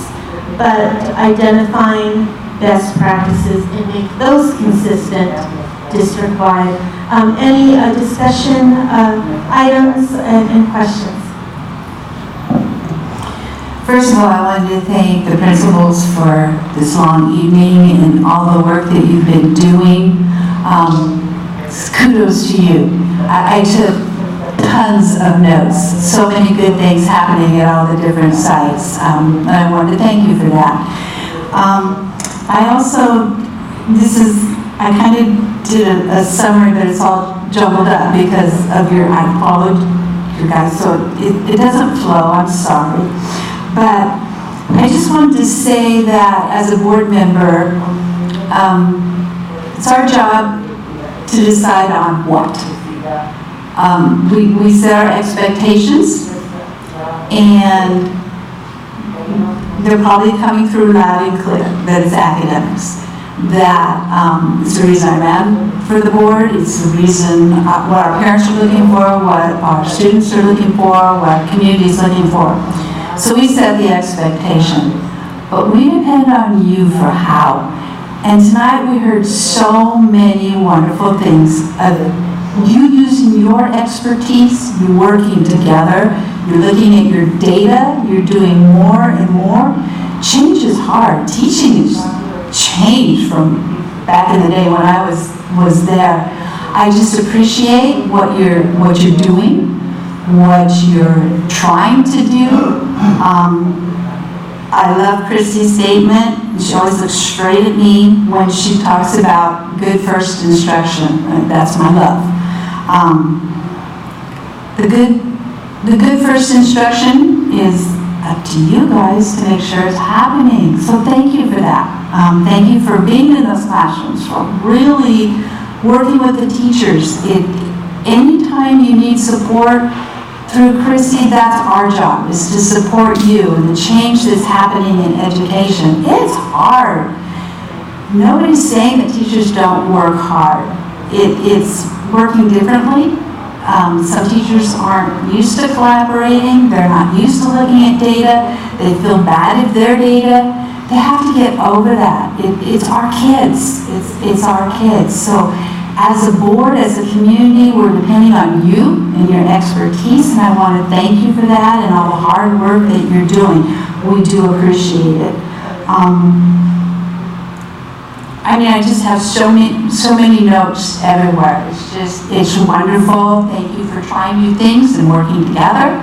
But identifying best practices and make those consistent district-wide. Any discussion items and questions? First of all, I wanted to thank the principals for this long evening and all the work that you've been doing. Kudos to you. I took tons of notes. So many good things happening at all the different sites. And I wanted to thank you for that. I also, I kind of did a summary, but it's all jumbled up because of I followed you guys, so it doesn't flow, I'm sorry. But I just wanted to say that as a board member, it's our job to decide on what. We set our expectations, and they're probably coming through loud and clear that it's academics. That it's the reason I ran for the board. It's the reason what our parents are looking for, what our students are looking for, what our community is looking for. So we set the expectation, but we depend on you for how. And tonight we heard so many wonderful things of you using your expertise, you working together, you're looking at your data, you're doing more and more. Change is hard. Teaching is changed from back in the day when I was there. I just appreciate what you're doing, what you're trying to do. I love Christy's statement. She always looks straight at me when she talks about good first instruction. That's my love. The good first instruction is up to you guys to make sure it's happening. So thank you for that. Thank you for being in those classrooms, for really working with the teachers. Anytime you need support through Christy, that's our job, is to support you and the change that's happening in education. It's hard. Nobody's saying that teachers don't work hard. It's working differently. Some teachers aren't used to collaborating. They're not used to looking at data. They feel bad if their data. They have to get over that. It's our kids. It's our kids. So as a board, as a community, we're depending on you and your expertise, and I want to thank you for that and all the hard work that you're doing. we do appreciate it. I mean, I just have so many notes everywhere. It's wonderful. Thank you for trying new things and working together.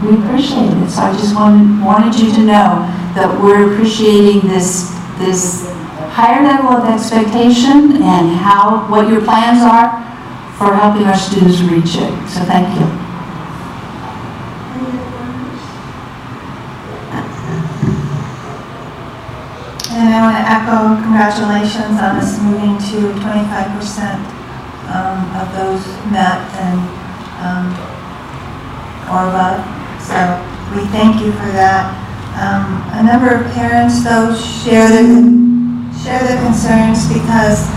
We appreciate it. So I just wanted you to know that we're appreciating this higher level of expectation and what your plans are for helping our students reach it. So thank you. And I want to echo congratulations on us moving to 25% of those met and or above. So we thank you for that. A number of parents, though, share the concerns because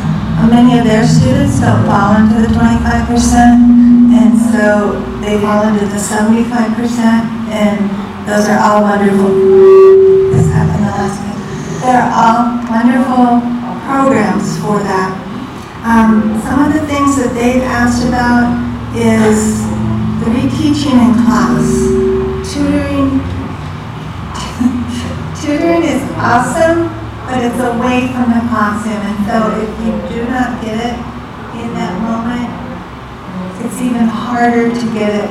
many of their students don't fall into the 25%, and so they fall into the 75%, and those are all wonderful. This happened the last week. They're all wonderful programs for that. Some of the things that they've asked about is the reteaching in class. Tutoring is awesome, but it's away from the classroom, and so if you do not get it in that moment, it's even harder to get it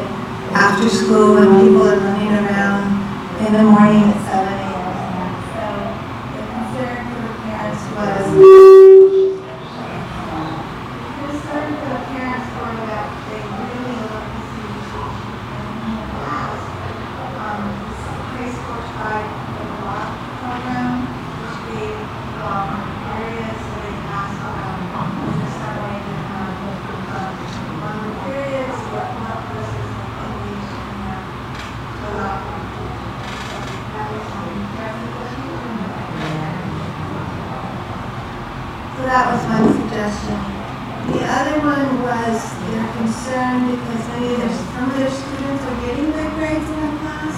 after school when people are running around in the morning at 7 a.m. So the concern for the parents was that they really love to see teaching in class. Preschool tried the block program, which gave areas where they asked periods, what versus English, and so that was one suggestion. The other one was they're concerned because some of their students are getting good grades in the class,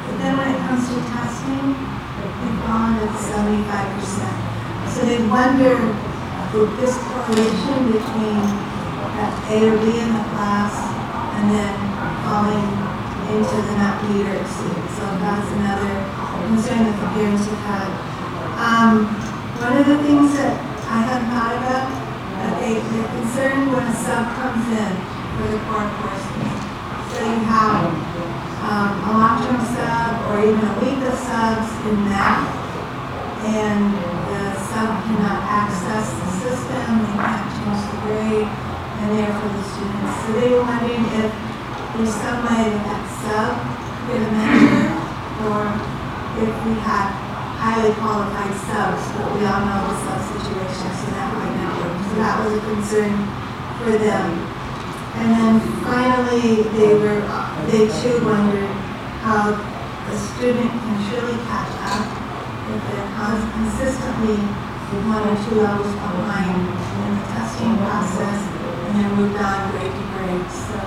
but then when it comes to testing, they've gone to 75%. So they wonder this correlation between that A or B in the class and then falling into the not B or C. So that's another concern that the parents have had. One of the things that I have thought about, they're concerned when a sub comes in for the core courses. So you have a long-term sub or even a week of subs in math, and the sub cannot access the system, they can't change the grade, and therefore the students. So they were wondering if there's some way that sub could have mentored, or if we had highly qualified subs, but we all know the sub situation, so that might not work. So that was a concern for them. And then finally, they too wondered how a student can truly catch up if they're consistently 1 or 2 levels behind in the testing process and then moved on grade to grade. So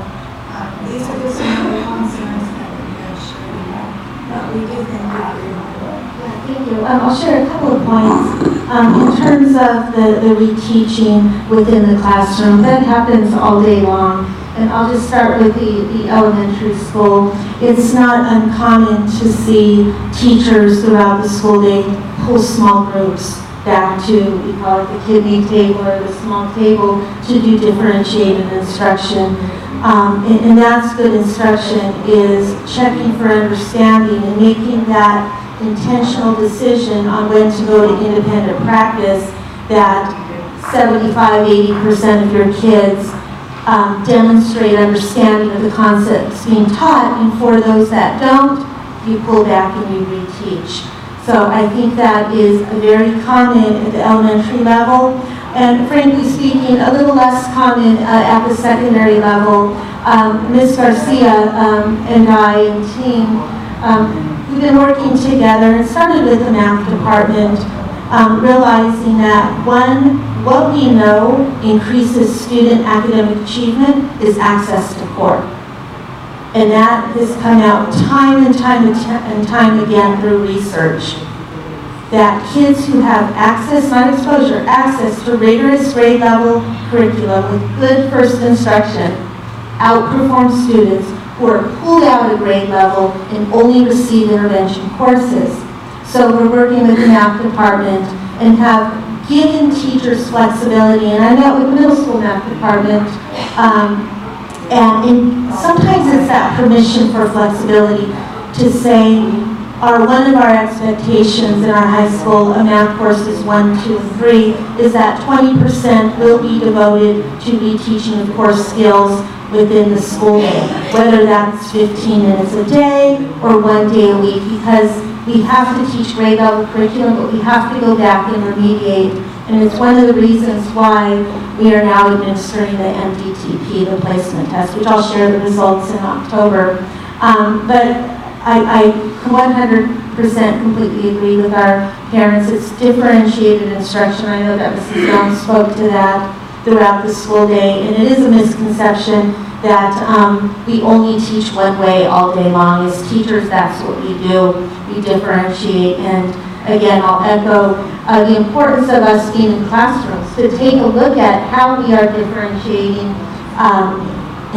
these are just some of the concerns that we have shared. But we do thank you for your work. Thank you. I'll share a couple of points. In terms of the reteaching within the classroom, that happens all day long. And I'll just start with the elementary school. It's not uncommon to see teachers throughout the school day pull small groups back to, we call it the kidney table or the small table, to do differentiated instruction. And that's good instruction, is checking for understanding and making that intentional decision on when to go to independent practice, that 75–80% of your kids demonstrate understanding of the concepts being taught, and for those that don't, you pull back and you reteach. So I think that is very common at the elementary level, and frankly speaking, a little less common at the secondary level. Ms. Garcia and I and team, we've been working together and started with the math department, realizing that what we know increases student academic achievement is access to core. And that has come out time and time again through research. That kids who have access, not exposure, access to rigorous grade level curriculum with good first instruction outperform students who are pulled out of grade level and only receive intervention courses. So we're working with the math department and have given teachers flexibility. And I met with the middle school math department, and sometimes it's that permission for flexibility to say, one of our expectations in our high school math courses 1, 2, and 3 is that 20% will be devoted to reteaching of core skills within the school day, whether that's 15 minutes a day or 1 day a week, because we have to teach grade level curriculum, but we have to go back and remediate. And it's one of the reasons why we are now administering the MDTP, the placement test, which I'll share the results in October. But I 100% completely agree with our parents. It's differentiated instruction. I know that Mrs. Young spoke to that throughout the school day, and it is a misconception that we only teach one way all day long. As teachers, that's what we do. We differentiate, and again, I'll echo the importance of us being in classrooms to take a look at how we are differentiating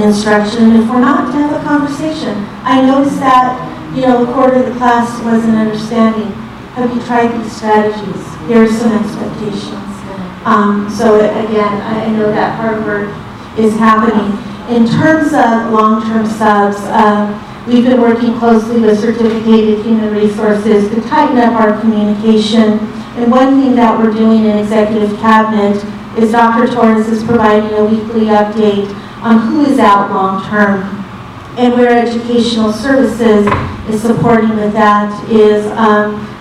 instruction, and if we're not, to have a conversation. I noticed that, a quarter of the class wasn't understanding. Have you tried these strategies? Here are some expectations. So again, I know that hard work is happening. In terms of long-term subs, we've been working closely with certificated human resources to tighten up our communication. And one thing that we're doing in executive cabinet is Dr. Torres is providing a weekly update on who is out long-term. And where educational services is supporting with that is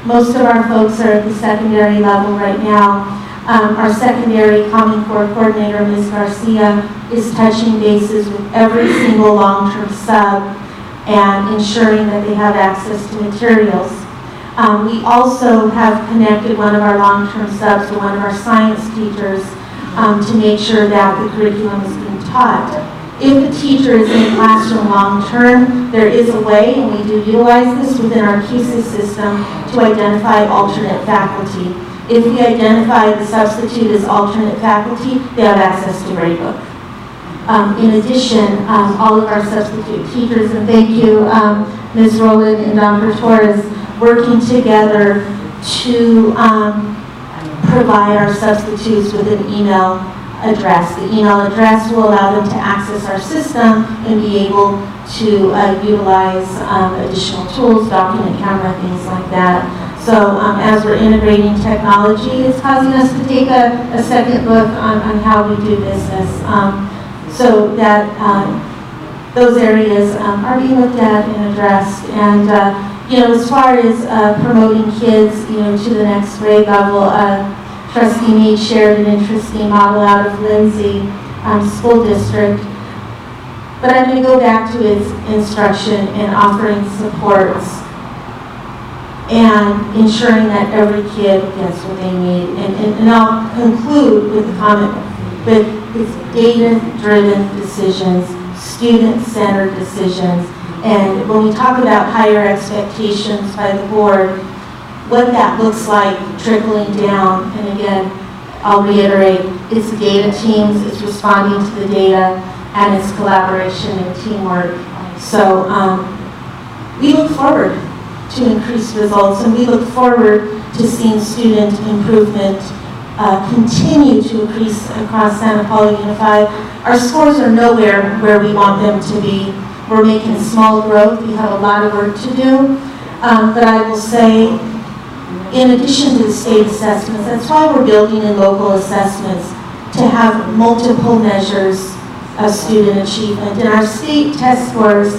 most of our folks are at the secondary level right now. Our secondary Common Core coordinator, Ms. Garcia, is touching bases with every single long-term sub and ensuring that they have access to materials. We also have connected one of our long-term subs to one of our science teachers to make sure that the curriculum is being taught. If a teacher is in classroom long-term, there is a way, and we do utilize this within our QSIS system, to identify alternate faculty. If we identify the substitute as alternate faculty, they have access to gradebook. In addition, all of our substitute teachers, and thank you, Ms. Rowland and Dr. Torres, working together to provide our substitutes with an email address. The email address will allow them to access our system and be able to utilize additional tools, document camera, things like that. So as we're integrating technology, it's causing us to take a second look on how we do business. So that those areas are being looked at and addressed. And as far as promoting kids, to the next grade level, Trustee Meade shared an interesting model out of Lindsay School District. But I'm going to go back to its instruction and offering supports and ensuring that every kid gets what they need. And I'll conclude with a comment, but it's data-driven decisions, student-centered decisions. And when we talk about higher expectations by the board, what that looks like trickling down, and again, I'll reiterate, it's data teams, it's responding to the data, and it's collaboration and teamwork. So we look forward to increased results, and we look forward to seeing student improvement continue to increase across Santa Paula Unified. Our scores are nowhere where we want them to be. We're making small growth. We have a lot of work to do. But I will say, in addition to the state assessments, that's why we're building in local assessments, to have multiple measures of student achievement. And our state test scores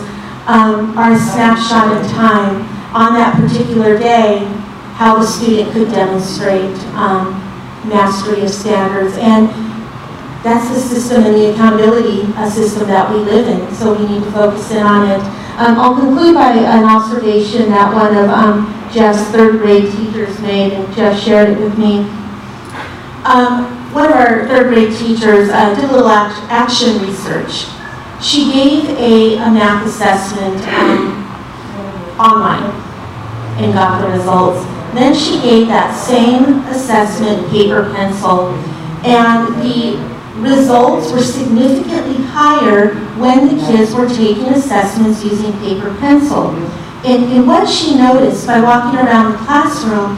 are a snapshot in time on that particular day, how the student could demonstrate mastery of standards. And that's the system and the accountability system that we live in, so we need to focus in on it. I'll conclude by an observation that one of Jeff's third grade teachers made, and Jeff shared it with me. One of our third grade teachers did a little action research. She gave a math assessment online and got the results. Then she gave that same assessment paper pencil, and the results were significantly higher when the kids were taking assessments using paper pencil. And what she noticed by walking around the classroom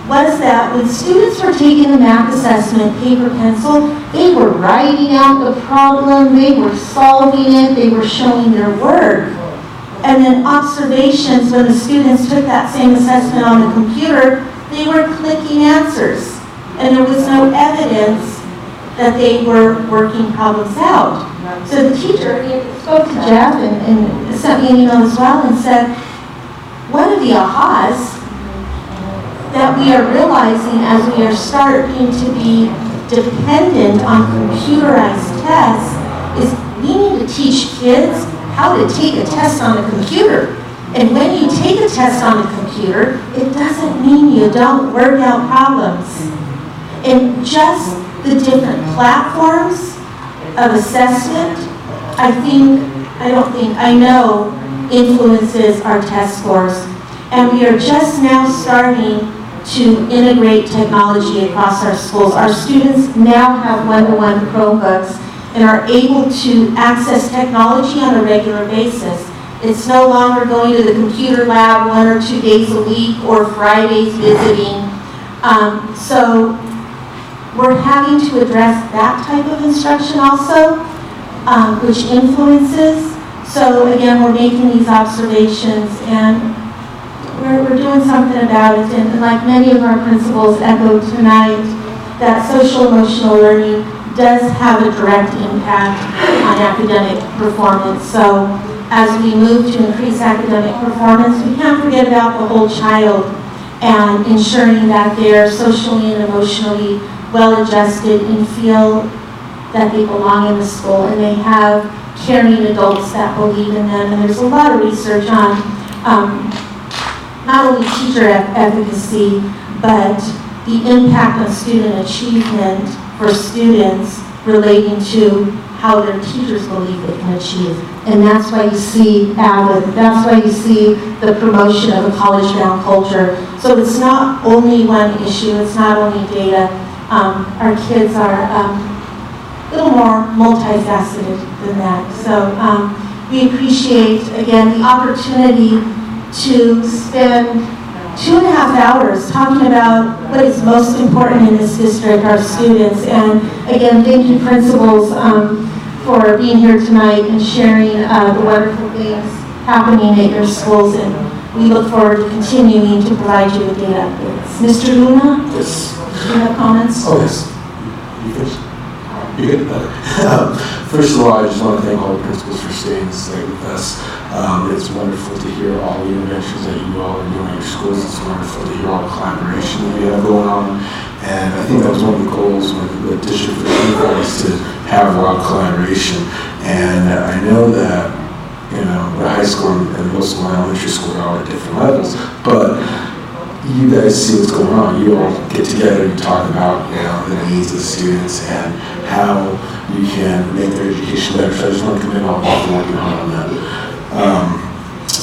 was that when students were taking the math assessment, paper pencil, they were writing out the problem, they were solving it, they were showing their work. And then observations, when the students took that same assessment on the computer, they were clicking answers. And there was no evidence that they were working problems out. So the teacher spoke to Jeff and sent me an email as well and said, one of the ahas that we are realizing as we are starting to be dependent on computerized tests is we need to teach kids how to take a test on the computer. And when you take a test on the computer, it doesn't mean you don't work out problems. And just the different platforms of assessment, I know influences our test scores. And we are just now starting to integrate technology across our schools. Our students now have one-to-one Chromebooks and are able to access technology on a regular basis. It's no longer going to the computer lab 1 or 2 days a week or Fridays visiting. So we're having to address that type of instruction also, which influences. So again, we're making these observations and we're doing something about it. And like many of our principals echoed tonight, that social emotional learning does have a direct impact on academic performance. So as we move to increase academic performance, we can't forget about the whole child and ensuring that they're socially and emotionally well-adjusted and feel that they belong in the school and they have caring adults that believe in them. And there's a lot of research on not only teacher efficacy, but the impact on student achievement for students relating to how their teachers believe they can achieve. And that's why you see AVID, that's why you see the promotion of a college-bound culture. So it's not only one issue, it's not only data. Our kids are a little more multifaceted than that. So we appreciate, again, the opportunity to spend 2.5 hours talking about what is most important in this district, our students. And again, thank you principals for being here tonight and sharing the wonderful things happening at your schools. And we look forward to continuing to provide you with data updates. Mr. Luna? Yes. Do you have comments? Oh, yes. You finished? You good? First of all, I just want to thank all the principals for staying this late with us. It's wonderful to hear all the interventions that you all are doing at your schools. It's wonderful to hear all the collaboration that we have going on. And I think that was one of the goals with the district for you is to have a lot of collaboration. And I know that, you know, the high school and middle school and elementary school are all at different levels, but you guys see what's going on. You all get together and talk about, you know, the needs of the students and how you can make their education better. So I just want to commend all of you for working hard on that.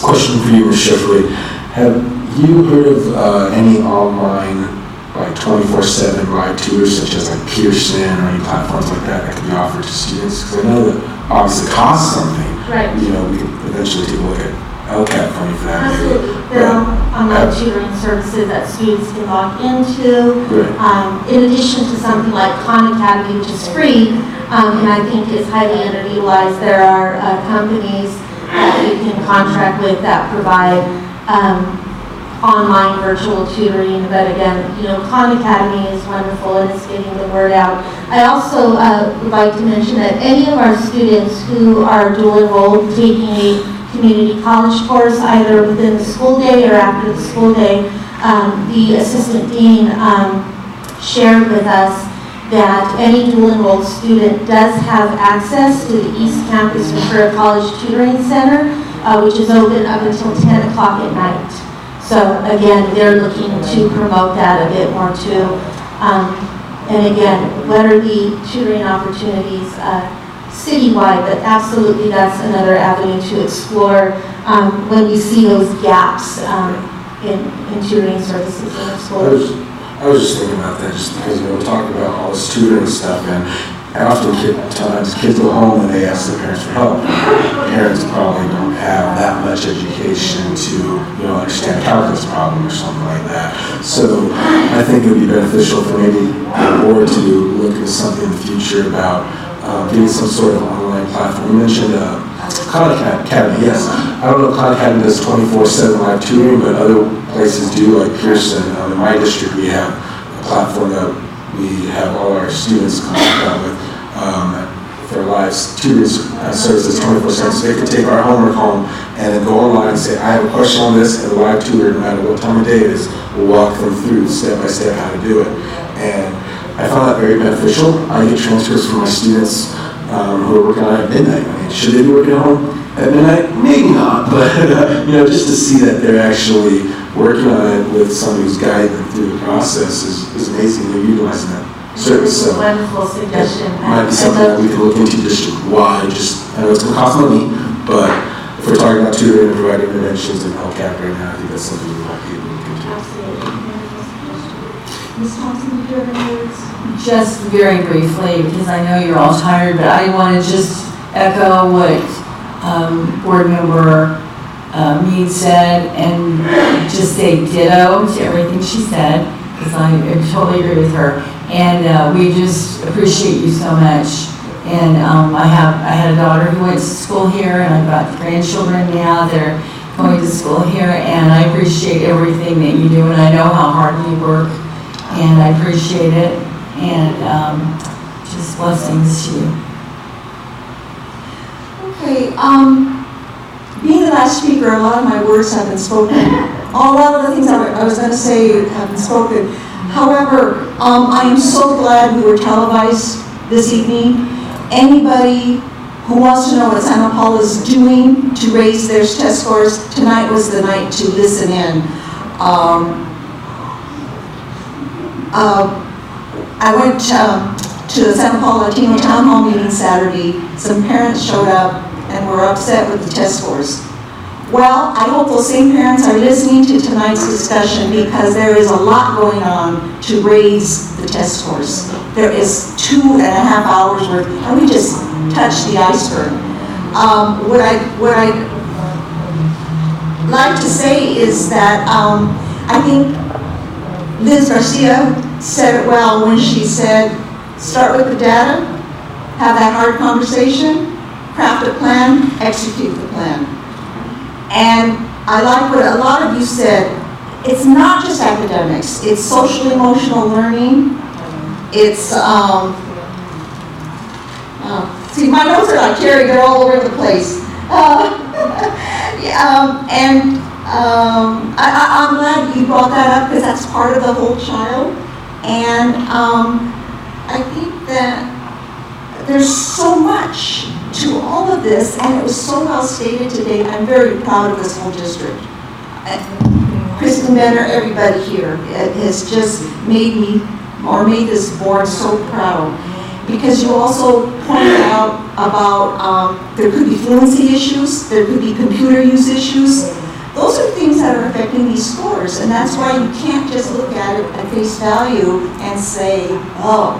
Question for you, Ms. Sheffley. Have you heard of any online, like 24/7 live tutors, such as like Pearson or any platforms like that could be offered to students? Because I know that obviously it costs something. Right. You know, we could eventually take a look at LCAT funding for that. Absolutely. There are online tutoring services that students can log into. Right. In addition to something like Khan Academy, which is free, and I think is highly underutilized, there are companies that you can contract with that provide online virtual tutoring. But again, you know, Khan Academy is wonderful and it's getting the word out. I also would like to mention that any of our students who are dual enrolled taking a community college course, either within the school day or after the school day, the assistant dean shared with us that any dual enrolled student does have access to the East Campus Ventura College Tutoring Center, which is open up until 10 o'clock at night. So again, they're looking to promote that a bit more too. And again, what are the tutoring opportunities citywide? But absolutely that's another avenue to explore when we see those gaps in tutoring services in our schools. I was just thinking about that just because, you know, we're talking about all this tutoring stuff, and And oftentimes kids go home and they ask their parents for help. Parents probably don't have that much education to, understand a calculus problem or something like that. So I think it would be beneficial for maybe the board to look at something in the future about getting some sort of online platform. You mentioned Khan Academy, yes. I don't know if Khan Academy does 24/7 live tutoring, but other places do, like Pearson. In my district, we have a platform that we have all our students contact out with for live tutoring services 24/7. So they can take our homework home and then go online and say, I have a question on this, and the live tutor, no matter what time of day it is, will walk them through step by step how to do it. And I found that very beneficial. I get transcripts from my students who are working on it at midnight. I mean, should they be working at home at midnight? Maybe not, but just to see that they're actually working on it with somebody who's guiding them through the process is amazing. They're utilizing that service. So Wonderful suggestion. might be something that we can look into district-wide. I know it's going to cost money, but if we're talking about tutoring and providing interventions and LCAP right now, I think that's something we might be able to look into. Absolutely. Ms. Thompson, do you have any words? Just very briefly, because I know you're all tired, but I want to just echo what Board Member Mead said and just say ditto to everything she said, because I totally agree with her. And we just appreciate you so much. And I had a daughter who went to school here, and I've got grandchildren now. They're going to school here, and I appreciate everything that you do, and I know how hard you work, and I appreciate it. And just blessings to you. Okay, being the last speaker, a lot of my words have been spoken. A lot of the things I was going to say have been spoken. However, I am so glad we were televised this evening. Anybody who wants to know what Santa Paula is doing to raise their test scores, tonight was the night to listen in. I went to the Santa Paula Latino Town Hall meeting Saturday. Some parents showed up and were upset with the test scores. Well, I hope those same parents are listening to tonight's discussion, because there is a lot going on to raise the test scores. There is 2.5 hours worth, and we just touched the iceberg. What I'd like to say is that I think Liz Garcia said it well when she said, start with the data, have that hard conversation, craft a plan, execute the plan. And I like what a lot of you said. It's not just academics. It's social emotional learning. It's, see, my notes are like Terry, they're all over the place. I'm glad you brought that up, because that's part of the whole child. And I think that there's so much to all of this, and it was so well stated today. I'm very proud of this whole district. Kristen Benner, everybody here has just made me, or made this board so proud. Because you also pointed out about there could be fluency issues, there could be computer use issues. Those are things that are affecting these scores, and that's why you can't just look at it at face value and say, oh,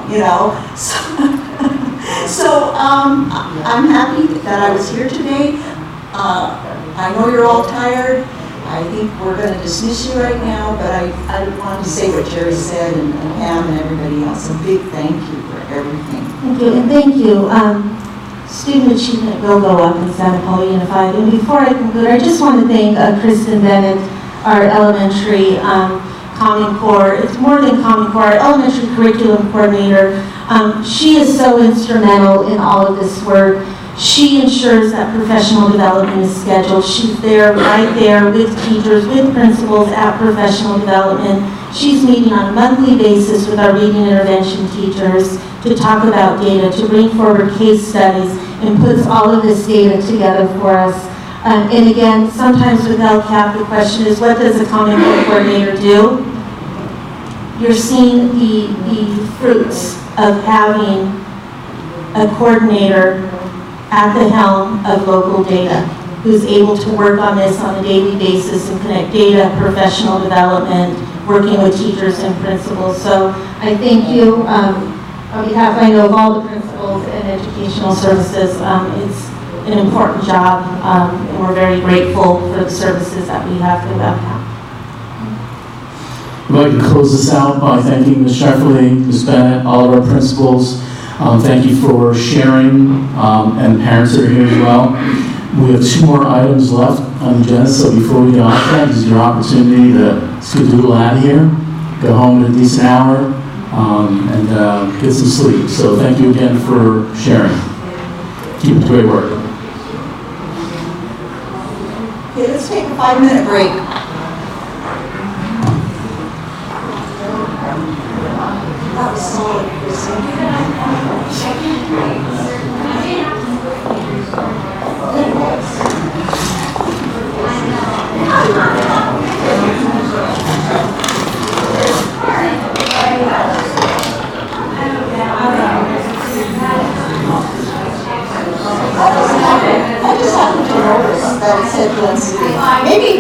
So I'm happy that I was here today. I know you're all tired. I think we're going to dismiss you right now, but I wanted to say what Jerry said, and Pam and everybody else. A big thank you for everything. Thank you, and thank you. Student achievement will go up in Santa Paula Unified. And before I conclude, I just want to thank Kristen Bennett, our elementary Common Core. It's more than Common Core, our elementary curriculum coordinator. She is so instrumental in all of this work. She ensures that professional development is scheduled. She's there, right there, with teachers, with principals at professional development. She's meeting on a monthly basis with our reading intervention teachers to talk about data, to bring forward case studies, and puts all of this data together for us. And again, sometimes with LCAP, the question is, what does a Common Core coordinator do? You're seeing the fruits of having a coordinator at the helm of local data, who's able to work on this on a daily basis and connect data, professional development, working with teachers and principals. So I thank you. on behalf, I know, of all the principals and educational services, it's an important job, and we're very grateful for the services that we have throughout town. I'd like to close this out by thanking Ms. Shefferly, Ms. Bennett, all of our principals. Thank you for sharing, and the parents that are here as well. We have 2 more items left on the agenda, so before we get off that, this is your opportunity to skedaddle out of here, go home at a decent hour, and get some sleep. So thank you again for sharing. Keep up the great work. Okay, let's take a 5-minute break. That was solid, Chrissy. I just happened to notice that it said Wednesday. Maybe.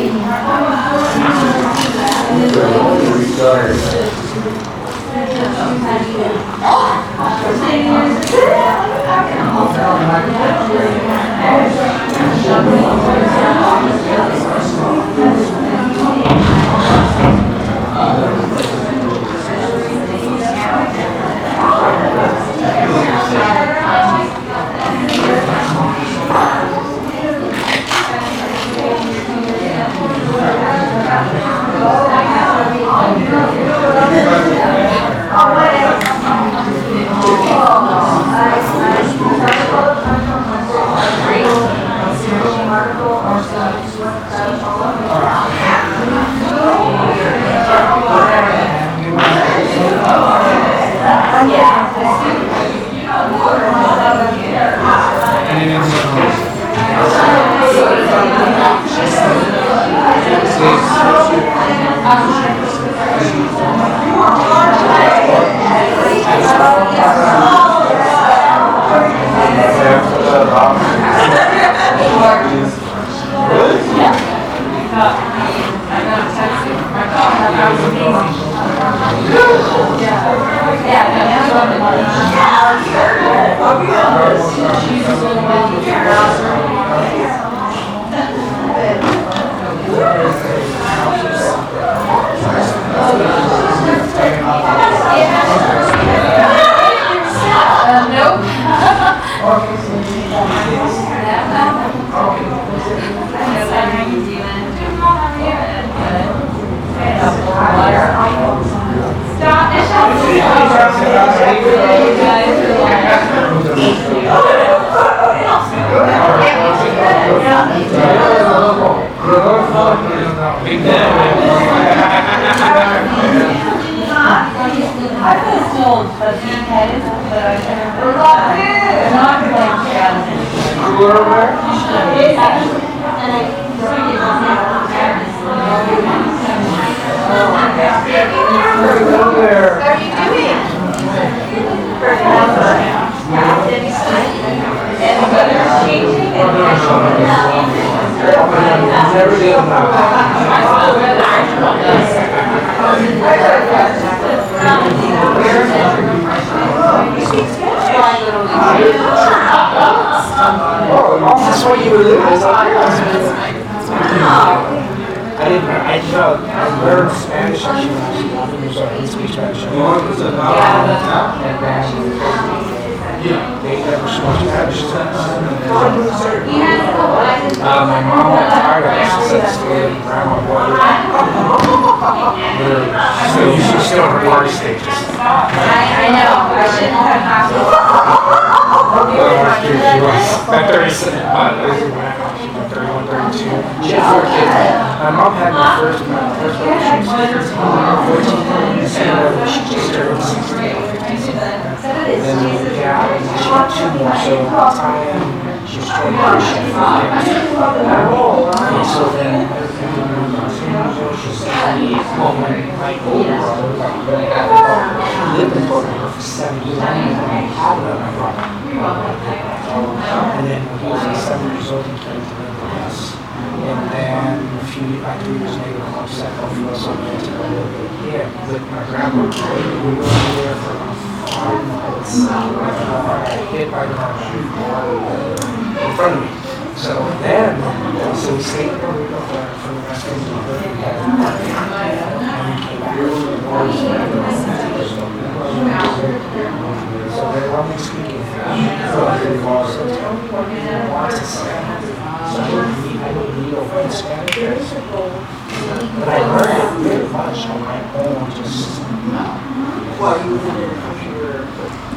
That's what you were doing. I learned Spanish actually when I was young, so I can speak Spanish. They never spoke Spanish. My mom got tired of it. She said, "Stay with grandma, boy." She's still in her party stages. I know. I shouldn't have At 31, 32. She had 4 kids. My mom had my first one when she was 14, and she just turned 16. And then she had 2 more, so by the time she was 20, she had 5 kids. And so then, she's well, my older brother, he lived in Puerto Rico for 7 years. I didn't even have another brother. And then when he was 7 years old, he came to live with us. And then like 3 years later, my mom said, "Oh, you want something to go live with?" Yeah, with my grandma. We were over there for about It's hit right around in front of me. So then, so we stayed in Puerto Rico for the rest of the year. We had a party, and we came back. So they're lovely speaking. So tell me what you want to say. So I don't need a word Spanish. But I learned it very much on my own, just Well, you did it in a computer.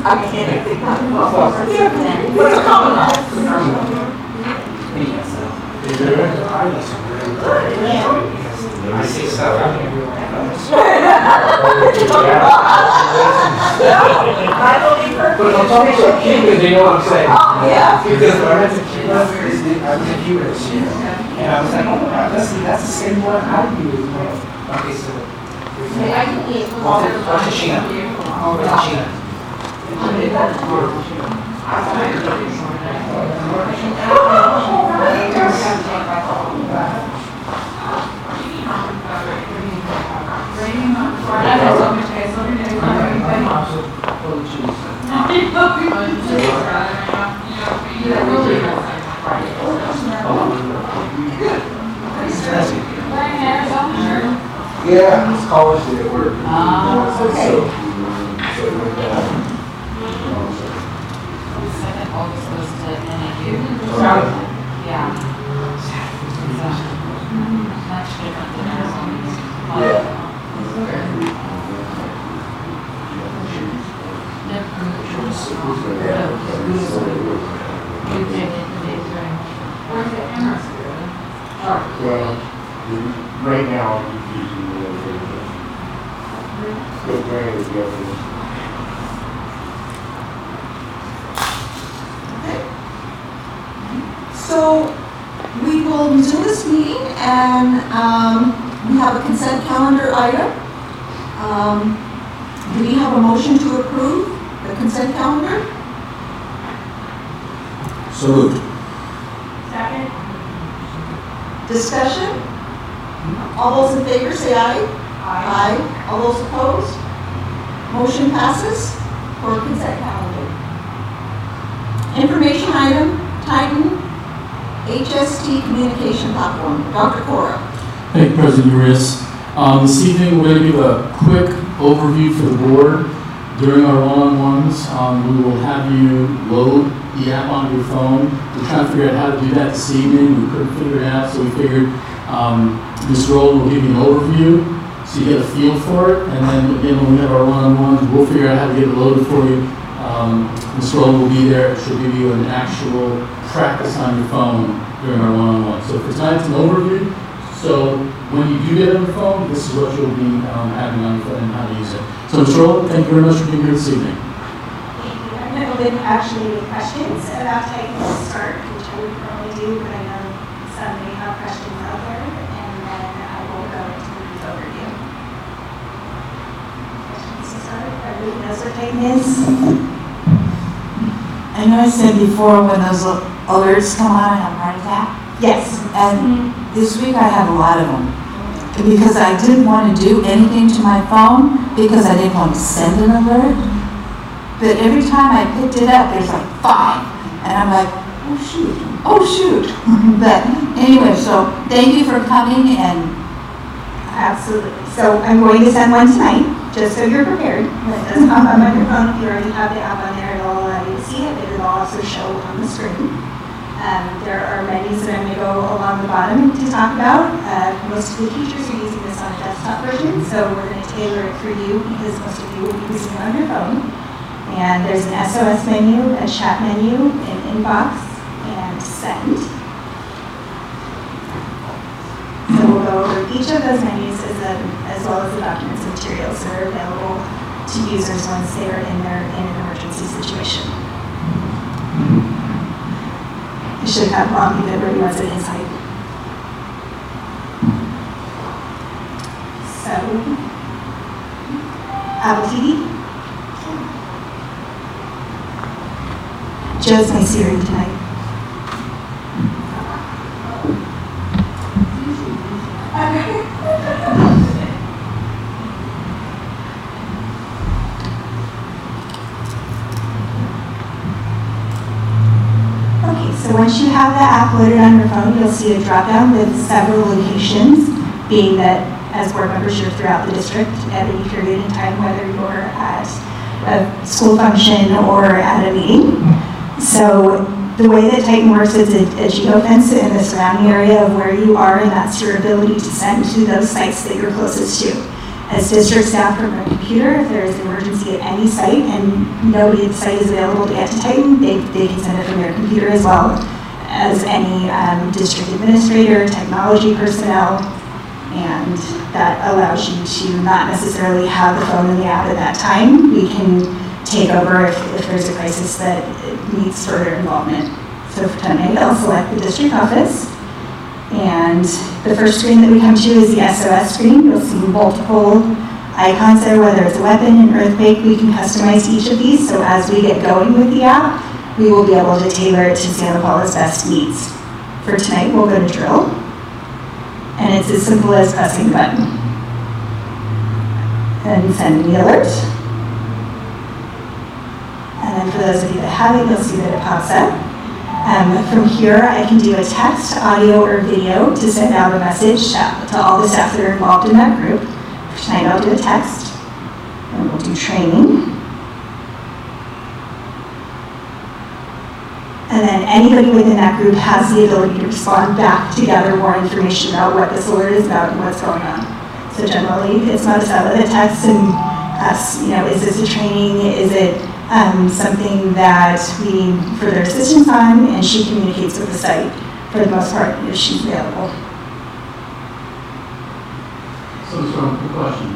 I can't think of it. Well, but it's common enough. I see stuff out here. But I'm talking to Cubans, they know what I'm saying. Oh, yeah. Because when I went to Cuba, I was in Cuba this year. And I was like, oh my God, that's the same one I use. Okay, so. What's China? What's China? Yeah, it's college day at work. okay. Second August goes to NAU. Yeah. Much different than Arizona's. Well, right now, I'm using the brand is government. So we will resume this meeting and we have a consent calendar item. Do we have a motion to approve the consent calendar? So moved. Second? Discussion? All those in favor say aye. Aye. All those opposed? Motion passes for consent calendar. Information item, Titan HST Communication Platform. Dr. Cora. Thank you, President Urias. This evening, we're going to give a quick overview for the board. During our one-on-ones, we will have you load the app onto your phone. We're trying to figure out how to do that this evening. We couldn't figure it out, so we figured this role will give you an overview, so you get a feel for it. And then again, when we have our one-on-ones, we'll figure out how to get it loaded for you. This role will be there. It should give you an actual practice on your phone during our one-on-one. So for tonight, it's an overview. So when you do get on your phone, this is what you'll be having on your phone and how to use it. So Ms. Roll, thank you very much for being here this evening. Thank you. I'm going to open actually with questions about Titan to start, which I would normally do, but I know some may have questions out there, and then I will go into the brief overview. Questions to start? Everybody knows what Titan is? I know I said before when those alerts come on, I have a heart attack. Yes. And this week I had a lot of them. Because I didn't want to do anything to my phone, because I didn't want to send an alert. But every time I picked it up, there's like 5. And I'm like, oh shoot. But anyway, so thank you for coming and. Absolutely. So I'm going to send one tonight, just so you're prepared. When it does pop up on your phone, if you already have the app on there, it'll allow you to see it, but it'll also show on the screen. There are menus that I'm going to go along the bottom to talk about. Most of the teachers are using this on a desktop version, so we're going to tailor it for you because most of you will be using it on your phone. And there's an SOS menu, a chat menu, an inbox, and send. So we'll go over each of those menus as well as the documents and materials that are available to users once they are in an emergency situation. I should have Robbie that really was at his height. So, Apple TV. Joe's my Siri tonight. once you have the app loaded on your phone, you'll see a drop-down with several locations, being that as board members, you're throughout the district at any period in time, whether you're at a school function or at a meeting. So the way that Titan works is a geofence in the surrounding area of where you are, and that's your ability to send to those sites that you're closest to. As district staff from a computer, if there is an emergency at any site and nobody at the site is available to get to Titan, they can send it from their computer as well as any district administrator, technology personnel, and that allows you to not necessarily have the phone in the app at that time. We can take over if there's a crisis that needs further involvement. So for tonight, I'll select the district office. And the first screen that we come to is the SOS screen. You'll see multiple icons there, whether it's a weapon, an earthquake. We can customize each of these. So as we get going with the app, we will be able to tailor it to Santa Paula's best needs. For tonight, we'll go to drill. And it's as simple as pressing the button. And send the alert. And then for those of you that have it, you'll see that it pops up. From here, I can do a text, audio, or video to send out a message to all the staff that are involved in that group. For tonight, I'll do a text, and we'll do training. And then anybody within that group has the ability to respond back to gather more information about what this alert is about and what's going on. So generally, it's not a set of the text and asks, is this a training? Is it something that we need further assistance on? And she communicates with the site for the most part if she's available. So, quick question.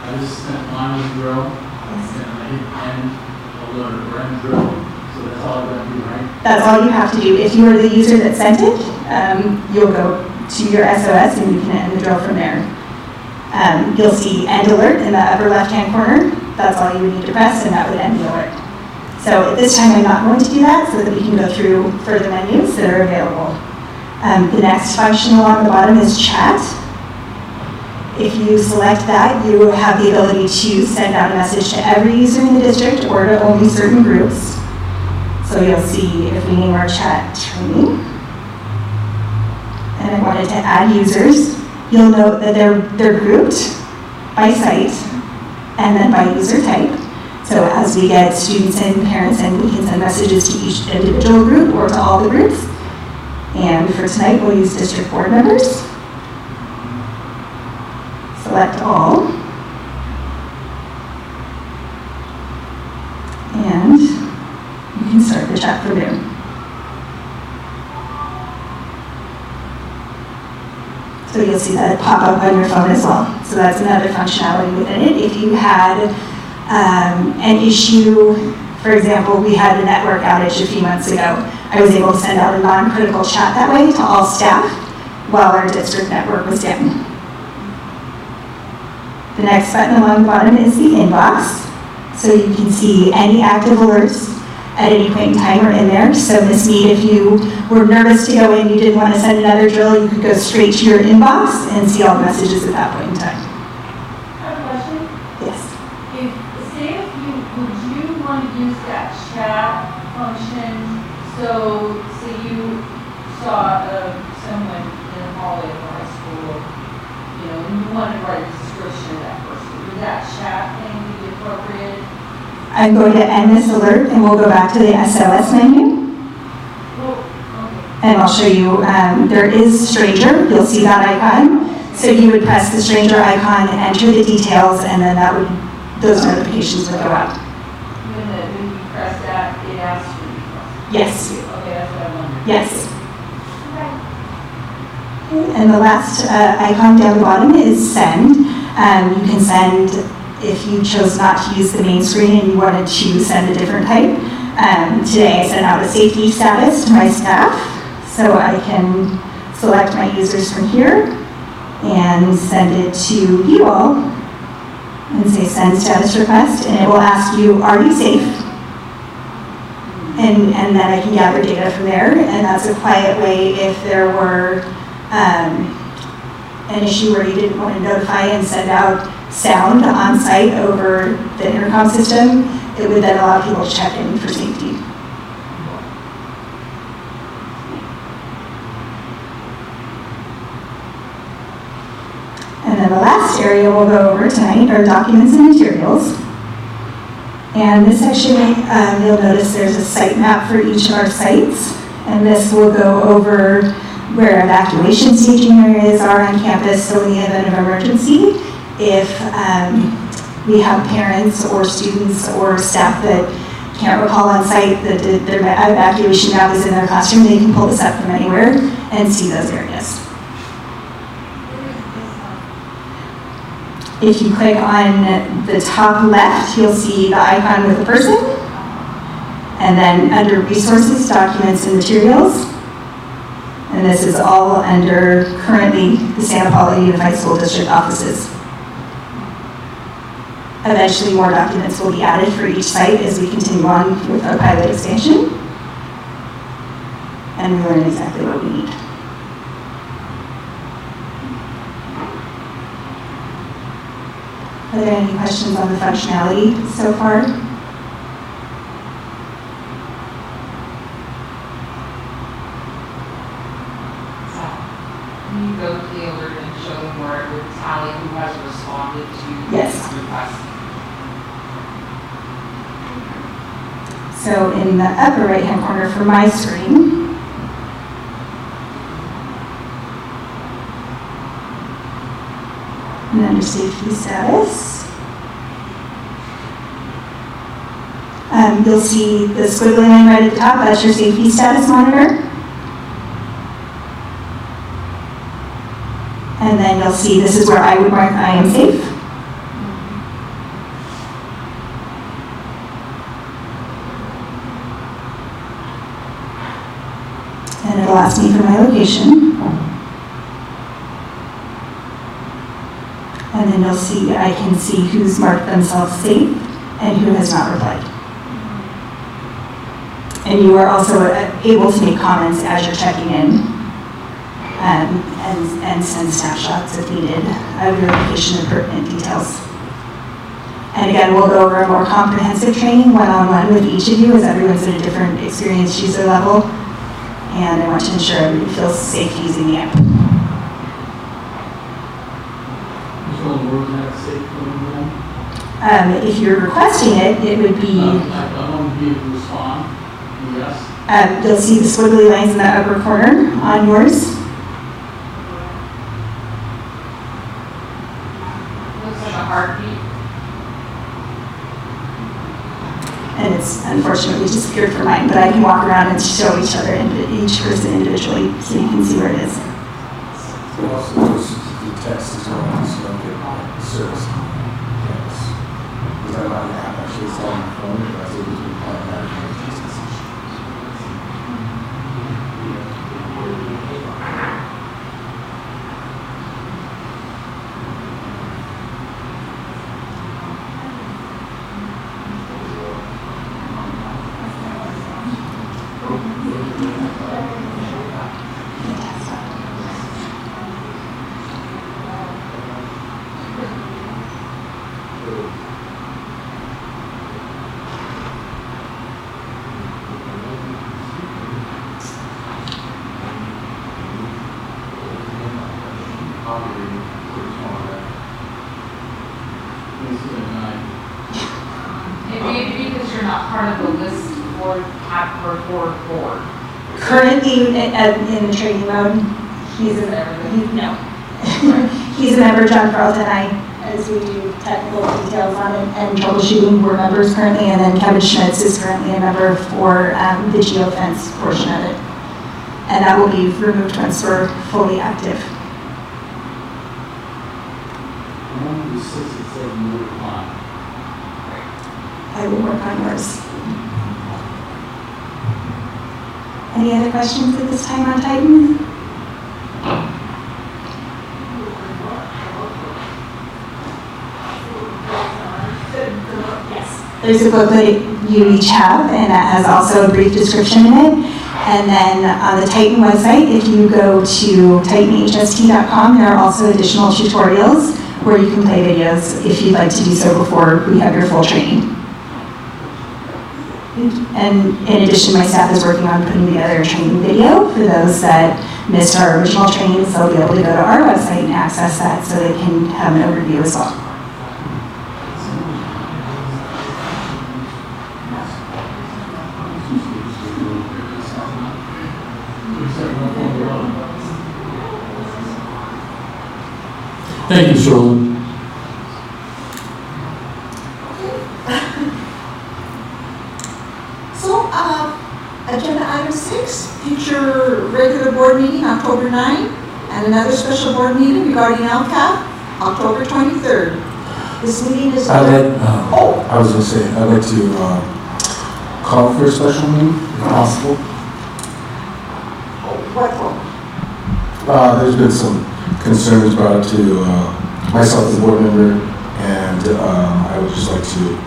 I just spent time with the drill, and I hit end, I'll go to run drill. So that's all I got to do, right? That's all you have to do. If you are the user that sent it, you'll go to your SOS and you can end the drill from there. You'll see end alert in the upper left-hand corner. That's all you would need to press, and that would end the alert. So at this time, I'm not going to do that so that we can go through further menus that are available. The next function along the bottom is chat. If you select that, you have the ability to send out a message to every user in the district or to only certain groups. So you'll see if we name our chat training. And I wanted to add users. You'll note that they're grouped by site and then by user type. So as we get students and parents in, we can send messages to each individual group or to all the groups. And for tonight, we'll use district board members. Select all. And you can start the chat from there. So you'll see that pop up on your phone as well. So that's another functionality within it. If you had an issue, for example, we had a network outage a few months ago. I was able to send out a non-critical chat that way to all staff while our district network was down. The next button along the bottom is the inbox. So you can see any active alerts at any point in time are in there. So Ms. Mead, if you were nervous to go in, you didn't want to send another drill, you could go straight to your inbox and see all the messages at that point in time. I have a question. Yes. Say if would you want to use that chat function, so say you saw someone in the hallway of high school, and you want to write a description of that person, would that chat thing be appropriate? I'm going to end this alert and we'll go back to the SOS menu. And I'll show you, there is Stranger, you'll see that icon. So you would press the Stranger icon, enter the details, and then those notifications would go out. When you press that, it asks you. Yes. Okay, that's what I wondered. Yes. And the last icon down the bottom is send. You can send if you chose not to use the main screen and you wanted to send a different type. Today I sent out a safety status to my staff, so I can select my users from here and send it to you all and say send status request, and it will ask you, are you safe? And then I can gather data from there, and that's a quiet way if there were an issue where you didn't want to notify and send out sound on site over the intercom system. It would then allow people to check in for safety. then the last area we'll go over tonight are documents and materials. And this section, you'll notice there's a site map for each of our sites. And this will go over where evacuation staging areas are on campus, so in the event of emergency, if we have parents or students or staff that can't recall on site that their evacuation map is in their classroom, they can pull this up from anywhere and see those areas. If you click on the top left, you'll see the icon with the person. And then under resources, documents, and materials. And this is all under currently the Santa Paula Unified School District offices. Eventually more documents will be added for each site as we continue on with our pilot expansion. And we learn exactly what we need. Are there any questions on the functionality so far? Can you go to the alert and show them where it would tally who has responded to Yes. this request? So in the upper right-hand corner for my screen, and under safety status, you'll see the squiggly line right at the top, that's your safety status monitor. And then you'll see this is where I would mark I am safe. And it'll ask me for my location. And then you'll see, I can see who's marked themselves safe and who has not replied. And you are also able to make comments as you're checking in and send snapshots if needed of your location and pertinent details. And again, we'll go over a more comprehensive training one-on-one with each of you as everyone's at a different experience user level. And I want to ensure everybody feels safe using the app. If you're requesting it, it would be. I want to be able to respond. Yes. You'll see the squiggly lines in the upper corner on yours. Looks like a heartbeat. And it's unfortunately disappeared from mine, but I can walk around and show each other, each person individually, so you can see where it is. It also goes to the text as well, so you don't get service. Yes. Because I'm on the app, actually, it's on my phone, but I was able to apply that in my text message. It may be because you're not part of the list for board. Currently in the training mode, he's a member, John Carlton, as we do technical details on it and troubleshooting, we're members currently, and then Kevin Schmitz is currently a member for the geofence portion of it. And that will be removed once we're fully active. I will work on yours. Any other questions at this time on Titan? Yes. There's a booklet you each have, and that has also a brief description in it. And then on the Titan website, if you go to titanhst.com, there are also additional tutorials where you can play videos if you'd like to do so before we have your full training. And in addition, my staff is working on putting together a training video for those that missed our original trainings, they'll be able to go to our website and access that so they can have an overview as well. Thank you, Sherlyn. So, agenda item 6, future regular board meeting, October 9, and another special board meeting regarding LCAP, October 23rd. This meeting is. I was going to say, I'd like to call for a special meeting, if possible. What for? There's been some concerns brought to myself as a board member, and I would just like to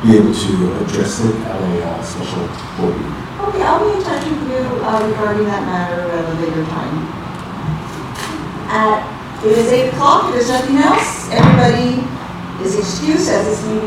be able to address it at a special board meeting. Okay, I'll be in touch with you regarding that matter at a later time. It is 8 o'clock, if there's nothing else, everybody is excused as this meeting